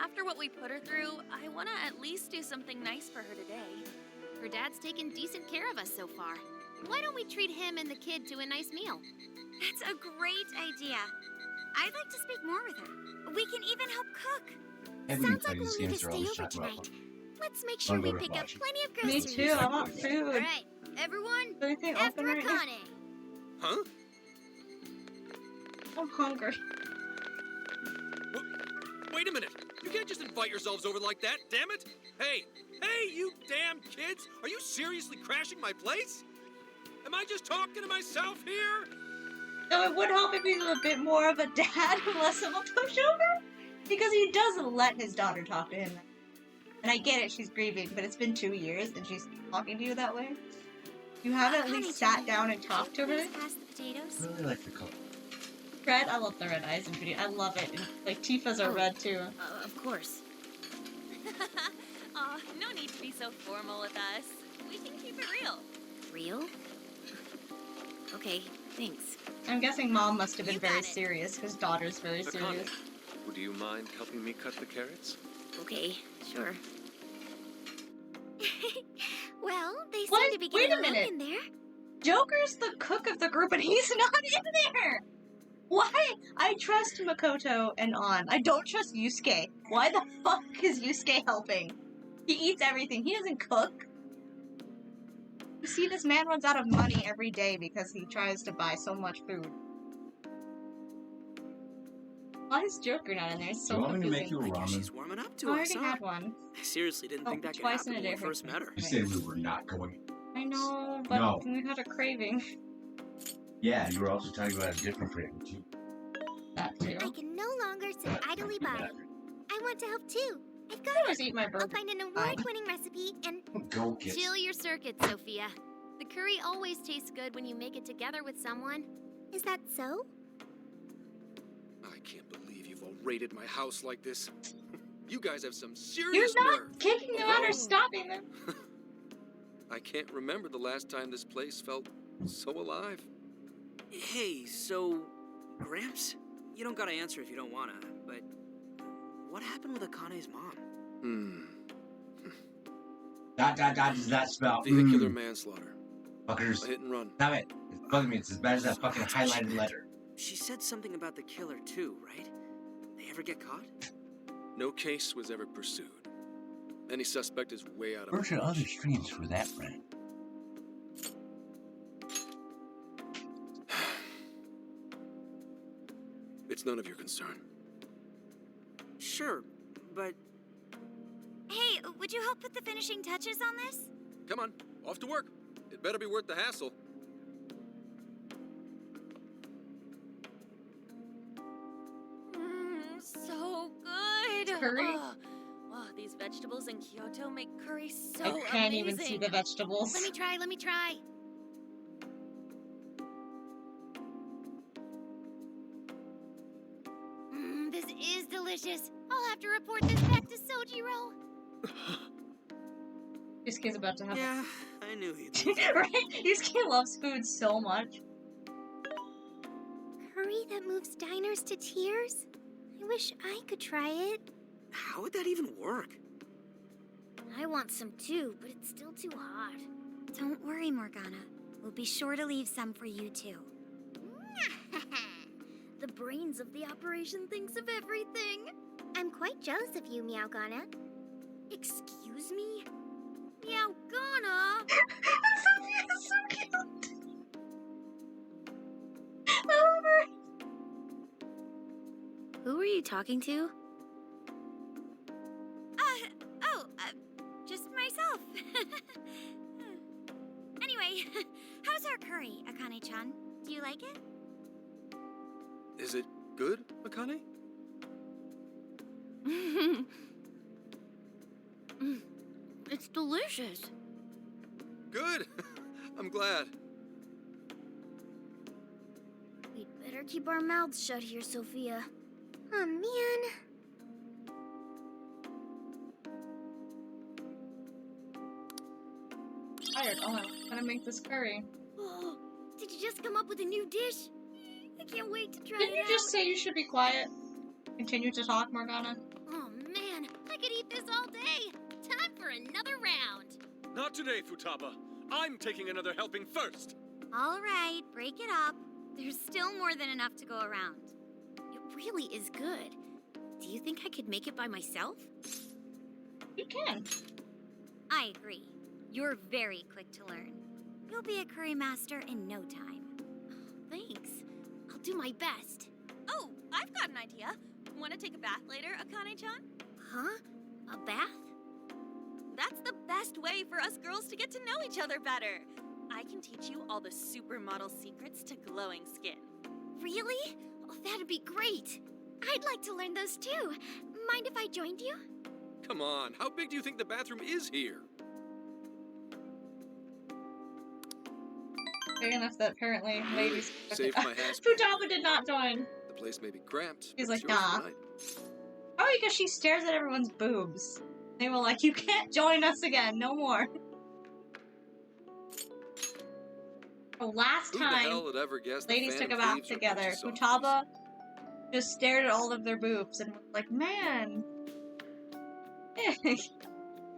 Speaker 7: after what we put her through, I want to at least do something nice for her today.
Speaker 6: Her dad's taken decent care of us so far. Why don't we treat him and the kid to a nice meal?
Speaker 3: That's a great idea. I'd like to speak more with her. We can even help cook.
Speaker 4: And we can
Speaker 16: Sounds
Speaker 4: play
Speaker 16: like
Speaker 4: these
Speaker 16: we'll need
Speaker 4: games
Speaker 16: to
Speaker 4: or
Speaker 16: stay
Speaker 4: always
Speaker 16: over
Speaker 4: chat about
Speaker 16: tonight.
Speaker 6: Let's make sure we pick up plenty of
Speaker 1: Me
Speaker 6: groceries.
Speaker 1: too, I want food.
Speaker 6: All right, everyone,
Speaker 1: Anything
Speaker 6: after
Speaker 1: open right now?
Speaker 6: Akane.
Speaker 14: Huh?
Speaker 1: I'm hungry.
Speaker 14: Wait a minute! You can't just invite yourselves over like that, damn it! Hey! Hey, you damn kids! Are you seriously crashing my place? Am I just talking to myself here?
Speaker 1: No, it would help if he was a bit more of a dad and less of a pushover. Because he doesn't let his daughter talk to him. And I get it, she's grieving, but it's been 2 years and she's talking to you that way. You haven't at least sat down and talked to her.
Speaker 3: Pass the potatoes.
Speaker 4: I really like the color.
Speaker 1: Red, I love the red eyes in video. I love it. And, like, Tifa's are red too.
Speaker 10: Of course.
Speaker 7: Aw, no need to be so formal with us. We can keep it real.
Speaker 10: Real? Okay, thanks.
Speaker 1: I'm guessing mom must have been very serious because daughter's very serious.
Speaker 5: Akane, would you mind helping me cut the carrots?
Speaker 10: Okay, sure.
Speaker 6: Well, they
Speaker 1: What?
Speaker 6: seem to be
Speaker 1: Wait
Speaker 6: getting
Speaker 1: a minute.
Speaker 6: along in there.
Speaker 1: Joker's the cook of the group and he's not in there! Why? I trust Makoto and An. I don't trust Yusuke. Why the fuck is Yusuke helping? He eats everything. He doesn't cook. You see, this man runs out of money every day because he tries to buy so much food. Why is Joker not in there? It's so
Speaker 4: Do you want me to make
Speaker 1: confusing.
Speaker 4: you a ramen?
Speaker 2: She's warming up
Speaker 1: I
Speaker 2: to us,
Speaker 1: already
Speaker 2: huh?
Speaker 1: had one.
Speaker 2: I seriously didn't think that could
Speaker 1: twice in
Speaker 2: happen
Speaker 1: a
Speaker 2: when
Speaker 1: day
Speaker 2: we first met her.
Speaker 4: You said we were not going.
Speaker 1: I know, but
Speaker 4: No.
Speaker 1: we had a craving.
Speaker 4: Yeah, you were also talking about a different craving too.
Speaker 1: That too.
Speaker 16: I can no longer sit idly by. I want to help too. I've got
Speaker 1: I always eat my
Speaker 16: I'll
Speaker 1: burger.
Speaker 16: find an award-winning recipe and
Speaker 4: Go get
Speaker 10: Chill your circuits, Sophia. The curry always tastes good when you make it together with someone.
Speaker 16: is that so?
Speaker 14: I can't believe you've all raided my house like this. You guys have some
Speaker 1: You're
Speaker 14: serious
Speaker 1: not
Speaker 14: nerve.
Speaker 1: kicking them out or stopping them.
Speaker 14: I can't remember the last time this place felt so alive.
Speaker 2: Hey, so, Gramps, you don't gotta answer if you don't wanna, but what happened with Akane's mom?
Speaker 4: Does that spell?
Speaker 14: Vehicular manslaughter.
Speaker 4: Fuckers.
Speaker 14: A hit and run.
Speaker 4: Stop it. It's bugging me. It's as bad as that fucking highlighted letter.
Speaker 2: She said something about the killer too, right? They ever get caught?
Speaker 14: No case was ever pursued. Any suspect is way out of
Speaker 4: Search
Speaker 14: reach.
Speaker 4: other streams for that, friend.
Speaker 14: It's none of your concern.
Speaker 2: Sure, but
Speaker 3: Hey, would you help put the finishing touches on this?
Speaker 14: Come on, off to work. It better be worth the hassle.
Speaker 7: So good.
Speaker 1: Curry?
Speaker 7: Oh, these vegetables in Kyoto make curry so
Speaker 1: I can't even
Speaker 7: amazing.
Speaker 1: see the vegetables.
Speaker 6: Let me try. This is delicious. I'll have to report this back to Sojiro.
Speaker 1: Yusuke's about to have
Speaker 2: yeah, I knew he'd.
Speaker 1: right? Yusuke loves food so much.
Speaker 16: Curry that moves diners to tears? I wish I could try it.
Speaker 2: How would that even work?
Speaker 15: I want some too, but it's still too hot.
Speaker 3: Don't worry, Morgana. We'll be sure to leave some for you too.
Speaker 15: The brains of the operation thinks of everything.
Speaker 16: I'm quite jealous of you, Meowgana.
Speaker 15: Excuse me? Meowgana!
Speaker 1: Sophia's so cute. I love her.
Speaker 10: Who were you talking to?
Speaker 3: Just myself. Anyway, how's our curry, Akane-chan? Do you like it?
Speaker 14: Is it good, Akane?
Speaker 15: It's delicious.
Speaker 14: Good. I'm glad.
Speaker 15: We'd better keep our mouths shut here, Sophia.
Speaker 16: Oh man.
Speaker 1: Tired. Oh, I'm gonna make this curry.
Speaker 15: Oh, did you just come up with a new dish? I can't wait to try
Speaker 1: Didn't
Speaker 15: it
Speaker 1: you
Speaker 15: out.
Speaker 1: just say you should be quiet? Continue to talk, Morgana.
Speaker 15: Oh man, I could eat this all day. Time for another round.
Speaker 5: Not today, Futaba. I'm taking another helping first.
Speaker 3: All right, break it up. There's still more than enough to go around.
Speaker 10: It really is good. Do you think I could make it by myself?
Speaker 1: You can.
Speaker 3: I agree. You're very quick to learn. You'll be a curry master in no time.
Speaker 10: Thanks. I'll do my best.
Speaker 7: Oh, I've got an idea. Want to take a bath later, Akane-chan?
Speaker 10: Huh? A bath?
Speaker 7: That's the best way for us girls to get to know each other better. I can teach you all the supermodel secrets to glowing skin.
Speaker 6: Really? Oh, that'd be great. I'd like to learn those too. Mind if I joined you?
Speaker 14: Come on, how big do you think the bathroom is here?
Speaker 1: Big enough that apparently ladies.
Speaker 14: Save my ass.
Speaker 1: Futaba did not join.
Speaker 14: The place may be cramped.
Speaker 1: He's
Speaker 14: but
Speaker 1: like,
Speaker 14: it's yours
Speaker 1: nah.
Speaker 14: tonight.
Speaker 1: Probably because she stares at everyone's boobs. They were like, you can't join us again, no more. The last
Speaker 14: Who the
Speaker 1: time
Speaker 14: hell would ever guess the
Speaker 1: ladies took a
Speaker 14: Phantom
Speaker 1: bath
Speaker 14: Thieves are
Speaker 1: together,
Speaker 14: bunch of
Speaker 1: Futaba just stared at all of their boobs and was like, man.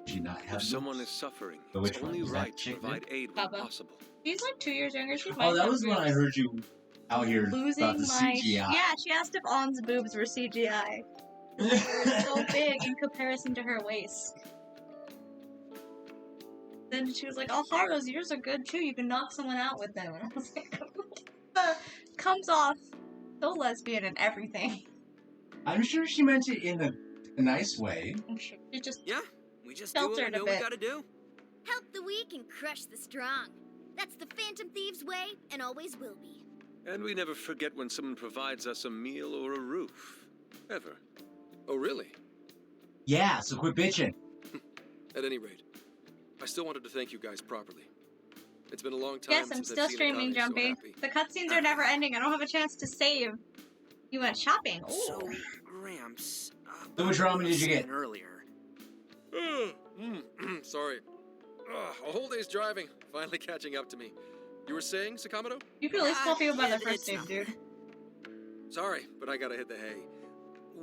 Speaker 4: She not have
Speaker 5: If someone is suffering,
Speaker 4: So
Speaker 5: it's
Speaker 4: which one?
Speaker 5: only
Speaker 4: Is that
Speaker 5: right to
Speaker 4: chick
Speaker 5: provide aid when
Speaker 1: Baba.
Speaker 5: possible.
Speaker 1: She's like 2 years younger. She might
Speaker 4: Oh, that
Speaker 1: have
Speaker 4: was when I
Speaker 1: boobs.
Speaker 4: heard you out here
Speaker 1: Losing
Speaker 4: about the
Speaker 1: my
Speaker 4: CGI.
Speaker 1: yeah. She asked if On's boobs were CGI. They're so big in comparison to her waist. Then she was like, "Oh, Haru's yours are good too. You can knock someone out with them." And I was like, "Comes off so lesbian and everything."
Speaker 4: I'm sure she meant it in a nice way.
Speaker 1: I'm sure she just
Speaker 2: we just do what we
Speaker 1: filtered a
Speaker 2: know we
Speaker 1: bit.
Speaker 2: gotta do.
Speaker 15: Help the weak and crush the strong. That's the Phantom Thieves' way, and always will be.
Speaker 5: And we never forget when someone provides us a meal or a roof. Ever.
Speaker 14: Oh, really?
Speaker 4: Yeah, so quit bitching.
Speaker 14: At any rate, I still wanted to thank you guys properly. It's been a long time
Speaker 1: Yes, I'm
Speaker 14: since
Speaker 1: still
Speaker 14: I've seen
Speaker 1: streaming,
Speaker 14: Akane so
Speaker 1: Jumpy.
Speaker 14: happy.
Speaker 1: The cutscenes are never ending. I don't have a chance to save. You went shopping. Ooh.
Speaker 2: So, Gramps.
Speaker 4: So much ramen did you get?
Speaker 2: Earlier.
Speaker 14: Sorry. A whole day's driving, finally catching up to me. You were saying, Sakamoto?
Speaker 1: You can at least call people by their first name, dude.
Speaker 14: Sorry, but I gotta hit the hay.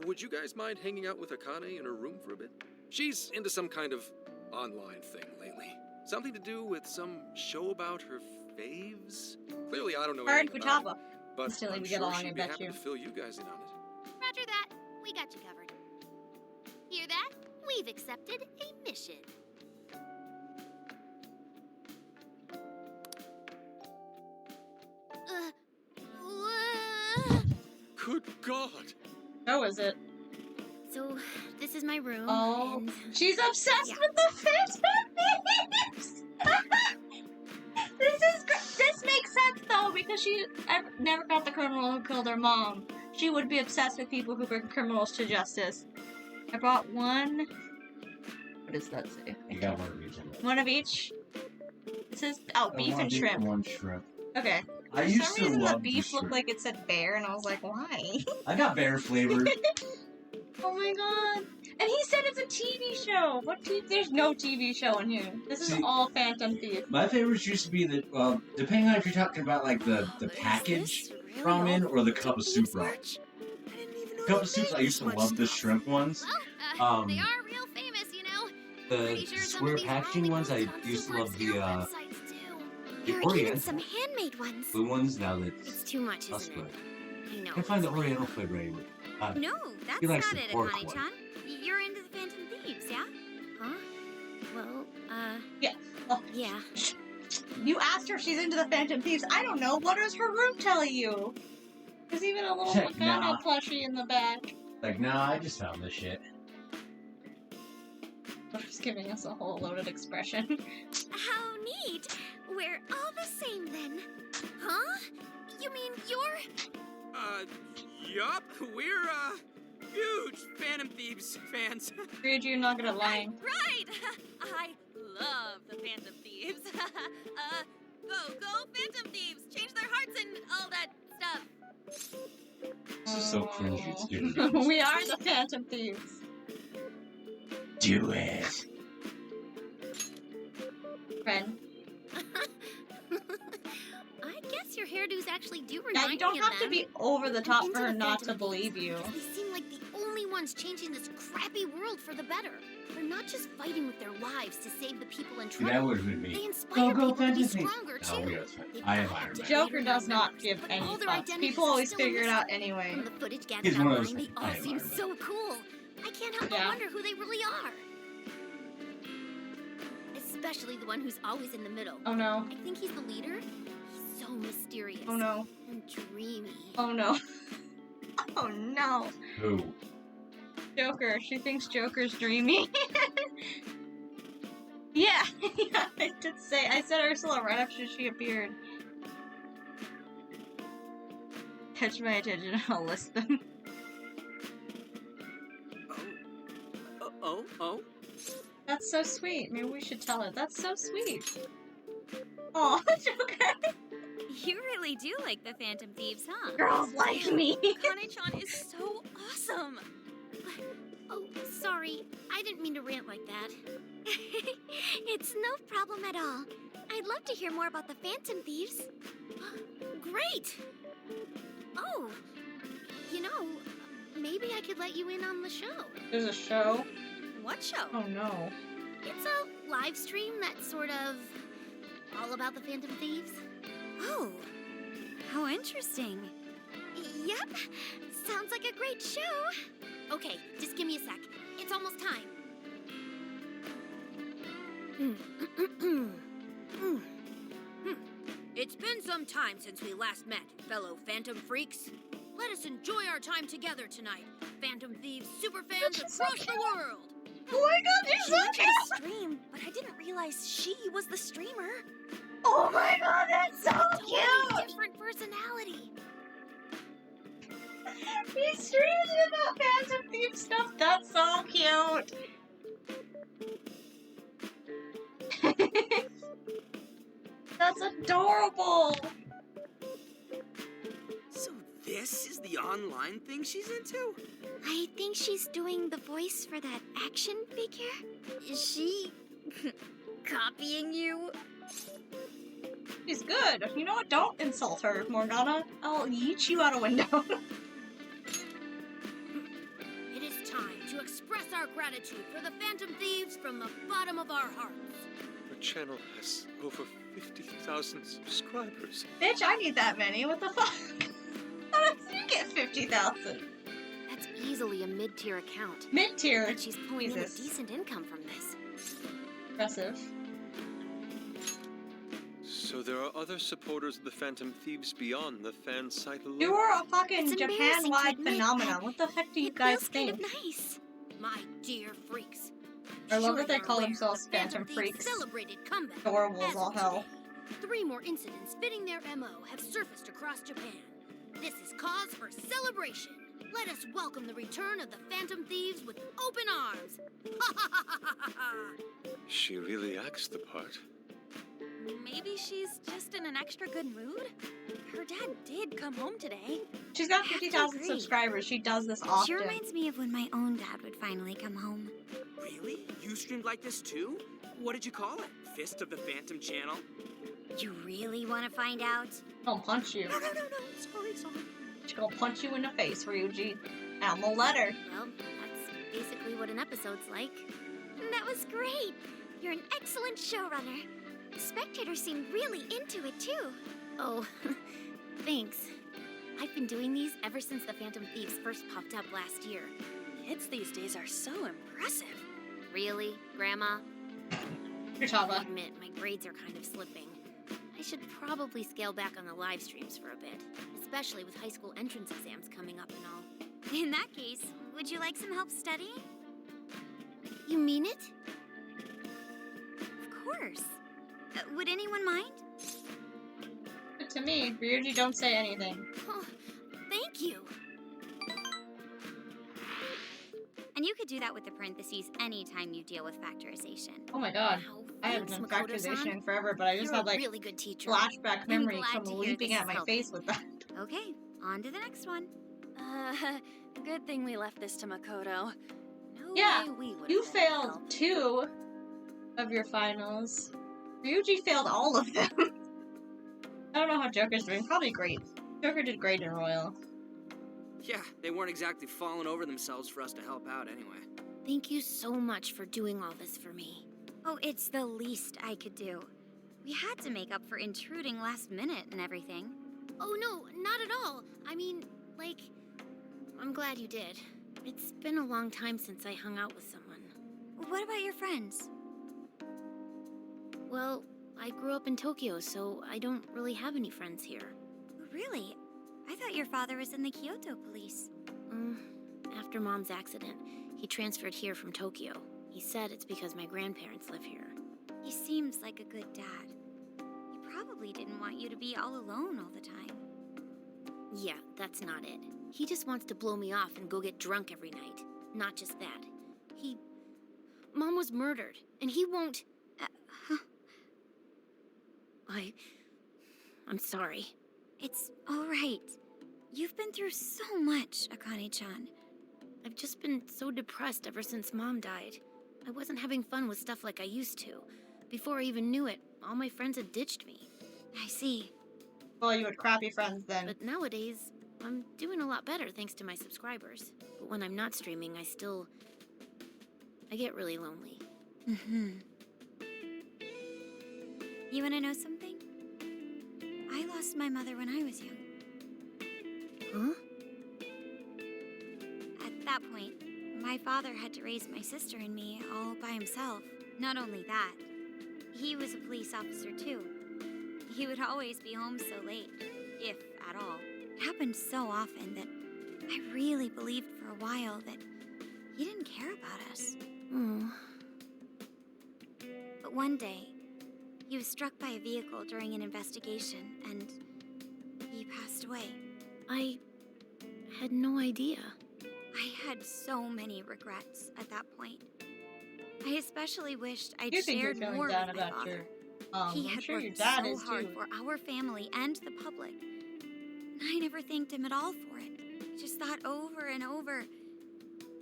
Speaker 14: Would you guys mind hanging out with Akane in her room for a bit? She's into some kind of online thing lately. Something to do with some show about her faves? Clearly, I don't know
Speaker 1: Heard
Speaker 14: anything about
Speaker 1: Futaba.
Speaker 14: it, but
Speaker 1: Instantly
Speaker 14: I'm
Speaker 1: we get
Speaker 14: sure
Speaker 1: along,
Speaker 14: she'd
Speaker 1: I
Speaker 14: be
Speaker 1: bet
Speaker 14: happy
Speaker 1: you.
Speaker 14: to fill you guys in on it.
Speaker 6: Roger that. We got you covered. Hear that? We've accepted a mission.
Speaker 5: Good God!
Speaker 1: How is it?
Speaker 10: So, this is my room.
Speaker 1: Oh,
Speaker 10: and
Speaker 1: she's obsessed with the Phantom Thieves! This makes sense though, because she never caught the criminal who killed her mom. She would be obsessed with people who bring criminals to justice. I brought one. What does that say?
Speaker 4: You got one of each.
Speaker 1: One of each? It says, oh, beef and shrimp.
Speaker 4: One shrimp.
Speaker 1: Okay.
Speaker 4: I
Speaker 1: For
Speaker 4: used
Speaker 1: some
Speaker 4: to
Speaker 1: reason, the
Speaker 4: love
Speaker 1: beef
Speaker 4: the
Speaker 1: looked
Speaker 4: shrimp.
Speaker 1: like it said bear, and I was like, why?
Speaker 4: I got bear flavored.
Speaker 1: Oh my god. And he said it's a TV show. What TV? There's no TV show in here. This is
Speaker 4: See,
Speaker 1: all Phantom Thief.
Speaker 4: My favorites used to be the, well, depending on if you're talking about like the package ramen or the cup of soup ramen. Cup of soups, I used to love the shrimp ones.
Speaker 6: Well, they are real famous, you know.
Speaker 4: The
Speaker 6: Pretty sure some
Speaker 4: square
Speaker 6: of these
Speaker 4: packaging
Speaker 6: ramen
Speaker 4: ones, I
Speaker 6: restaurants
Speaker 4: used to
Speaker 6: do
Speaker 4: love the
Speaker 6: websites too.
Speaker 4: the
Speaker 6: There are even
Speaker 4: Oriental
Speaker 6: some handmade ones.
Speaker 4: blue ones. Now that
Speaker 10: it's too much,
Speaker 4: that's
Speaker 10: isn't
Speaker 4: good.
Speaker 10: it? I know.
Speaker 4: I can find the Oriental flavor anyway.
Speaker 3: No, that's
Speaker 4: he likes
Speaker 3: not
Speaker 4: the
Speaker 3: it,
Speaker 4: pork
Speaker 3: Akane-chan. You're into the Phantom Thieves, yeah?
Speaker 10: Huh? Well,
Speaker 1: Yeah. Oh.
Speaker 10: yeah.
Speaker 1: You asked her if she's into the Phantom Thieves. I don't know. What does her room tell you? There's even a little
Speaker 4: Check,
Speaker 1: Makano
Speaker 4: nah.
Speaker 1: plushie in the back.
Speaker 4: Like, nah, I just found this shit.
Speaker 1: She's giving us a whole loaded expression.
Speaker 6: How neat. We're all the same then. Huh? You mean you're...
Speaker 2: Yup, we're, huge Phantom Thieves fans.
Speaker 1: Agreed, you're not gonna lie.
Speaker 7: Right! I love the Phantom Thieves. Go Phantom Thieves! Change their hearts and all that stuff.
Speaker 4: This is so cringy. It's stupid.
Speaker 1: We are the Phantom Thieves.
Speaker 4: Do it.
Speaker 1: Friend.
Speaker 6: I guess your hairdos actually do remind
Speaker 1: Yeah, you don't
Speaker 6: me of
Speaker 1: have to
Speaker 6: them.
Speaker 1: be over the top
Speaker 6: Into
Speaker 1: for her
Speaker 6: the
Speaker 1: not to
Speaker 6: Phantom
Speaker 1: believe
Speaker 6: Thieves,
Speaker 1: you.
Speaker 6: because They seem like the only ones changing this crappy world for the better. They're not just fighting with their lives to save the people in
Speaker 4: See, that
Speaker 6: trouble.
Speaker 4: would have been me.
Speaker 6: They inspire people to be
Speaker 4: Fantasy.
Speaker 6: stronger
Speaker 4: No,
Speaker 6: too.
Speaker 4: we are fine.
Speaker 6: They've
Speaker 4: I am
Speaker 6: got
Speaker 4: Iron
Speaker 6: to
Speaker 4: Man.
Speaker 1: Joker
Speaker 6: hide
Speaker 1: does
Speaker 6: their
Speaker 1: not
Speaker 6: members,
Speaker 1: give
Speaker 6: but
Speaker 1: any
Speaker 6: all their
Speaker 1: fucks.
Speaker 6: identities
Speaker 1: People
Speaker 6: are
Speaker 1: always
Speaker 6: still a
Speaker 1: figure it
Speaker 6: mystery.
Speaker 1: out anyway.
Speaker 6: From the footage gathered
Speaker 4: He's one of those
Speaker 6: online, they
Speaker 4: things.
Speaker 6: all
Speaker 4: I am
Speaker 6: seem
Speaker 4: Iron
Speaker 6: so cool. I can't help but
Speaker 1: Yeah.
Speaker 6: wonder who they really are.
Speaker 10: especially the one who's always in the middle.
Speaker 1: Oh no.
Speaker 10: I think he's the leader. He's so mysterious.
Speaker 1: Oh no.
Speaker 10: And dreamy.
Speaker 1: Oh no. Oh no.
Speaker 4: Who?
Speaker 1: Joker. She thinks Joker's dreamy. Yeah, yeah, I did say. I said Ursula right after she appeared. Catch my attention and I'll list them.
Speaker 2: Oh?
Speaker 1: That's so sweet. Maybe we should tell her. That's so sweet. Aw, Joker.
Speaker 3: You really do like the Phantom Thieves, huh?
Speaker 1: Girls like me.
Speaker 7: Kane-chan is so awesome.
Speaker 10: Oh, sorry. I didn't mean to rant like that.
Speaker 16: It's no problem at all. I'd love to hear more about the Phantom Thieves.
Speaker 10: Great! Oh, you know, maybe I could let you in on the show.
Speaker 1: There's a show?
Speaker 7: What show?
Speaker 1: Oh no.
Speaker 10: It's a live stream that's sort of all about the Phantom Thieves.
Speaker 3: Oh, how interesting.
Speaker 16: Yep, sounds like a great show.
Speaker 10: Okay, just give me a sec. It's almost time. It's been some time since we last met, fellow Phantom Freaks. Let us enjoy our time together tonight. Phantom Thieves superfans across the world.
Speaker 1: Oh my god, you're so
Speaker 7: She
Speaker 1: cute!
Speaker 7: went to the stream, but I didn't realize she was the streamer.
Speaker 1: Oh my god, that's so cute!
Speaker 10: Different personality.
Speaker 1: He streams about Phantom Thief stuff. That's so cute. That's adorable.
Speaker 2: So this is the online thing she's into?
Speaker 16: I think she's doing the voice for that action figure.
Speaker 3: Is she copying you?
Speaker 1: She's good. You know what? Don't insult her, Morgana. I'll yeet you out a window.
Speaker 10: It is time to express our gratitude for the Phantom Thieves from the bottom of our hearts.
Speaker 5: Her channel has over 50,000 subscribers.
Speaker 1: Bitch, I need that many. What the fuck? How does you get 50,000?
Speaker 10: That's easily a mid-tier account.
Speaker 1: Mid-tier?
Speaker 10: And she's pulling in a
Speaker 1: Jesus.
Speaker 10: decent income from this.
Speaker 1: Impressive.
Speaker 5: So there are other supporters of the Phantom Thieves beyond the fan site alone.
Speaker 1: You are a fucking
Speaker 16: It's embarrassing to
Speaker 1: Japan-wide
Speaker 16: admit,
Speaker 1: phenomenon. What the heck do you guys
Speaker 16: Feels kind
Speaker 1: think?
Speaker 16: of nice.
Speaker 10: My dear freaks.
Speaker 1: I love
Speaker 10: Sure
Speaker 1: that they
Speaker 10: you're
Speaker 1: call
Speaker 10: aware
Speaker 1: themselves
Speaker 10: the Phantom
Speaker 1: Phantom
Speaker 10: Thieves
Speaker 1: Freaks.
Speaker 10: celebrated comeback.
Speaker 1: Adorable as
Speaker 10: As
Speaker 1: all
Speaker 10: of
Speaker 1: hell.
Speaker 10: today, 3 more incidents fitting their MO have surfaced across Japan. This is cause for celebration. Let us welcome the return of the Phantom Thieves with open arms. Ha ha ha ha ha ha!
Speaker 5: She really acts the part.
Speaker 7: Maybe she's just in an extra good mood? Her dad did come home today.
Speaker 1: She's got
Speaker 3: I have to
Speaker 1: 50,000
Speaker 3: agree.
Speaker 1: subscribers. She does this
Speaker 3: She
Speaker 1: often.
Speaker 3: reminds me of when my own dad would finally come home.
Speaker 2: Really? You streamed like this too? What did you call it? Fist of the Phantom channel?
Speaker 3: You really want to find out?
Speaker 1: She'll punch you.
Speaker 10: No. Sorry.
Speaker 1: She's gonna punch you in the face, Ryuji. And the letter.
Speaker 10: Well, that's basically what an episode's like.
Speaker 16: That was great. You're an excellent showrunner. The spectators seem really into it too.
Speaker 10: Oh, thanks. I've been doing these ever since the Phantom Thieves first popped up last year.
Speaker 7: Kids these days are so impressive.
Speaker 10: Really, Grandma?
Speaker 1: You're
Speaker 10: I
Speaker 1: Tava.
Speaker 10: admit my grades are kind of slipping. I should probably scale back on the live streams for a bit, especially with high school entrance exams coming up and all.
Speaker 3: In that case, would you like some help studying?
Speaker 10: You mean it?
Speaker 3: Of course. Would anyone mind?
Speaker 1: To me, Ryuji, don't say anything.
Speaker 10: Oh, thank you.
Speaker 3: And you could do that with the parentheses anytime you deal with factorization.
Speaker 1: Oh my god.
Speaker 10: Wow,
Speaker 1: I haven't
Speaker 10: thanks,
Speaker 1: done
Speaker 10: Makoto-san.
Speaker 1: factorization in forever, but I just
Speaker 10: You're
Speaker 1: had
Speaker 10: a
Speaker 1: like
Speaker 10: really good teacher.
Speaker 1: flashback
Speaker 3: I'm
Speaker 1: memories
Speaker 3: glad
Speaker 1: from
Speaker 3: to hear
Speaker 1: leaping
Speaker 3: this
Speaker 1: at
Speaker 3: is
Speaker 1: my
Speaker 3: helpful.
Speaker 1: face with that.
Speaker 3: Okay, on to the next one.
Speaker 7: Good thing we left this to Makoto. No
Speaker 1: Yeah,
Speaker 7: way we would
Speaker 1: you failed 2 of your finals. Ryuji failed all of them. I don't know how Joker's doing. Probably great. Joker did great in Royal.
Speaker 2: Yeah, they weren't exactly falling over themselves for us to help out anyway.
Speaker 10: Thank you so much for doing all this for me.
Speaker 3: Oh, it's the least I could do. We had to make up for intruding last minute and everything.
Speaker 10: Oh no, not at all. I mean, like, I'm glad you did. It's been a long time since I hung out with someone.
Speaker 3: What about your friends?
Speaker 10: Well, I grew up in Tokyo, so I don't really have any friends here.
Speaker 3: Really? I thought your father was in the Kyoto police.
Speaker 10: After Mom's accident, he transferred here from Tokyo. He said it's because my grandparents live here.
Speaker 3: He seems like a good dad. He probably didn't want you to be all alone all the time.
Speaker 10: Yeah, that's not it. He just wants to blow me off and go get drunk every night. Not just that. Mom was murdered, and he won't... I'm sorry.
Speaker 3: It's all right. You've been through so much, Akane-chan.
Speaker 10: I've just been so depressed ever since Mom died. I wasn't having fun with stuff like I used to. Before I even knew it, all my friends had ditched me.
Speaker 3: I see.
Speaker 1: Well, you had crappy friends then.
Speaker 10: But nowadays, I'm doing a lot better thanks to my subscribers. But when I'm not streaming, I get really lonely.
Speaker 3: You wanna know something? I lost my mother when I was young.
Speaker 10: Huh?
Speaker 3: At that point, my father had to raise my sister and me all by himself. Not only that, he was a police officer too. He would always be home so late, if at all. It happened so often that I really believed for a while that he didn't care about us. But one day, he was struck by a vehicle during an investigation, and he passed away.
Speaker 10: I had no idea.
Speaker 3: I had so many regrets at that point. I especially wished I'd
Speaker 1: You think
Speaker 3: shared
Speaker 1: you're feeling
Speaker 3: more
Speaker 1: down
Speaker 3: with my
Speaker 1: about
Speaker 3: father.
Speaker 1: I'm
Speaker 3: He had
Speaker 1: sure your
Speaker 3: worked
Speaker 1: dad
Speaker 3: so
Speaker 1: is
Speaker 3: hard
Speaker 1: too.
Speaker 3: for our family and the public. And I never thanked him at all for it. I just thought over and over,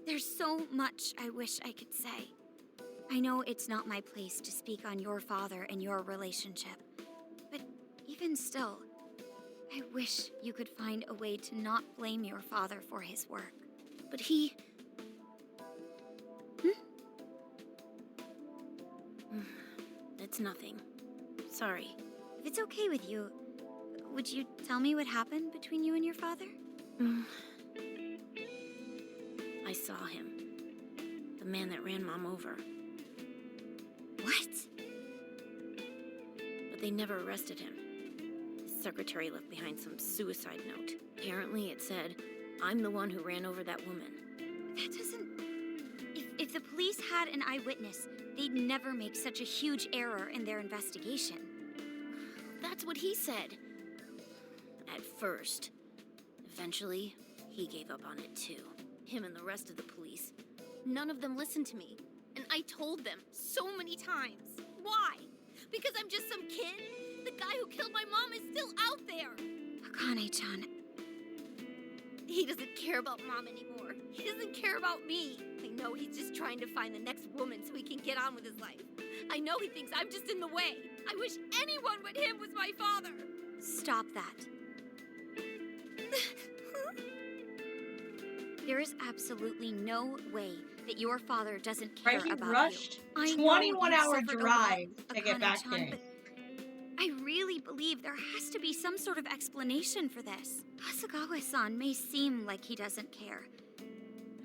Speaker 3: there's so much I wish I could say. I know it's not my place to speak on your father and your relationship, but even still, I wish you could find a way to not blame your father for his work.
Speaker 10: But he... It's nothing. Sorry.
Speaker 3: If it's okay with you, would you tell me what happened between you and your father?
Speaker 10: I saw him. The man that ran Mom over.
Speaker 3: What?
Speaker 10: But they never arrested him. His secretary left behind some suicide note. Apparently it said, "I'm the one who ran over that woman."
Speaker 3: That doesn't... If the police had an eyewitness, they'd never make such a huge error in their investigation.
Speaker 10: That's what he said. At first. Eventually, he gave up on it too. Him and the rest of the police. None of them listened to me. And I told them so many times. Why? Because I'm just some kid? The guy who killed my mom is still out there!
Speaker 3: Akane-chan.
Speaker 10: He doesn't care about Mom anymore. He doesn't care about me. I know he's just trying to find the next woman so he can get on with his life. I know he thinks I'm just in the way. I wish anyone but him was my father.
Speaker 3: Stop that. There is absolutely no way that your father doesn't care
Speaker 1: He
Speaker 3: about
Speaker 1: rushed
Speaker 3: you. I
Speaker 1: 21-hour drive to get back
Speaker 3: Akane-chan,
Speaker 1: there.
Speaker 3: but I really believe there has to be some sort of explanation for this. Hasegawa-san may seem like he doesn't care, but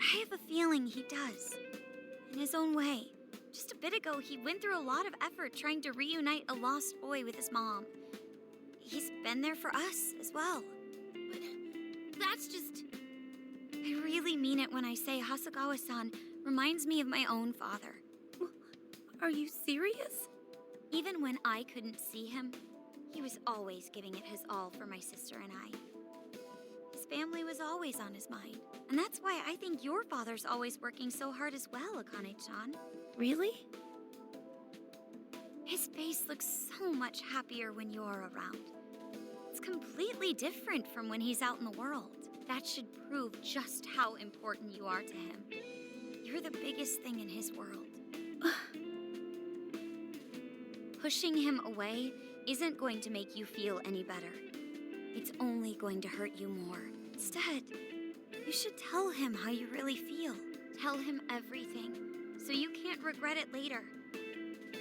Speaker 3: I have a feeling he does. In his own way. Just a bit ago, he went through a lot of effort trying to reunite a lost boy with his mom. He's been there for us as well.
Speaker 10: But that's just...
Speaker 3: I really mean it when I say Hasegawa-san reminds me of my own father.
Speaker 10: Are you serious?
Speaker 3: Even when I couldn't see him, he was always giving it his all for my sister and I. His family was always on his mind. And that's why I think your father's always working so hard as well, Akane-chan.
Speaker 10: Really?
Speaker 3: His face looks so much happier when you're around. It's completely different from when he's out in the world. That should prove just how important you are to him. You're the biggest thing in his world. Pushing him away isn't going to make you feel any better. It's only going to hurt you more. Instead, you should tell him how you really feel. Tell him everything, so you can't regret it later.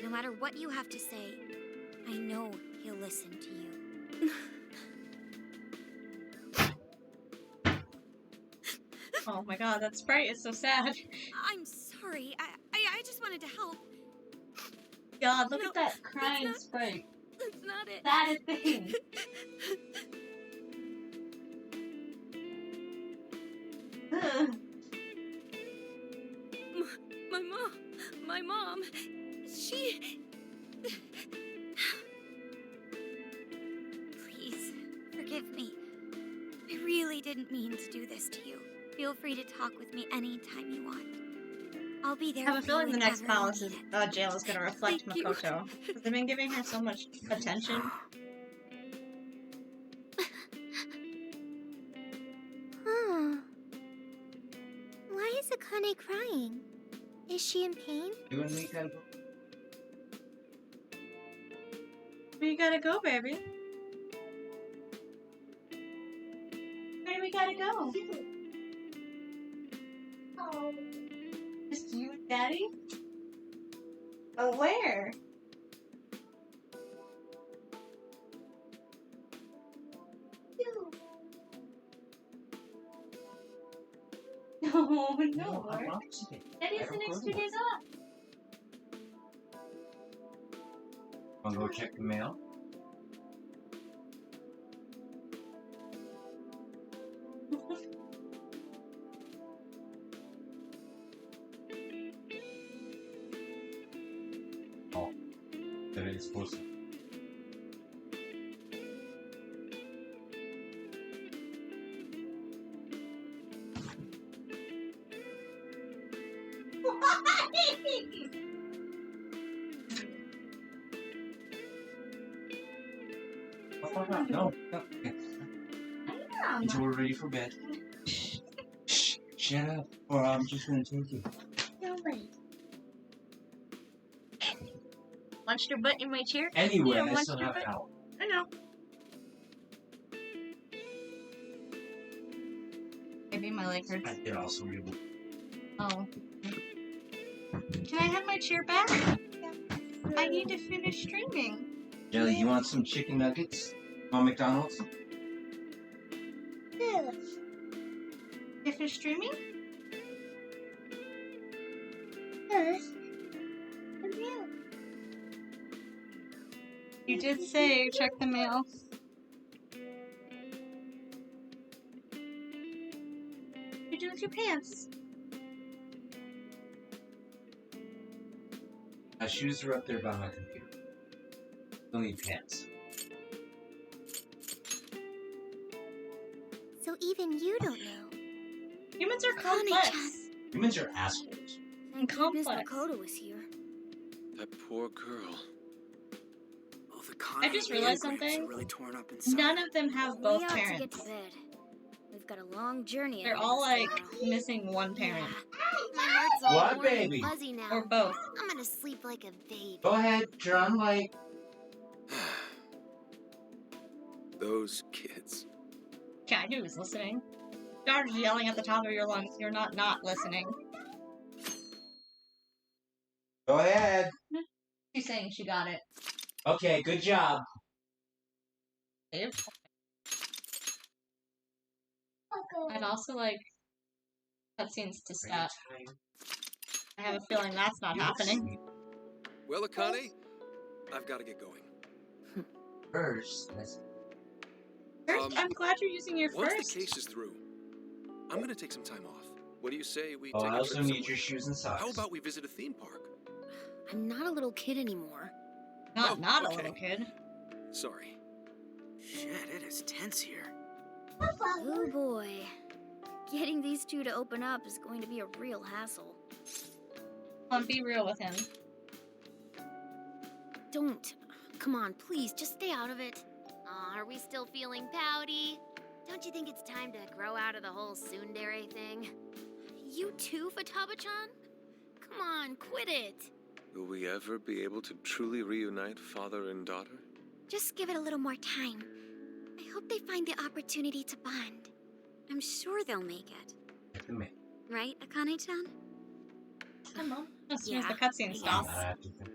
Speaker 3: No matter what you have to say, I know he'll listen to you.
Speaker 1: Oh my god, that sprite is so sad.
Speaker 3: I'm sorry. I just wanted to help.
Speaker 1: god, look at that crying sprite.
Speaker 3: That's not it.
Speaker 1: That is thing.
Speaker 3: My mom, she... Please, forgive me. I really didn't mean to do this to you. Feel free to talk with me anytime you want. I'll be there.
Speaker 1: I have a feeling the next
Speaker 3: whenever you
Speaker 1: palace
Speaker 3: need
Speaker 1: is,
Speaker 3: it.
Speaker 1: jail is gonna reflect
Speaker 3: Thank you.
Speaker 1: Makoto. Because they've been giving her so much attention.
Speaker 16: Huh. Why is Akane crying? Is she in pain?
Speaker 4: You and me gotta go.
Speaker 1: Where you gotta go, baby? Where do we gotta go? Oh. Just you and Daddy? Oh, where? No, no. Daddy's the next 2 days off.
Speaker 4: Wanna go check the mail? Oh, that is supposed to. No. Until we're ready for bed. Shh, shut up, or I'm just gonna take you.
Speaker 1: No way. Launched your butt in my chair?
Speaker 4: Anyway,
Speaker 1: Yeah,
Speaker 4: I
Speaker 1: launched
Speaker 4: still
Speaker 1: your
Speaker 4: have
Speaker 1: butt.
Speaker 4: out.
Speaker 1: I know. Maybe my leg hurts.
Speaker 4: I did also read it.
Speaker 1: Oh. Can I have my chair back? I need to finish streaming.
Speaker 4: Jelly, you want some chicken nuggets on McDonald's?
Speaker 1: Yes. You finished streaming? Yes. You did say check the mail. You do with your pants.
Speaker 4: My shoes are up there by my computer. Don't need pants.
Speaker 16: So even you don't know.
Speaker 1: Humans are complex.
Speaker 4: Humans are assholes.
Speaker 1: And
Speaker 3: Goodness
Speaker 1: complex.
Speaker 3: Makoto was here.
Speaker 5: That poor girl.
Speaker 2: Oh, the Connie
Speaker 1: I just realized
Speaker 2: and Gramps
Speaker 1: something.
Speaker 2: are really torn up inside.
Speaker 1: None of them have both
Speaker 3: We ought to get
Speaker 1: parents.
Speaker 3: to bed. We've got a long journey.
Speaker 1: They're
Speaker 3: ahead of
Speaker 1: all
Speaker 3: us
Speaker 1: like
Speaker 3: tomorrow.
Speaker 1: missing one parent.
Speaker 6: My heart's all
Speaker 4: What,
Speaker 6: warm and
Speaker 4: baby?
Speaker 6: fuzzy now.
Speaker 1: Or both.
Speaker 6: I'm gonna sleep like a baby.
Speaker 4: Go ahead, John. Like,
Speaker 14: Those kids.
Speaker 1: Yeah, I knew he was listening. Daughter's yelling at the top of your lungs. You're not listening.
Speaker 4: go ahead.
Speaker 1: She's saying she got it.
Speaker 4: Okay, good job.
Speaker 1: I'd also like cutscenes to stop. I have a feeling that's not happening.
Speaker 14: Well, Akane, I've got to get going.
Speaker 4: First, let's...
Speaker 1: First, I'm glad you're using your
Speaker 14: Once
Speaker 1: first.
Speaker 14: the case is through, I'm going to take some time off. What do you say we
Speaker 4: Oh,
Speaker 14: take
Speaker 4: I
Speaker 14: a
Speaker 4: also
Speaker 14: trip
Speaker 4: need
Speaker 14: somewhere?
Speaker 4: your shoes and socks.
Speaker 14: How about we visit a theme park?
Speaker 10: I'm not a little kid anymore.
Speaker 14: Oh,
Speaker 1: Not
Speaker 14: okay.
Speaker 1: a little kid.
Speaker 14: Sorry.
Speaker 2: Shit, it is tense here.
Speaker 3: Oh boy. Getting these two to open up is going to be a real hassle.
Speaker 1: Come on, be real with him.
Speaker 10: Don't. Come on, please, just stay out of it.
Speaker 6: Aw, are we still feeling pouty? Don't you think it's time to grow out of the whole tsundere thing?
Speaker 10: You too, Futaba-chan? Come on, quit it.
Speaker 5: Will we ever be able to truly reunite father and daughter?
Speaker 16: Just give it a little more time. I hope they find the opportunity to bond.
Speaker 3: I'm sure they'll make it.
Speaker 4: Me.
Speaker 3: Right, Akane-chan?
Speaker 1: Come on. As soon as the
Speaker 3: Yeah,
Speaker 1: cutscene
Speaker 3: I
Speaker 1: stops.
Speaker 3: guess.
Speaker 4: I have to think.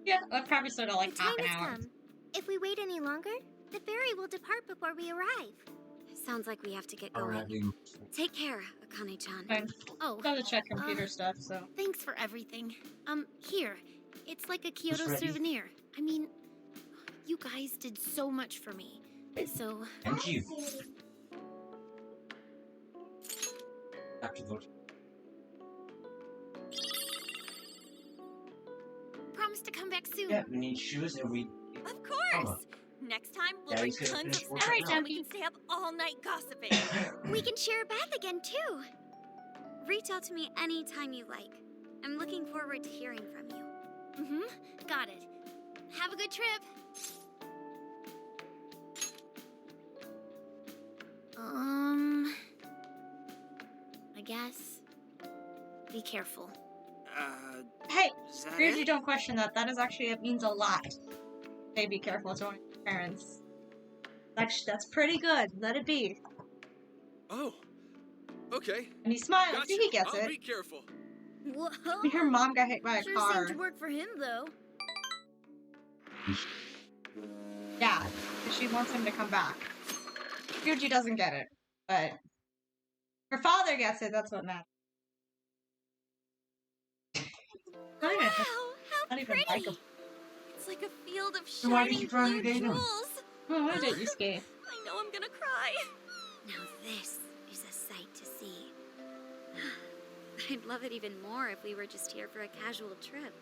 Speaker 1: Yeah, I've probably started like
Speaker 16: The
Speaker 1: half
Speaker 16: time
Speaker 1: an
Speaker 16: has
Speaker 1: hour.
Speaker 16: come. If we wait any longer, the ferry will depart before we arrive.
Speaker 3: Sounds like we have to get going.
Speaker 4: Alright,
Speaker 3: Take care, Akane-chan.
Speaker 1: Fine.
Speaker 10: Oh,
Speaker 1: Gotta check computer stuff, so.
Speaker 10: thanks for everything. Here. It's like a Kyoto
Speaker 4: ready?
Speaker 10: souvenir. I mean, you guys did so much for me. So...
Speaker 4: And you. Have to vote.
Speaker 10: Promise to come back soon.
Speaker 4: Yeah, we need shoes and we...
Speaker 7: Of course! Next time, we'll bring
Speaker 4: Daddy's gonna
Speaker 7: tons of
Speaker 4: finish work.
Speaker 7: snacks and we can stay up all night gossiping.
Speaker 16: We can share a bath again, too.
Speaker 3: Reach out to me anytime you like. I'm looking forward to hearing from you.
Speaker 10: Mm-hmm. Got it. Have a good trip. I guess. Be careful.
Speaker 1: Hey,
Speaker 2: Is that
Speaker 1: Ryuji,
Speaker 2: it?
Speaker 1: don't question that. That is actually, it means a lot. Hey, be careful, it's one of your parents. That's pretty good. Let it be.
Speaker 14: Oh, okay.
Speaker 1: And he smiles.
Speaker 14: Gotcha.
Speaker 1: See, he gets
Speaker 14: I'll
Speaker 1: it.
Speaker 14: be careful.
Speaker 10: Whoa!
Speaker 1: Your mom got hit by a
Speaker 10: Sure
Speaker 1: car.
Speaker 10: seemed to work for him, though.
Speaker 1: Yeah, because she wants him to come back. Ryuji doesn't get it, but her father gets it. That's what matters. Not even,
Speaker 7: Wow, how
Speaker 1: not even
Speaker 7: pretty!
Speaker 1: likable.
Speaker 7: It's like a field of
Speaker 4: So why did
Speaker 7: shining
Speaker 4: you try
Speaker 7: blue
Speaker 4: to date him?
Speaker 7: jewels.
Speaker 1: Oh, what did you skate?
Speaker 7: I know I'm gonna cry.
Speaker 3: Now this is a sight to see. I'd love it even more if we were just here for a casual trip.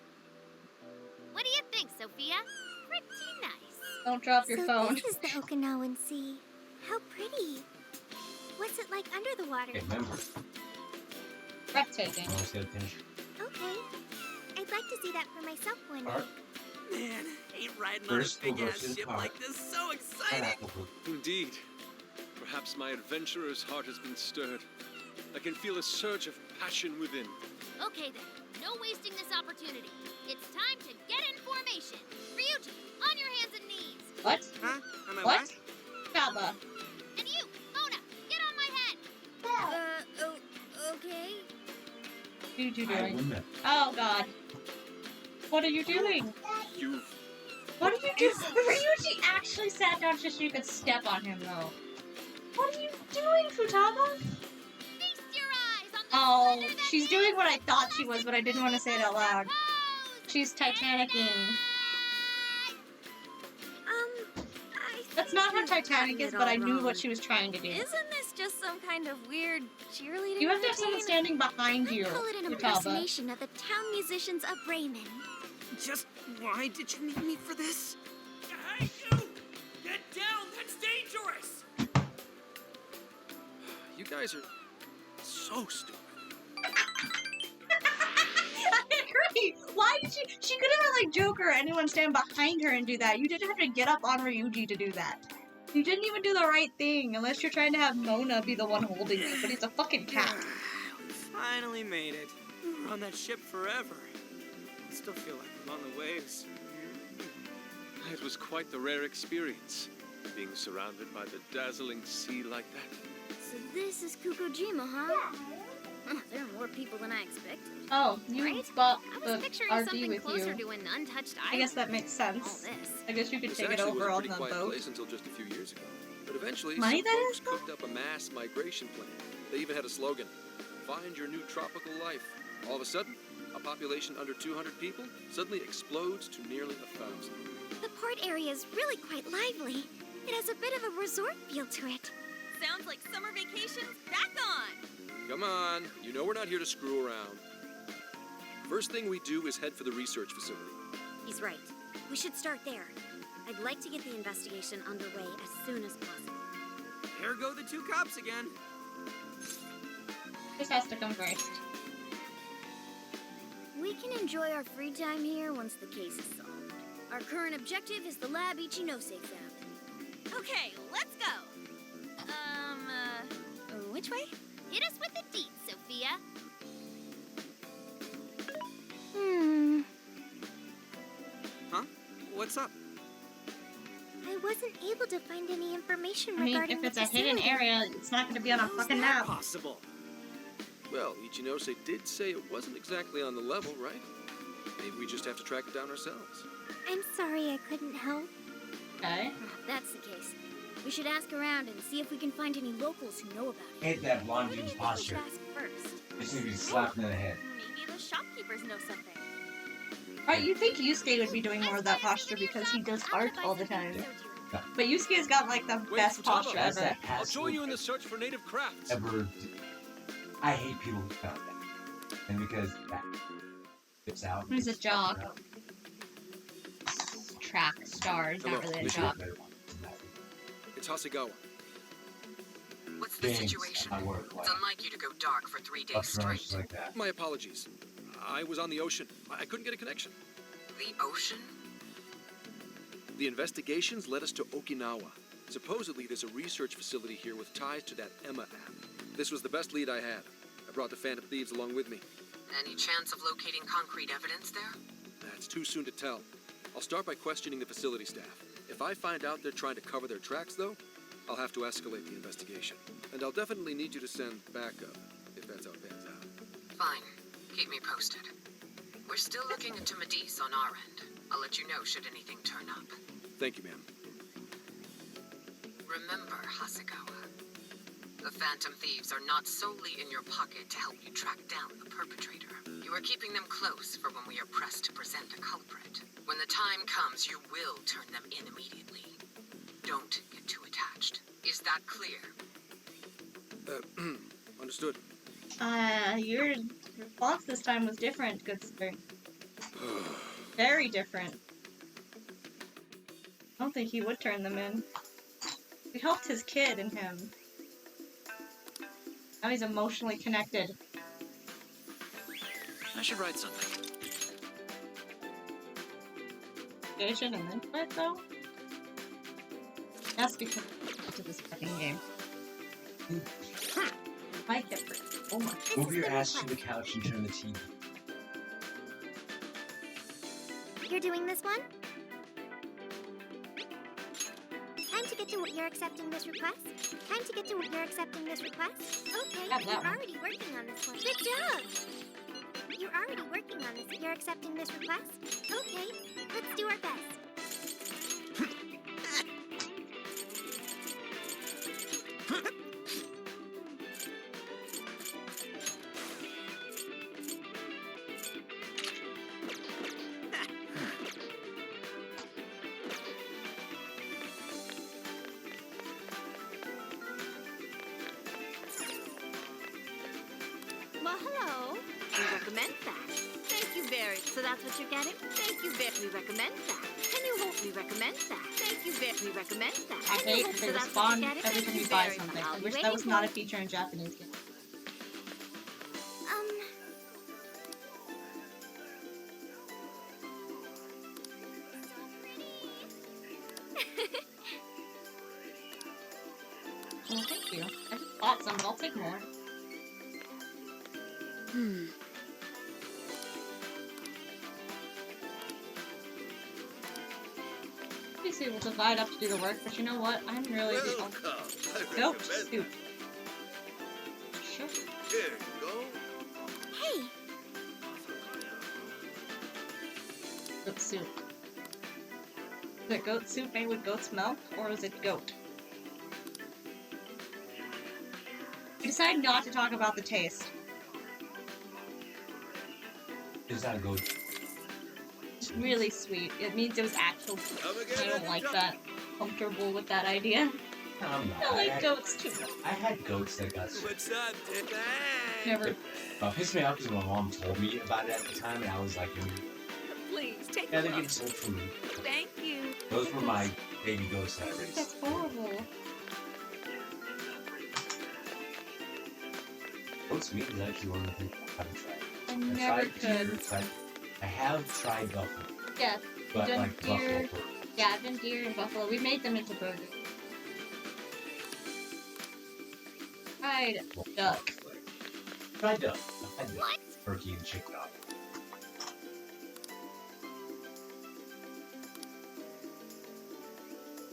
Speaker 10: What do you think, Sophia? Pretty nice.
Speaker 1: Don't drop your
Speaker 16: so
Speaker 1: phone.
Speaker 16: this is the Okinawan Sea. How pretty. What's it like under the water?
Speaker 4: Okay, remember.
Speaker 1: Breathtaking.
Speaker 4: Almost gotta finish.
Speaker 16: Okay. I'd like to see that for myself one day.
Speaker 4: Art.
Speaker 2: Man, ain't riding
Speaker 4: First,
Speaker 2: on a
Speaker 4: we'll go
Speaker 2: big-ass
Speaker 4: to the
Speaker 2: ship
Speaker 4: car.
Speaker 2: like this so exciting!
Speaker 4: Pineapple fruit.
Speaker 5: Indeed. Perhaps my adventurer's heart has been stirred. I can feel a surge of passion within.
Speaker 10: Okay then, no wasting this opportunity. It's time to get in formation. Ryuji, on your hands and knees.
Speaker 1: What?
Speaker 2: Huh? Am I
Speaker 1: What? Kaba.
Speaker 10: And you, Mona, get on my head. Okay.
Speaker 1: What are you
Speaker 4: I
Speaker 1: doing?
Speaker 4: remember.
Speaker 1: Oh god. What are you doing?
Speaker 5: You've...
Speaker 1: What are you doing? Ryuji actually sat down just so you could step on him, though. What are you doing, Futaba?
Speaker 10: Feast your eyes on the
Speaker 1: Oh,
Speaker 10: splendor that
Speaker 1: she's
Speaker 10: is
Speaker 1: doing what I thought she was, but I didn't want to say it out loud.
Speaker 10: pose.
Speaker 1: She's Titanicing.
Speaker 3: I
Speaker 1: That's not how
Speaker 3: think you've
Speaker 1: Titanic
Speaker 3: gotten
Speaker 1: is,
Speaker 3: it
Speaker 1: but
Speaker 3: all
Speaker 1: I knew
Speaker 3: wrong.
Speaker 1: what she was trying to do.
Speaker 7: Isn't this just some kind of weird cheerleading
Speaker 1: You have to have someone
Speaker 7: routine?
Speaker 1: standing behind you,
Speaker 16: I call it an
Speaker 1: Futaba.
Speaker 16: impersonation of the town musicians of Bremen.
Speaker 2: Just why did you need me for this?
Speaker 13: Hey, you! Get down! That's dangerous!
Speaker 14: You guys are so stupid.
Speaker 1: I agree! Why did she could have had, like, Joker or anyone stand behind her and do that. You didn't have to get up on Ryuji to do that. You didn't even do the right thing, unless you're trying to have Mona be the one holding you, but it's a fucking cat.
Speaker 2: We finally made it. We were on that ship forever. I still feel like I'm on the waves.
Speaker 5: It was quite the rare experience, being surrounded by the dazzling sea like that.
Speaker 10: So this is Kukujima, huh? There are more people than I expected.
Speaker 1: Oh, you
Speaker 10: Right?
Speaker 1: bought
Speaker 10: I
Speaker 1: the
Speaker 10: was picturing
Speaker 1: RV
Speaker 10: something
Speaker 1: with
Speaker 10: closer
Speaker 1: you.
Speaker 10: to an untouched island.
Speaker 1: I guess that makes
Speaker 10: All
Speaker 1: sense.
Speaker 10: this.
Speaker 1: I guess you could
Speaker 14: This
Speaker 1: take it
Speaker 14: actually
Speaker 1: over
Speaker 14: was a
Speaker 1: on
Speaker 14: pretty
Speaker 1: the
Speaker 14: quiet
Speaker 1: boat.
Speaker 14: place until just a few years ago. But eventually,
Speaker 1: Money,
Speaker 14: some
Speaker 1: that
Speaker 14: folks
Speaker 1: is, though?
Speaker 14: cooked up a mass migration plan. They even had a slogan: "Find your new tropical life." All of a sudden, a population under 200 people suddenly explodes to nearly 1,000.
Speaker 16: The port area is really quite lively. It has a bit of a resort feel to it.
Speaker 7: Sounds like summer vacation's back on.
Speaker 14: Come on, you know we're not here to screw around. First thing we do is head for the research facility.
Speaker 3: He's right. We should start there. I'd like to get the investigation underway as soon as possible.
Speaker 2: There go the two cops again.
Speaker 1: This has to come first.
Speaker 10: We can enjoy our free time here once the case is solved. Our current objective is the lab Ichinose found.
Speaker 7: Okay, let's go. Which way?
Speaker 10: Hit us with the deets, Sophia.
Speaker 2: Huh? What's up?
Speaker 16: I wasn't able to find any information
Speaker 1: I mean,
Speaker 16: regarding
Speaker 1: if it's
Speaker 16: the
Speaker 1: a hidden
Speaker 16: facility.
Speaker 1: area, it's not going to be on a
Speaker 2: How's
Speaker 1: fucking
Speaker 2: that
Speaker 1: map.
Speaker 2: possible?
Speaker 14: Well, Ichinose did say it wasn't exactly on the level, right? Maybe we just have to track it down ourselves.
Speaker 16: I'm sorry I couldn't help.
Speaker 1: Okay.
Speaker 10: If that's the case, we should ask around and see if we can find any locals who know about it.
Speaker 4: Hate that blonde dude's
Speaker 10: Maybe we should
Speaker 4: posture.
Speaker 10: ask first.
Speaker 4: This needs to be slapped in the head.
Speaker 7: Maybe the shopkeepers know something.
Speaker 1: Right, you think Yusuke would be doing more of that posture because he does art all the time.
Speaker 4: Yeah.
Speaker 1: But Yusuke's got like the best posture
Speaker 4: That's
Speaker 1: ever.
Speaker 4: that
Speaker 5: I'll
Speaker 4: passive
Speaker 5: join you in the search for native crafts.
Speaker 4: I hate people who found that. And because that gets out.
Speaker 1: He's a jock. Track star is not really a jock.
Speaker 14: It's Hasegawa.
Speaker 12: What's the situation? It's unlike you to go dark for 3 days straight.
Speaker 4: Like that.
Speaker 14: My apologies. I was on the ocean. I couldn't get a connection.
Speaker 12: The ocean?
Speaker 14: The investigations led us to Okinawa. Supposedly, there's a research facility here with ties to that Emma app. This was the best lead I had. I brought the Phantom Thieves along with me.
Speaker 12: Any chance of locating concrete evidence there?
Speaker 14: That's too soon to tell. I'll start by questioning the facility staff. If I find out they're trying to cover their tracks, though, I'll have to escalate the investigation. And I'll definitely need you to send backup, if that's how it pans out.
Speaker 12: Fine. Keep me posted. We're still looking into Medice on our end. I'll let you know should anything turn up.
Speaker 14: Thank you, ma'am.
Speaker 12: Remember, Hasegawa, the Phantom Thieves are not solely in your pocket to help you track down the perpetrator. You are keeping them close for when we are pressed to present a culprit. When the time comes, you will turn them in immediately. Don't get too attached. Is that clear?
Speaker 14: Understood.
Speaker 1: Your response this time was different, good sir. Very different. I don't think he would turn them in. We helped his kid and him. Now he's emotionally connected.
Speaker 2: I should write something.
Speaker 1: And then quit, though? That's because to this fucking game. My hip hurts so much.
Speaker 4: Move your ass to the couch and turn the TV.
Speaker 16: You're doing this one? Time to get to what you're accepting this request? Time to get to what you're accepting this request? Okay,
Speaker 1: Have that
Speaker 16: you're
Speaker 1: one.
Speaker 16: already working on this one. Good job! You're already working on this. You're accepting this request? Okay, let's do our best.
Speaker 7: Well, hello. We recommend that. Thank you very. So that's what you're getting? Thank you very. We recommend that. Can you hope we recommend that? Thank you very. We recommend that.
Speaker 1: I hate that they respond every time
Speaker 7: Thank
Speaker 1: you
Speaker 7: you
Speaker 1: buy
Speaker 7: very
Speaker 1: something.
Speaker 7: much.
Speaker 1: I
Speaker 7: I'll be
Speaker 1: wish that
Speaker 7: waiting
Speaker 1: was
Speaker 7: for
Speaker 1: not a
Speaker 7: you.
Speaker 1: feature in Japanese games. Well, thank you. I just bought some, but I'll take more. Obviously, we'll divide up to do the work, but you know what? I'm really
Speaker 13: Welcome. I
Speaker 1: Nope,
Speaker 13: recommend
Speaker 1: soup.
Speaker 13: it. Here you go.
Speaker 16: Hey!
Speaker 1: Goat soup. Is it goat soup made with goat's milk, or is it goat? We decided not to talk about the taste.
Speaker 4: Is that good?
Speaker 1: It's really sweet. It means it was actual food. I don't like that. Comfortable with that idea.
Speaker 4: I'm not.
Speaker 1: I like goats too.
Speaker 4: I had goats that got sick.
Speaker 13: What's up, Ted?
Speaker 1: Never.
Speaker 4: Pissed me off because my mom told me about it at the time, and I was like,
Speaker 7: Please take
Speaker 4: yeah,
Speaker 7: a
Speaker 4: they're
Speaker 7: look.
Speaker 4: getting sold for me.
Speaker 7: Thank you.
Speaker 4: Those were my baby goats that I raised.
Speaker 1: That's horrible.
Speaker 4: Goat's meat is actually one of the things I haven't tried.
Speaker 1: I
Speaker 4: I've
Speaker 1: never
Speaker 4: tried
Speaker 1: could.
Speaker 4: deer, I have tried buffalo,
Speaker 1: Yeah,
Speaker 4: but
Speaker 1: done
Speaker 4: like
Speaker 1: deer.
Speaker 4: buffalo burgers.
Speaker 1: Yeah, I've done deer and buffalo. We made them into burgers. Fried duck.
Speaker 4: Fried duck. I did. Turkey and chicken.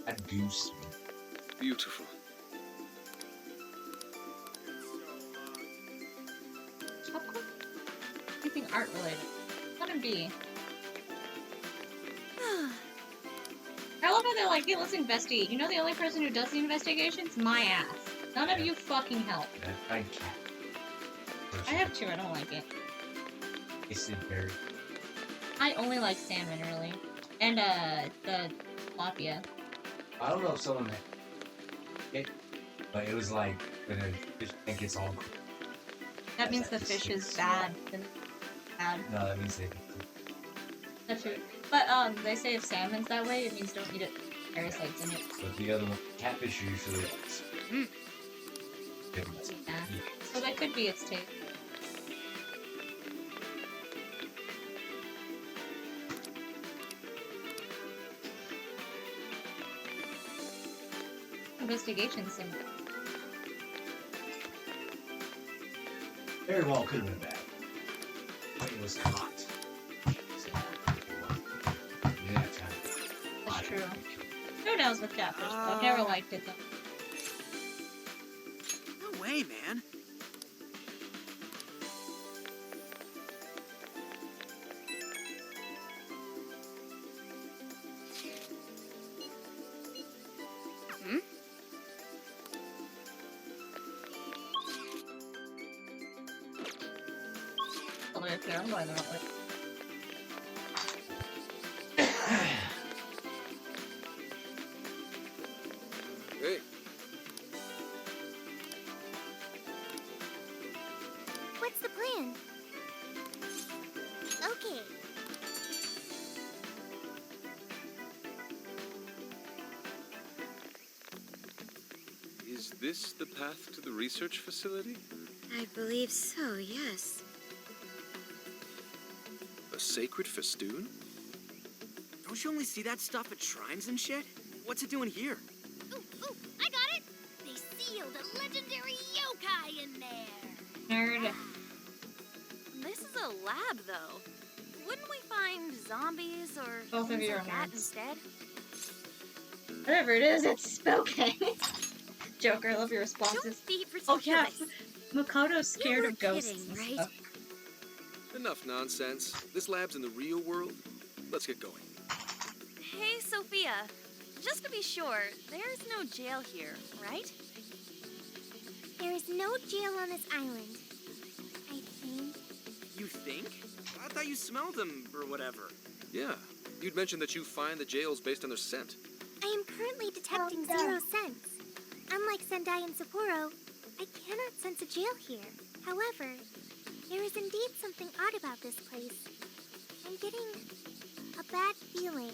Speaker 4: A goose.
Speaker 5: Beautiful.
Speaker 1: Anything art related. Let him be. I love how they're like, hey, let's investigate. You know the only person who does the investigations? My ass. None of you fucking help.
Speaker 4: I tried cat.
Speaker 1: I have two, I don't like it.
Speaker 4: It's very.
Speaker 1: I only like salmon, really. And, the tilapia.
Speaker 4: I don't know if someone it, but it was like when a fish tank gets all.
Speaker 1: That means the fish is bad. Bad.
Speaker 4: No, that means they.
Speaker 1: That's true. But, they say if salmon's that way, it means don't eat it. Parasites in it.
Speaker 4: But the other one, catfish are usually like.
Speaker 1: Yeah. So that could be its taste. Investigation symbol.
Speaker 4: Very well could have been bad. But it was caught. Yeah,
Speaker 1: That's true. Who knows with catfish, though? I've never liked it, though.
Speaker 2: No way, man.
Speaker 1: Okay, I'm going the wrong way.
Speaker 14: Hey.
Speaker 16: What's the plan? Okay.
Speaker 5: Is this the path to the research facility?
Speaker 10: I believe so, yes.
Speaker 14: A sacred festoon?
Speaker 2: Don't you only see that stuff at shrines and shit? What's it doing here?
Speaker 6: Ooh, I got it! They sealed a legendary yokai in there!
Speaker 1: Nerd.
Speaker 10: This is a lab, though. Wouldn't we find zombies or
Speaker 1: Both of
Speaker 10: things
Speaker 1: you are
Speaker 10: like that
Speaker 1: nerds.
Speaker 10: instead?
Speaker 1: Whatever it is, it's spooky. Joker, I love your responses.
Speaker 10: Don't be
Speaker 1: Oh yeah,
Speaker 10: ridiculous.
Speaker 1: Makoto's scared
Speaker 10: You
Speaker 1: of
Speaker 10: were
Speaker 1: ghosts
Speaker 10: kidding,
Speaker 1: and
Speaker 10: right?
Speaker 1: stuff.
Speaker 14: Enough nonsense. This lab's in the real world. Let's get going.
Speaker 10: Hey, Sophia. Just to be sure, there's no jail here, right?
Speaker 16: There is no jail on this island. I think.
Speaker 2: You think? I thought you smelled them or whatever.
Speaker 14: Yeah. You'd mentioned that you find the jails based on their scent.
Speaker 16: I am currently detecting 0 sense. Unlike Sendai and Sapporo, I cannot sense a jail here. However, there is indeed something odd about this place. I'm getting a bad feeling.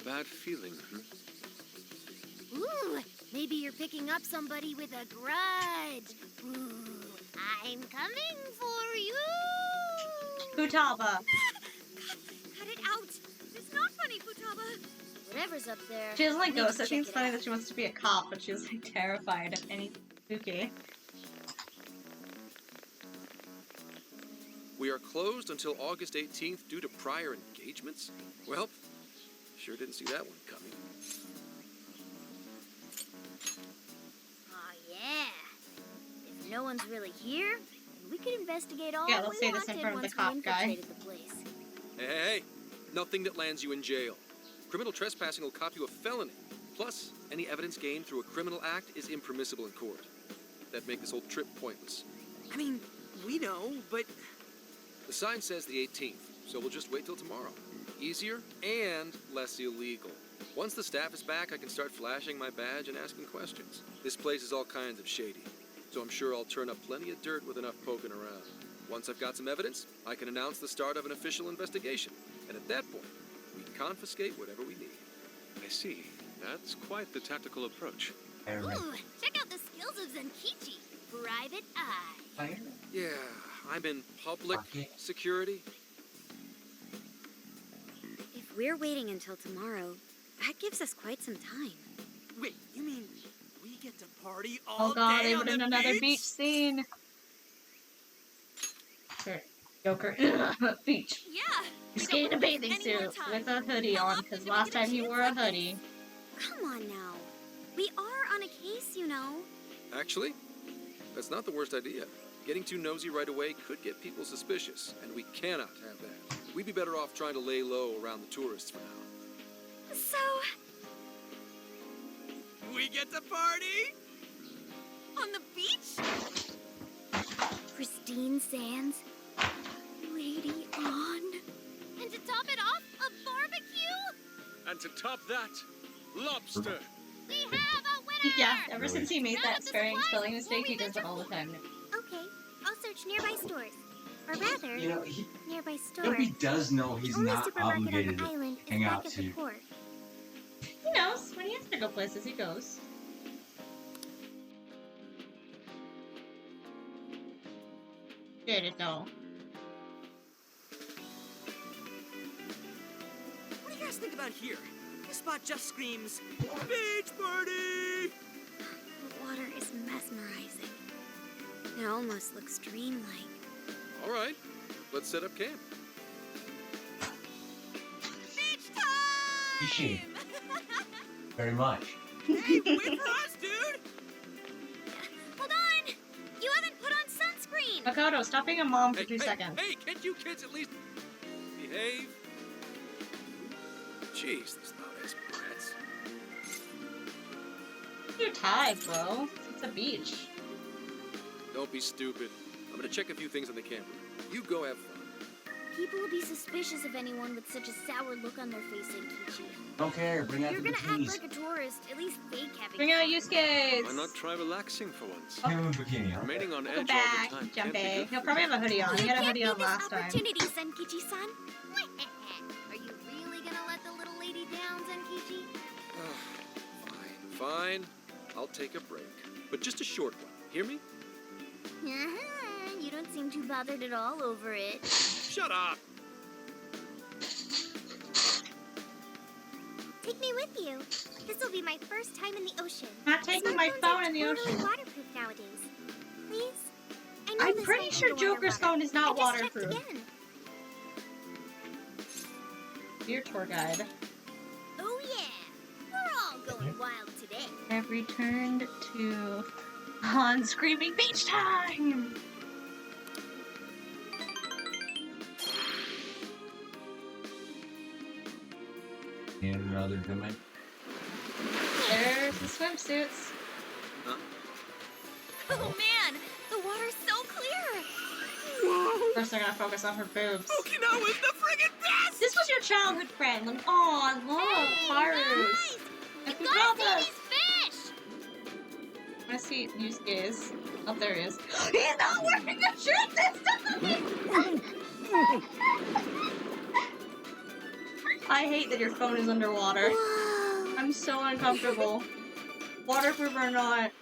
Speaker 5: Bad feeling, huh?
Speaker 6: Ooh, maybe you're picking up somebody with a grudge. Ooh, I'm coming for you!
Speaker 1: Futaba.
Speaker 10: Cut it out! It's not funny, Futaba!
Speaker 6: Whatever's up there.
Speaker 1: She doesn't like
Speaker 6: I need
Speaker 1: ghosts.
Speaker 6: to
Speaker 1: I think it's
Speaker 6: check
Speaker 1: funny
Speaker 6: it
Speaker 1: that she wants to be a cop, but she's like terrified of any spooky.
Speaker 14: We are closed until August 18th due to prior engagements? Well, sure didn't see that one coming.
Speaker 6: Aw, yeah. If no one's really here, we could investigate all
Speaker 1: Yeah, let's
Speaker 6: we
Speaker 1: say this in
Speaker 6: wanted
Speaker 1: front of the
Speaker 6: once
Speaker 1: cop
Speaker 6: we
Speaker 1: guy.
Speaker 6: infiltrated the place.
Speaker 14: Hey, nothing that lands you in jail. Criminal trespassing will cop you a felony. Plus, any evidence gained through a criminal act is impermissible in court. That'd make this whole trip pointless.
Speaker 2: I mean, we know, but...
Speaker 14: The sign says the 18th, so we'll just wait till tomorrow. Easier and less illegal. Once the staff is back, I can start flashing my badge and asking questions. This place is all kinds of shady, so I'm sure I'll turn up plenty of dirt with enough poking around. Once I've got some evidence, I can announce the start of an official investigation. And at that point, we confiscate whatever we need.
Speaker 5: I see. That's quite the tactical approach.
Speaker 6: Ooh, check out the skills of Zenkichi. Private Eye.
Speaker 14: Yeah, I'm in public security.
Speaker 10: If we're waiting until tomorrow, that gives us quite some time.
Speaker 2: Wait, you mean we get to party all
Speaker 1: Oh god,
Speaker 2: day
Speaker 1: they
Speaker 2: on
Speaker 1: put
Speaker 2: the
Speaker 1: in another
Speaker 2: beach?
Speaker 1: beach scene. Sure. Joker. Beach.
Speaker 10: Yeah.
Speaker 1: He's getting a bathing suit with a hoodie on, because last time he wore a hoodie.
Speaker 10: Come on now. We are on a case, you know.
Speaker 14: Actually, that's not the worst idea. Getting too nosy right away could get people suspicious, and we cannot have that. We'd be better off trying to lay low around the tourists for now.
Speaker 10: So,
Speaker 2: We get to party?
Speaker 10: on the beach?
Speaker 6: Pristine sands. Lady on.
Speaker 3: And to top it off, a barbecue?
Speaker 5: And to top that, lobster.
Speaker 3: We have a winner!
Speaker 1: Yeah, ever since he made that sparing spelling mistake, he does it all the time now.
Speaker 16: Okay, I'll search nearby stores. Or rather,
Speaker 4: You know,
Speaker 16: nearby store.
Speaker 4: nobody does know he's
Speaker 16: Only
Speaker 4: not
Speaker 16: supermarket
Speaker 4: obligated
Speaker 16: on the
Speaker 4: to
Speaker 16: island
Speaker 4: hang
Speaker 16: is
Speaker 4: out
Speaker 16: back at
Speaker 4: to
Speaker 16: the
Speaker 4: you.
Speaker 16: port.
Speaker 1: He knows. When he has to go places, he goes. Did it though.
Speaker 2: What do you guys think about here? This spot just screams beach party!
Speaker 3: The water is mesmerizing. It almost looks dreamlike.
Speaker 14: All right, let's set up camp.
Speaker 3: Beach time!
Speaker 4: Fishy. Very much.
Speaker 2: Hey, wait for us, dude!
Speaker 3: Hold on! You haven't put on sunscreen!
Speaker 1: Makoto, stop being a mom for 2
Speaker 14: Hey,
Speaker 1: seconds.
Speaker 14: hey, can't you kids at least behave? Jeez, these loud-ass brats.
Speaker 1: You're tired, bro. It's a beach.
Speaker 14: Don't be stupid. I'm gonna check a few things on the camper. You go have fun.
Speaker 15: People will be suspicious of anyone with such a sour look on their face, Enkichi.
Speaker 4: Don't care. Bring out
Speaker 15: You're
Speaker 4: the
Speaker 15: gonna act
Speaker 4: bikinis.
Speaker 15: like a tourist, at least fake having
Speaker 1: Bring out
Speaker 15: fun.
Speaker 1: Yusuke's.
Speaker 5: Why not try relaxing for once?
Speaker 4: Him in a bikini, huh?
Speaker 5: Remaining on
Speaker 1: Go
Speaker 5: edge all
Speaker 1: back,
Speaker 5: the time can't be
Speaker 1: Jumpy.
Speaker 5: good
Speaker 1: He'll
Speaker 5: for
Speaker 1: probably
Speaker 5: you.
Speaker 1: have a hoodie on. He had a
Speaker 15: Can't
Speaker 1: hoodie
Speaker 15: beat
Speaker 1: on
Speaker 15: this
Speaker 1: last time.
Speaker 15: opportunity, Senkichi-san.
Speaker 10: Are you really gonna let the little lady down, Zenkichi?
Speaker 14: Fine. I'll take a break. But just a short one. Hear me?
Speaker 15: You don't seem too bothered at all over it.
Speaker 14: Shut up!
Speaker 16: Take me with you. This will be my first time in the ocean.
Speaker 1: Not taking my
Speaker 16: Smartphones
Speaker 1: phone
Speaker 16: are
Speaker 1: in the
Speaker 16: totally
Speaker 1: ocean.
Speaker 16: waterproof nowadays. Please? I know
Speaker 1: I'm
Speaker 16: this
Speaker 1: pretty
Speaker 16: might
Speaker 1: sure
Speaker 16: be water
Speaker 1: Joker's
Speaker 16: water.
Speaker 1: phone is not
Speaker 16: I just checked
Speaker 1: waterproof.
Speaker 16: again.
Speaker 1: Dear tour guide.
Speaker 15: Oh yeah, we're all going wild today.
Speaker 1: I've returned to Han screaming beach time!
Speaker 4: And another domain.
Speaker 1: There's the swimsuits.
Speaker 14: Huh?
Speaker 3: Oh man, the water's so clear!
Speaker 14: Whoa!
Speaker 1: First, they're gonna focus on her boobs.
Speaker 14: Okinawa's the friggin' best!
Speaker 1: This was your childhood friend. Like, aw, love, Haru's. And
Speaker 3: You gotta see
Speaker 1: Fukawa's.
Speaker 3: these fish!
Speaker 1: I see Yusuke's. Oh, there he is. He's not wearing a shirt this time! I hate that your phone is underwater. I'm so uncomfortable. Waterproof or not.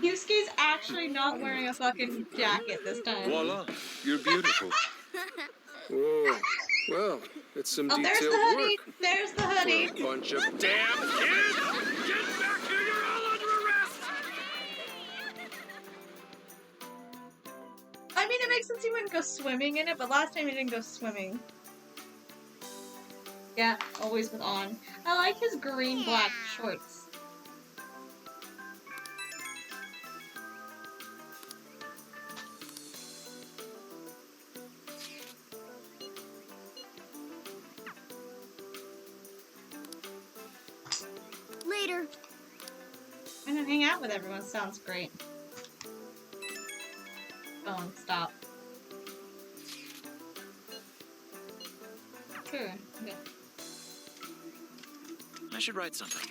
Speaker 1: Yusuke's actually not wearing a fucking jacket this time.
Speaker 5: Voila, you're beautiful.
Speaker 14: Whoa. Well, it's some
Speaker 1: Oh, there's
Speaker 14: detailed
Speaker 1: the hoodie.
Speaker 14: work.
Speaker 1: There's the hoodie.
Speaker 14: For a bunch of damn kids! Get back here! You're all under arrest!
Speaker 1: I mean, it makes sense he wouldn't go swimming in it, but last time he didn't go swimming. Yeah, always with on. I like his green-black shorts.
Speaker 15: Later.
Speaker 1: I'm gonna hang out with everyone. Sounds great. Phone, stop. Sure. Okay.
Speaker 2: I should write something.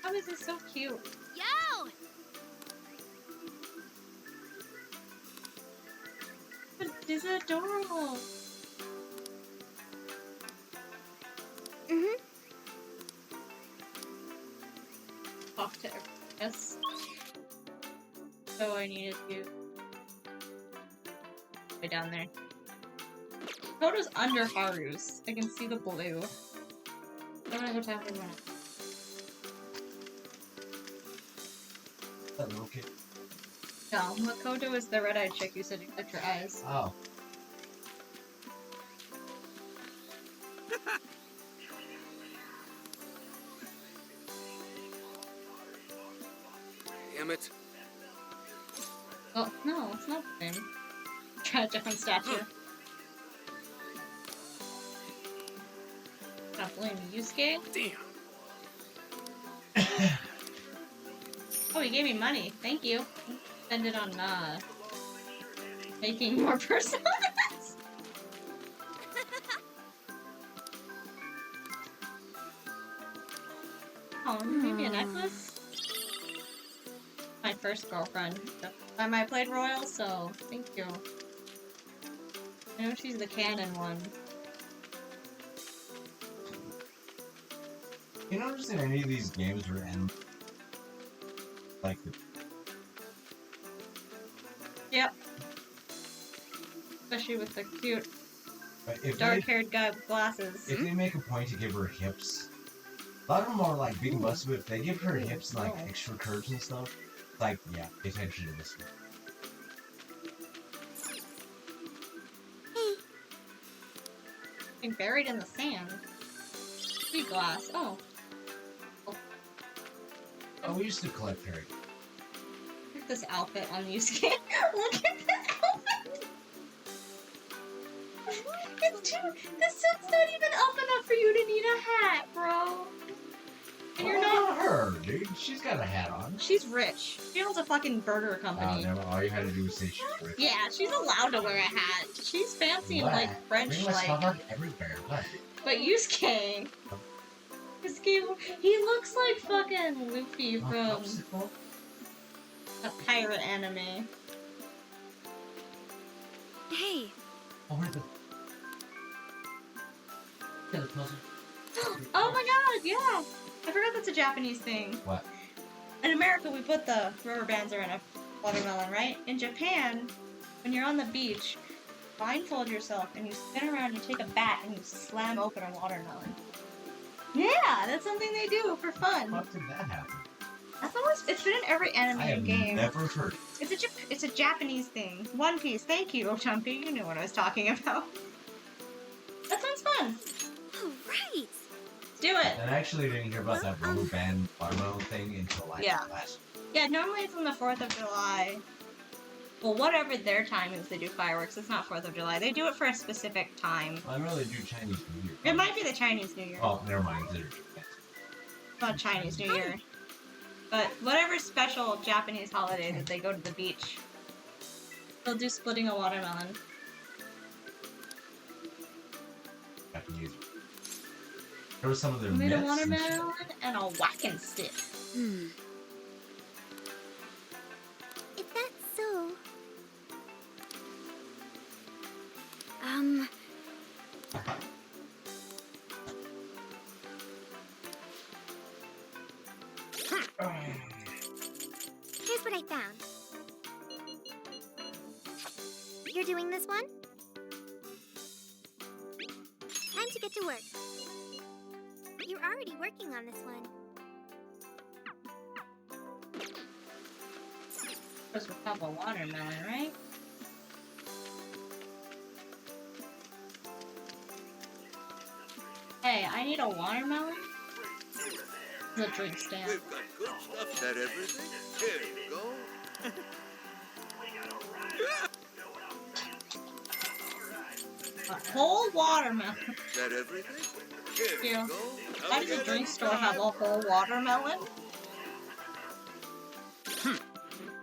Speaker 1: Oh, this is so cute.
Speaker 3: Yo!
Speaker 1: This is adorable. Talk to everyone. Yes. So I needed to. Way down there. Photo's under Haru's. I can see the blue. I'm gonna go tap him out.
Speaker 4: That little kid.
Speaker 1: No, Makoto is the red-eyed chick you said you clicked your eyes.
Speaker 4: Oh.
Speaker 14: Damn it.
Speaker 1: Oh, no, it's not the same. Try a different statue. Not blaming Yusuke.
Speaker 14: Damn.
Speaker 1: Oh, he gave me money. Thank you. Spend it on, making more personas. Oh, maybe a necklace? My first girlfriend. The time I played Royal, so thank you. I know she's the canon one.
Speaker 4: You notice in any of these games where end like the
Speaker 1: Yep. Especially with the cute
Speaker 4: if
Speaker 1: dark-haired guy with glasses.
Speaker 4: If they make a point to give her hips, a lot of them are like big and busted, but if they give her hips and like extra curves and stuff, like yeah, pay attention to this one.
Speaker 1: Being buried in the sand. Sea glass. Oh.
Speaker 4: Oh, we used to collect fairy.
Speaker 1: Look at this outfit on Yusuke. Look at this outfit! This suit's not even up enough for you to need a hat, bro. And you're not
Speaker 4: her, dude. She's got a hat on.
Speaker 1: She's rich. She owns a fucking burger company.
Speaker 4: Never. All you had to do was say she's rich.
Speaker 1: Yeah, she's allowed to wear a hat. She's fancy and like French, like.
Speaker 4: Everywhere. What?
Speaker 1: But Yusuke, he looks like fucking Luffy from a pirate anime.
Speaker 3: Hey.
Speaker 4: Oh, where's the puzzle?
Speaker 1: Oh my god, yeah! I forgot that's a Japanese thing.
Speaker 4: What?
Speaker 1: In America, we put the rubber bands around a watermelon, right? In Japan, when you're on the beach, blindfold yourself and you spin around, you take a bat and you slam open a watermelon. Yeah, that's something they do for fun.
Speaker 4: How did that happen?
Speaker 1: That's always, it's been in every anime and game.
Speaker 4: Never heard.
Speaker 1: It's a Japanese thing. One Piece. Thank you, Otampi. You knew what I was talking about. That sounds fun.
Speaker 3: Oh, right.
Speaker 1: Let's do it.
Speaker 4: And I actually didn't hear about that rubber band watermelon thing until like last.
Speaker 1: Yeah, normally it's on the 4th of July. Well, whatever their time is, they do fireworks. It's not 4th of July. They do it for a specific time.
Speaker 4: I really do Chinese New Year.
Speaker 1: It might be the Chinese New Year.
Speaker 4: Oh, never mind.
Speaker 1: It's not Chinese New Year. But whatever special Japanese holiday that they go to the beach, they'll do splitting a watermelon.
Speaker 4: Japanese. There was some of their
Speaker 1: We made a
Speaker 4: myths and shit.
Speaker 1: watermelon and a whacking stick.
Speaker 16: If that's so... Here's what I found. You're doing this one? Time to get to work. You're already working on this one.
Speaker 1: Supposed to have a watermelon, right? Hey, I need a watermelon? The drink stand.
Speaker 13: We've got good stuff. Is that everything? Here you go.
Speaker 1: A whole watermelon.
Speaker 13: Is that everything? Here
Speaker 1: Yeah.
Speaker 13: you go.
Speaker 1: Why does a drink store have a whole watermelon?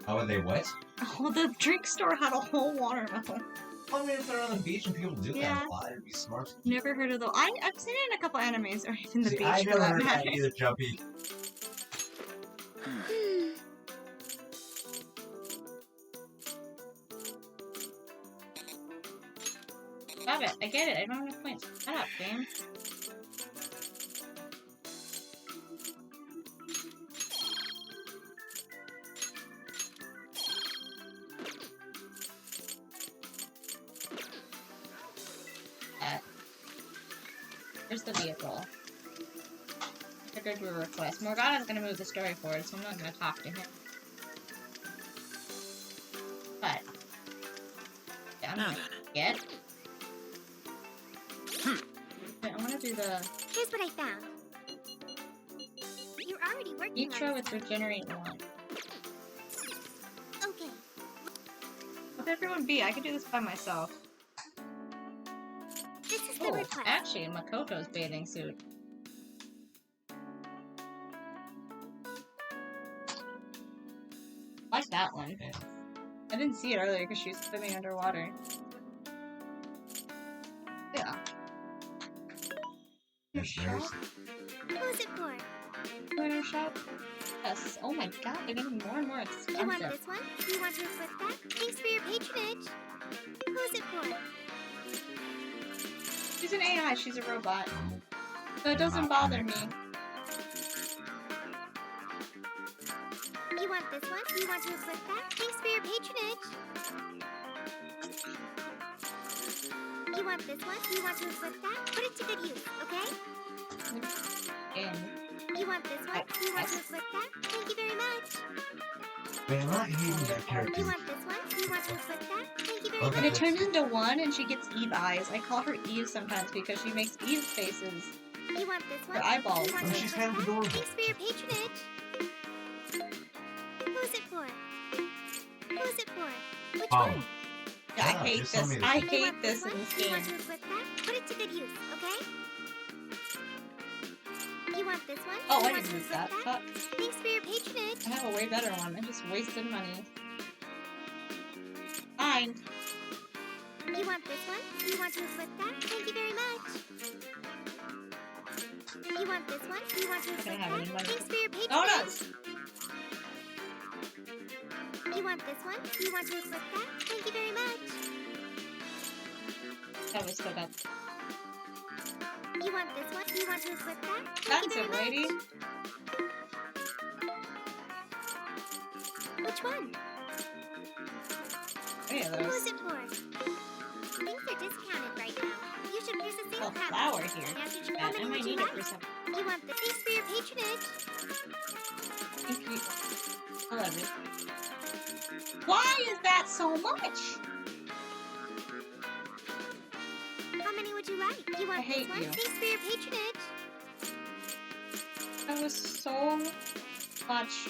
Speaker 4: Oh, and they what?
Speaker 1: Oh, the drink store had a whole watermelon.
Speaker 4: Well, I mean, if they're on the beach and people do that a lot, it'd be smart.
Speaker 1: Never heard of the. I've seen it in a couple animes, or in the
Speaker 4: See,
Speaker 1: beach.
Speaker 4: I
Speaker 1: for
Speaker 4: never
Speaker 1: that
Speaker 4: heard of
Speaker 1: matter.
Speaker 4: that either, Jumpy.
Speaker 1: Stop it! I get it. I don't have enough points. Shut up, game. Here's the vehicle. I figured we were close. Morgana's gonna move the story forward, so I'm not gonna talk to him. But yeah, I'm gonna get. Wait, I wanna do the
Speaker 16: Here's what I found. You're already working
Speaker 1: Nitro
Speaker 16: on
Speaker 1: with
Speaker 16: this one.
Speaker 1: regenerate 1.
Speaker 16: Okay.
Speaker 1: Let everyone be. I could do this by myself.
Speaker 16: This is the
Speaker 1: Oh,
Speaker 16: request.
Speaker 1: actually, Makoto's bathing suit. like that one. I didn't see it earlier because she was swimming underwater. Yeah. Your shop?
Speaker 16: Who's it for?
Speaker 1: Winter shop? Yes. Oh my god, they're getting more and more expensive.
Speaker 16: You want this one? Do you want to equip that? Thanks for your patronage. Who's it for?
Speaker 1: She's an AI, she's a robot. So it doesn't bother me.
Speaker 16: You want this one? Do you want to equip that? Thanks for your patronage. You want this one? Do you want to equip that? Put it to good use, okay? You want this one? Do you want to equip that? Thank you very much.
Speaker 4: Man, I'm not hating that character.
Speaker 16: You want this one? Do you want to equip that? Thank you very
Speaker 1: And
Speaker 16: much.
Speaker 1: it turns into one and she gets Eve eyes. I call her Eve sometimes because she makes Eve faces.
Speaker 16: You want this one?
Speaker 1: Her eyeballs.
Speaker 16: Do you want to
Speaker 4: she's
Speaker 16: equip
Speaker 4: kind of
Speaker 16: that?
Speaker 4: adorable.
Speaker 16: Thanks for your patronage. Who's it for? Who's it for? Which
Speaker 4: Oh.
Speaker 16: one?
Speaker 1: Yeah, I hate
Speaker 4: just
Speaker 1: this.
Speaker 4: tell me
Speaker 1: I
Speaker 4: this.
Speaker 1: hate this in this
Speaker 16: Do you
Speaker 1: game.
Speaker 16: want to equip that? Put it to good use, okay? You want this one?
Speaker 1: Oh,
Speaker 16: Do
Speaker 1: I
Speaker 16: you want
Speaker 1: didn't
Speaker 16: to
Speaker 1: use
Speaker 16: equip
Speaker 1: that. Fuck.
Speaker 16: Thanks for your patronage.
Speaker 1: I have a way better one. I just wasted money. Fine.
Speaker 16: You want this one? Do you want to equip that? Thank you very much. You want this one? Do you want to
Speaker 1: I
Speaker 16: equip
Speaker 1: don't have any
Speaker 16: that?
Speaker 1: money.
Speaker 16: Thanks for your patronage.
Speaker 1: Donuts!
Speaker 16: You want this one? Do you want to equip that? Thank you very much.
Speaker 1: That was so dumb.
Speaker 16: You want this one? Do you want to equip that? Thank
Speaker 1: That's
Speaker 16: you
Speaker 1: it,
Speaker 16: very
Speaker 1: lady.
Speaker 16: much. Which one?
Speaker 1: Any of
Speaker 16: Who
Speaker 1: those.
Speaker 16: is it for? Things are discounted right now. You should use the sale
Speaker 1: Oh,
Speaker 16: pack.
Speaker 1: flour here.
Speaker 16: And answer to
Speaker 1: Yeah,
Speaker 16: how
Speaker 1: I
Speaker 16: many
Speaker 1: might
Speaker 16: would you
Speaker 1: need it
Speaker 16: like?
Speaker 1: for something.
Speaker 16: You want the thanks for your patronage.
Speaker 1: Thank you. I love it. Why is that so much?
Speaker 16: How many would you like? You want
Speaker 1: I hate
Speaker 16: this one?
Speaker 1: you.
Speaker 16: Thanks for your patronage.
Speaker 1: That was so much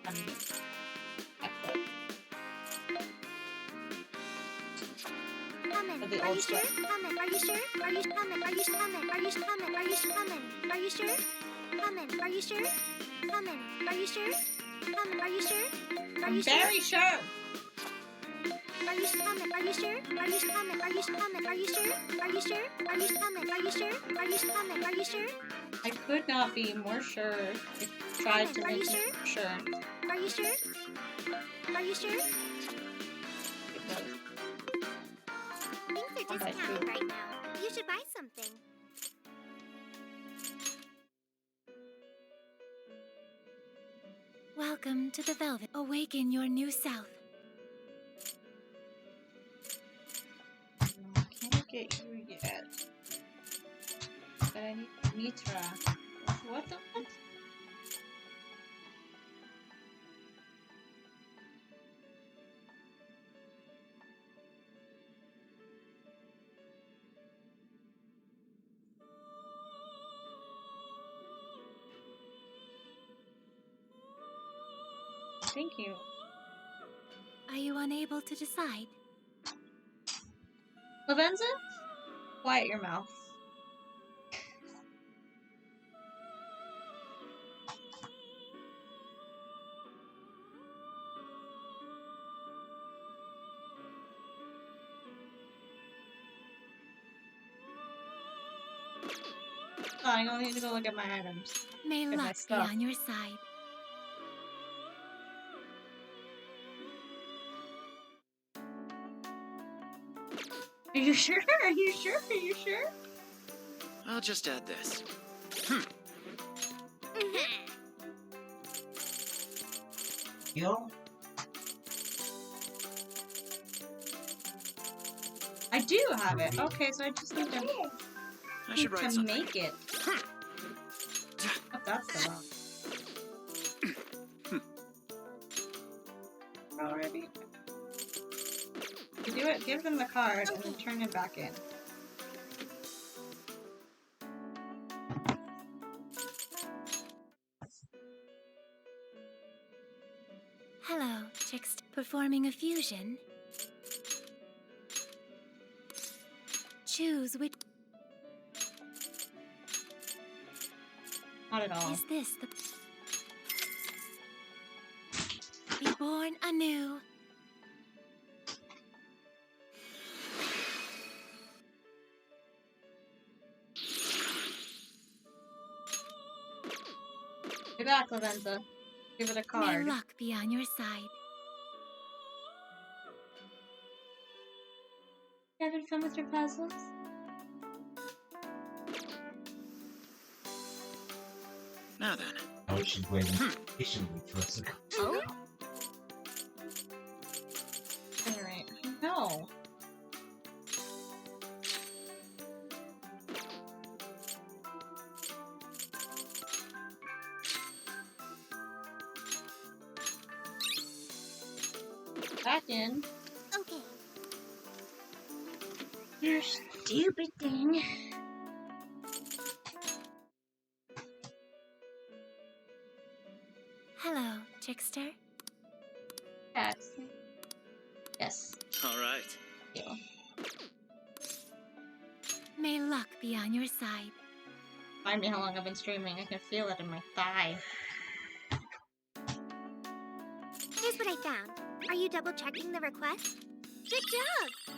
Speaker 1: money.
Speaker 16: Coming.
Speaker 1: Of the
Speaker 16: Are
Speaker 1: old
Speaker 16: you sure?
Speaker 1: stuff.
Speaker 16: Coming. Are you sure? Are you coming? Are you coming? Are you coming? Are you coming? Are you sure? Coming. Are you sure? Coming. Are you sure? Coming. Are you sure? Are
Speaker 1: I'm
Speaker 16: you sure?
Speaker 1: very sure.
Speaker 16: Are you coming? Are you sure? Are you coming? Are you coming? Are you sure? Are you sure? Are you coming? Are you sure? Are you coming? Are you sure?
Speaker 1: I could not be more sure if I tried to
Speaker 16: Are you
Speaker 1: make me
Speaker 16: sure?
Speaker 1: sure.
Speaker 16: Are you sure? Are you sure? Things are discounted right now. You should buy something.
Speaker 11: Welcome to the Velvet. Awaken your new self.
Speaker 1: Can't get you yet. But I need Mitra. What the fuck? Thank you.
Speaker 11: Are you unable to decide?
Speaker 1: Lavenza? Quiet your mouth. I only need to go look at my items.
Speaker 11: May
Speaker 1: Get my
Speaker 11: luck be
Speaker 1: stuff.
Speaker 11: on your side.
Speaker 1: Are you sure? Are you sure? Are you sure?
Speaker 2: I'll just add this.
Speaker 4: Yo,
Speaker 1: I do have it. Okay, so I just need to,
Speaker 2: I should write
Speaker 1: to
Speaker 2: something.
Speaker 1: make it. Oh, that's the wrong. Already. You do it, give them the card, and then turn it back in.
Speaker 11: Hello, Chickst. Performing a fusion. Choose which.
Speaker 1: Not at all.
Speaker 11: Is this the? born anew.
Speaker 1: Good luck, Lavenza. Give it a
Speaker 11: May
Speaker 1: card.
Speaker 11: luck be on your side.
Speaker 1: Having fun with your puzzles?
Speaker 2: Now then.
Speaker 4: Oh, she's waiting patiently for us to come.
Speaker 1: Oh? Alright. No. Back in.
Speaker 16: Okay.
Speaker 1: You stupid thing.
Speaker 11: Hello, trickster.
Speaker 1: Yes. Yes.
Speaker 2: All right.
Speaker 1: You.
Speaker 11: May luck be on your side.
Speaker 1: Remind me how long I've been streaming. I can feel it in my thigh.
Speaker 16: Here's what I found. Are you double checking the request? Good job!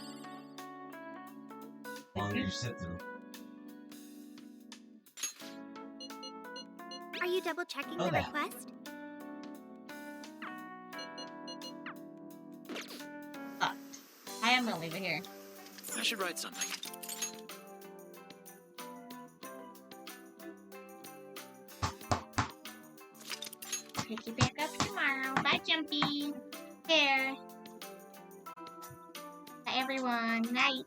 Speaker 4: How long did you sit through?
Speaker 16: Are you double checking
Speaker 4: Oh,
Speaker 16: the
Speaker 4: that.
Speaker 16: request?
Speaker 1: Fucked. I am gonna leave it here.
Speaker 2: I should write something.
Speaker 1: Pick you back up tomorrow. Bye, Jumpy. Here. Bye, everyone. Night.